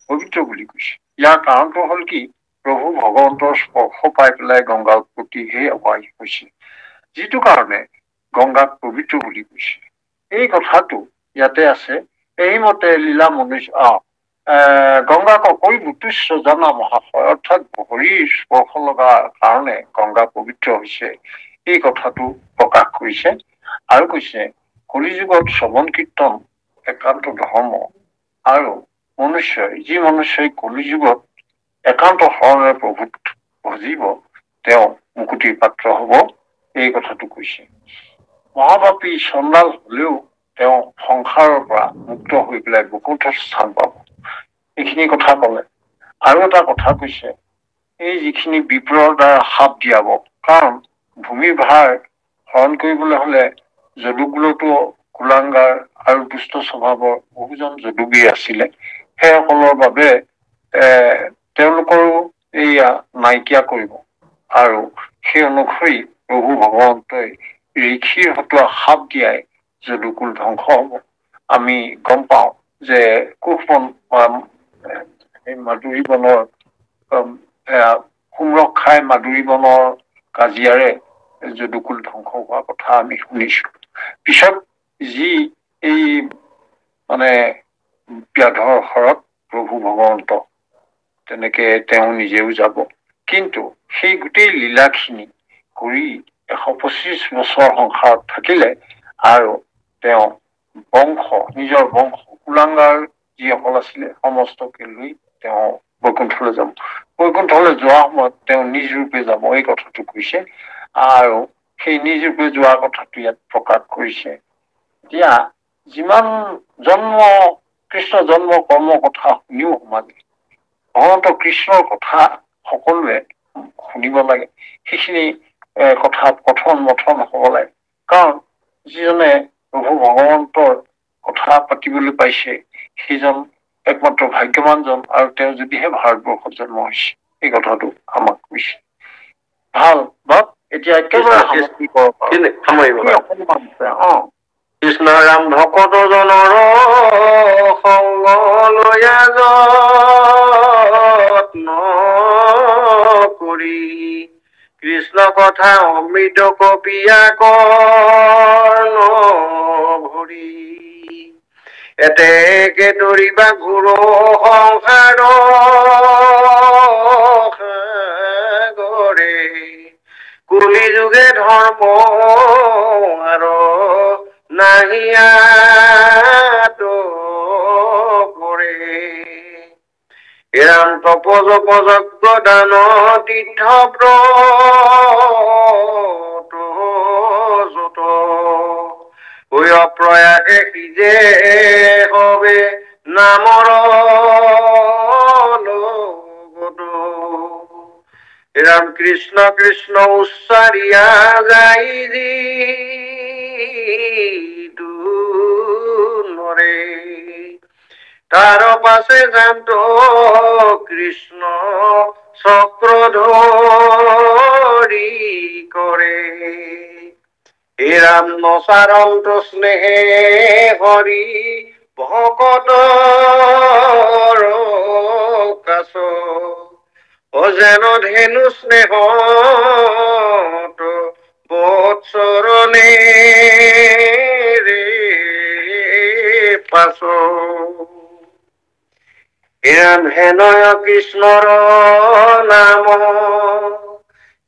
পবিত্ৰ বুলি কৈছে ইয়াৰ কাৰণটো হল কি প্ৰভু ভগৱন্তৰ স্পৰ্শ পাই পেলাই গংগাৰ উৎপত্তি সেই অবাহী হৈছে যিটো কাৰণে গংগাক পবিত্ৰ বুলি কৈছে এই কথাটো ইয়াতে আছে এই মতে লীলা মনুষ্য গংগাক অকৰি তুষ্য জানা মহাশয় অৰ্থাৎ হৰিৰ স্পৰ্শ লগাৰ কাৰণে গংগা পবিত্ৰ হৈছে এই কথাটো প্ৰকাশ কৰিছে আৰু কৈছে কলিযুগত শ্ৰৱণ কীৰ্তন একান্ত ধৰ্ম আৰু যি মনুষ্যই কলিযুগত একান্ত শৰণেৰে প্ৰভুক ভজিব তেওঁ মুকুতিৰ পাত্ৰ হব এই কথাটো কৈছে। মহাপাপী চণ্ডাল হলেও তেওঁ সংসাৰৰ পৰা মুক্ত হৈ পেলাই বৈকুণ্ঠত স্থান পাব, এইখিনি কথা কলে। আৰু এটা কথা কৈছে, এই যিখিনি বিপ্ৰৰ দ্বাৰা সাপ দিয়াব, কাৰণ ভূমিৰ ভাৰ হৰণ কৰিবলৈ হলে যদুকুলতো কুলাংগাৰ আৰু দুষ্ট স্বভাৱৰ বহুজন যদুবী আছিলে, সেইসকলৰ বাবে তেওঁলোকৰো এইয়া নাইকিয়া কৰিব। আৰু সেই অনুসৰি প্ৰভু ভগৱন্তই ঋষিৰ হতোৱা সাপ দিয়াই যদুকুল ধ্বংস হব। আমি গম পাওঁ যে কুশবন মাধুৰী বনৰ সুমৰক্ষাই মাধুৰী বনৰ কাজিয়াৰে যদুকুল ধ্বংস হোৱা কথা আমি শুনিছো। পিছত যি এই মানে ব্যাধৰ হৰত প্ৰভু ভগৱন্ত তেনেকে তেওঁ নিজেও যাব, কিন্তু সেই গোটেই লীলাখিনি কৰি 125 বছৰ সংসাৰত থাকিলে আৰু তেওঁ বংশ, নিজৰ বংশ কুলাংগাৰ যিসকল আছিলে সমস্তকে লৈ তেওঁ বৈকুণ্ঠলৈ যাব। বৈকুণ্ঠলৈ যোৱা সময়ত তেওঁ নিজ ৰূপে যাব, এই কথাটো কৈছে। আৰু সেই নিজ ৰূপে যোৱা কথাটো ইয়াত প্ৰকাশ কৰিছে। এতিয়া যিমান কৃষ্ণ জন্ম কৰ্ম কথা শুনিও সমাজে ভগৱন্ত কৃষ্ণৰ কথা সকলোৱে শুনিব লাগে। সেইখিনি কথা পঠন মথন হব লাগে, কাৰণ যিজনে প্ৰভু ভগৱন্তৰ কথা পাতিবলৈ পাইছে সেইজন একমাত্ৰ ভাগ্যৱানজন, আৰু তেওঁ যদিহে ভাৰতবৰ্ষত জন্ম হৈছে, এই কথাটো আমাক কৈছে। ভাল বাপ, এতিয়া একেবাৰে কৃষ্ণ ৰাম ভকত জনৰ সংগ লয়া যত্ন কৰি, কৃষ্ণ কথা অমৃত কপিয়া কৰ্ণ ভৰি, এতেকে দৌৰিবা ঘূৰ সংসাৰ সাগৰে, কলি যুগে ধৰ্ম আৰু নাহিয়াত পৰে, ৰাম তপজ যজ্ঞ দান তীৰ্থ ব্ৰত যত, প্ৰয়াসে সিজে হবে নামৰ লগত, ৰাম কৃষ্ণ কৃষ্ণ উচ্চাৰিয়া যাই নৰে, তাৰ পাছে যান্ত কৃষ্ণ চক্ৰধৰি কৰে, হে ৰাম নচাৰন্ত স্নেহে হৰি ভকত কাছ, যেন ধেনু স্নেহ বৎসৰণে ৰে পাছ, ৰাম হেনয় কৃষ্ণৰ নাম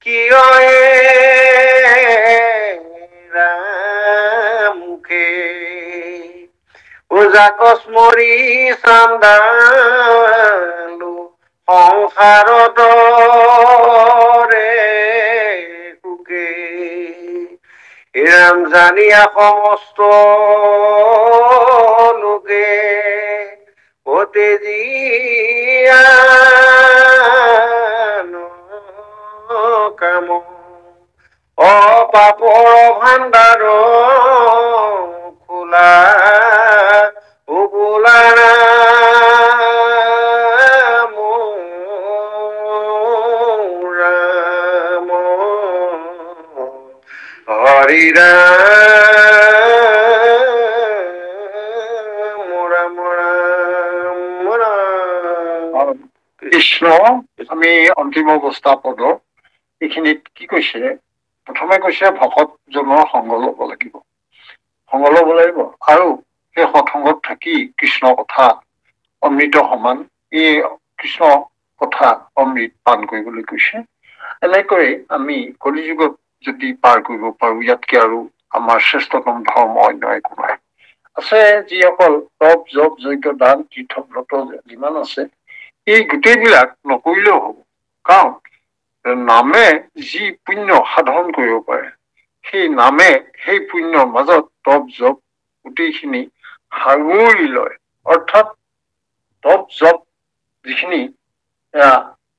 কিয় মুখে, জাকস্মৰি চান্দালু সংসাৰত সুখে, ৰাম জানিয়া সমস্ত লোকে অতে জিয়া কাম, অপাপৰ ভাণ্ডাৰ খোলা উবোলা ৰাম হৰি ৰাম কৃষ্ণ আমি অন্তিম অৱস্থা পদৰ এইখিনিত কি কৈছে, প্ৰথমে কৈছে ভকতজনৰ সংগ লব লাগিব, সংগ লব লাগিব, আৰু সেই সৎসংগত থাকি কৃষ্ণ কথা অমৃত সমান এই কৃষ্ণ কথা অমৃত পান কৰিবলৈ কৈছে। এনেকৈ আমি কলিযুগত যদি পাৰ কৰিব পাৰো, ইয়াতকে আৰু আমাৰ শ্ৰেষ্ঠতম ধৰ্ম অন্য একো নাই। আছে যিসকল তপ জপ যজ্ঞ দান তীৰ্থ ব্ৰত যিমান আছে, এই গোটেইবিলাক নকৰিলেও হ'ব, কাৰণ নামে যি পুণ্য সাধন কৰিব পাৰে সেই নামে সেই পুণ্যৰ মাজত তপ জপ গোটেইখিনি সাঙুৰি লয়। অৰ্থাৎ তপ জপ যিখিনি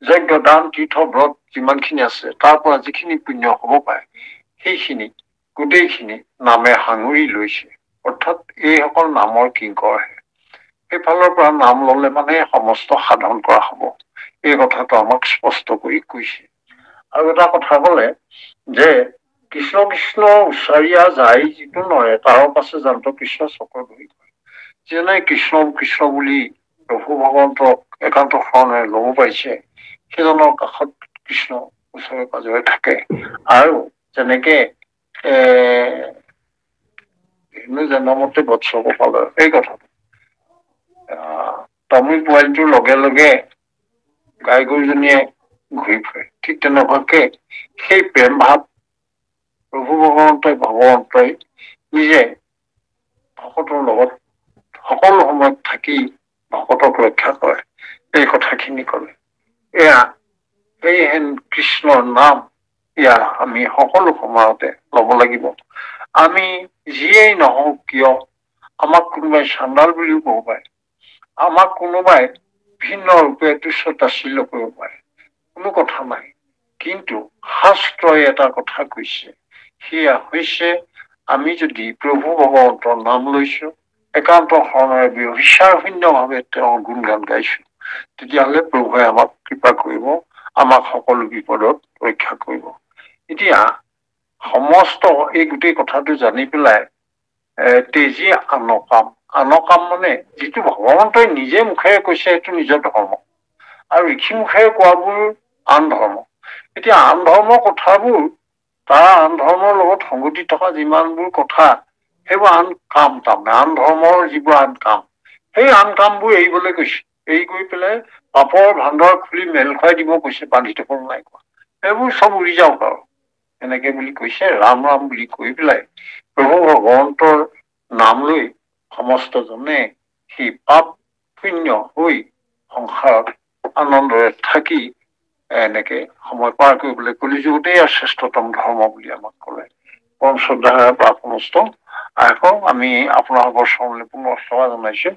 যজ্ঞ দান তীৰ্থ ব্ৰত যিমানখিনি আছে তাৰ পৰা যিখিনি পুণ্য হ'ব পাৰে সেইখিনি গোটেইখিনি নামে সাঙুৰি লৈছে। অৰ্থাৎ এইসকল নামৰ কিংকৰহে। সেইফালৰ পৰা নাম ললে মানে সমস্ত সাধন কৰা হ'ব, এই কথাটো আমাক স্পষ্ট কৰি কৈছে। আৰু এটা কথা কলে যে কৃষ্ণ কৃষ্ণ উচ্চাৰিয়া যায় যিটো নৰে তাৰ পাছে জান্ত কৃষ্ণ চক্ৰ ধৰি কয়। যেনে কৃষ্ণ কৃষ্ণ বুলি প্ৰভু ভগৱন্তক একান্ত শৰণে ল'ব পাৰিছে, সেইজনৰ কাষত কৃষ্ণ ওচৰে পাজৰে থাকে। আৰু যেনেকে জন্মমতে বৎসৱ পালে সেই কথাটো তামোল পোৱালিটোৰ লগে লগে গাই গৰুজনীয়ে ঘূৰি ফুৰে, ঠিক তেনেকুৱাকে সেই প্ৰেম ভাৱ প্ৰভু ভগৱন্তই নিজে ভকতৰ লগত সকলো সময়ত থাকি ভকতক ৰক্ষা কৰে, এই কথাখিনি কলে। এয়া এই হেন কৃষ্ণৰ নাম এয়া আমি সকলো সময়তে লব লাগিব। আমি যিয়েই নহওক কিয়, আমাক কোনোবাই চাণ্ডাল বুলিও কব পাৰে, আমাক কোনোবাই ভিন্ন ৰূপে তুচ্ছ তাচ্ছিল্য কৰিব পাৰে, কোনো কথা নাই। কিন্তু শাস্ত্ৰই এটা কথা কৈছে, সেয়া হৈছে আমি যদি প্ৰভু ভগৱন্তৰ নাম লৈছো, একান্ত শৰণেৰে ব্যভিচাৰ শূন্য ভাৱে তেওঁৰ গুণগান গাইছো, তেতিয়াহ'লে প্ৰভুৱে আমাক কৃপা কৰিব, আমাক সকলো বিপদত ৰক্ষা কৰিব। এতিয়া সমস্ত এই গোটেই কথাটো জানি পেলাই তেজি আনকাম, আনকাম মানে যিটো ভগৱন্তই নিজে মুখেৰে কৈছে সেইটো নিজৰ ধৰ্ম, আৰু ঋষি মুখেৰে কোৱাবোৰ আন ধৰ্ম। এতিয়া আন ধৰ্মৰ কথাবোৰ তাৰ আন ধৰ্মৰ লগত সংগতি থকা যিমানবোৰ কথা সেইবোৰ আন কাম, তাৰমানে আন ধৰ্মৰ যিবোৰ আন কাম, সেই আন কামবোৰ এৰিবলৈ কৈছে। এৰি কৰি পেলাই পাপৰ ভাণ্ডাৰ খুলি মেল খুৱাই দিব কৈছে, বান্ধি থব নাই কোৱা, সেইবোৰ চব উৰি যাওক আৰু এনেকে বুলি কৈছে। ৰাম ৰাম বুলি কৈ পেলাই প্ৰভু ভগৱন্তৰ নাম লৈ সমস্তজনে সেই পাপ শূন্য হৈ সংসাৰত আনন্দৰে থাকি এনেকে সময় পাৰ কৰিবলৈ কলিযুগতেই শ্ৰেষ্ঠতম ধৰ্ম বুলি আমাক কলে। পৰম শ্ৰদ্ধাৰে প্ৰাপ্তমস্ত। আকৌ আমি আপোনালোকৰ চৰণলৈ পুনৰ সেৱা জনাইছো।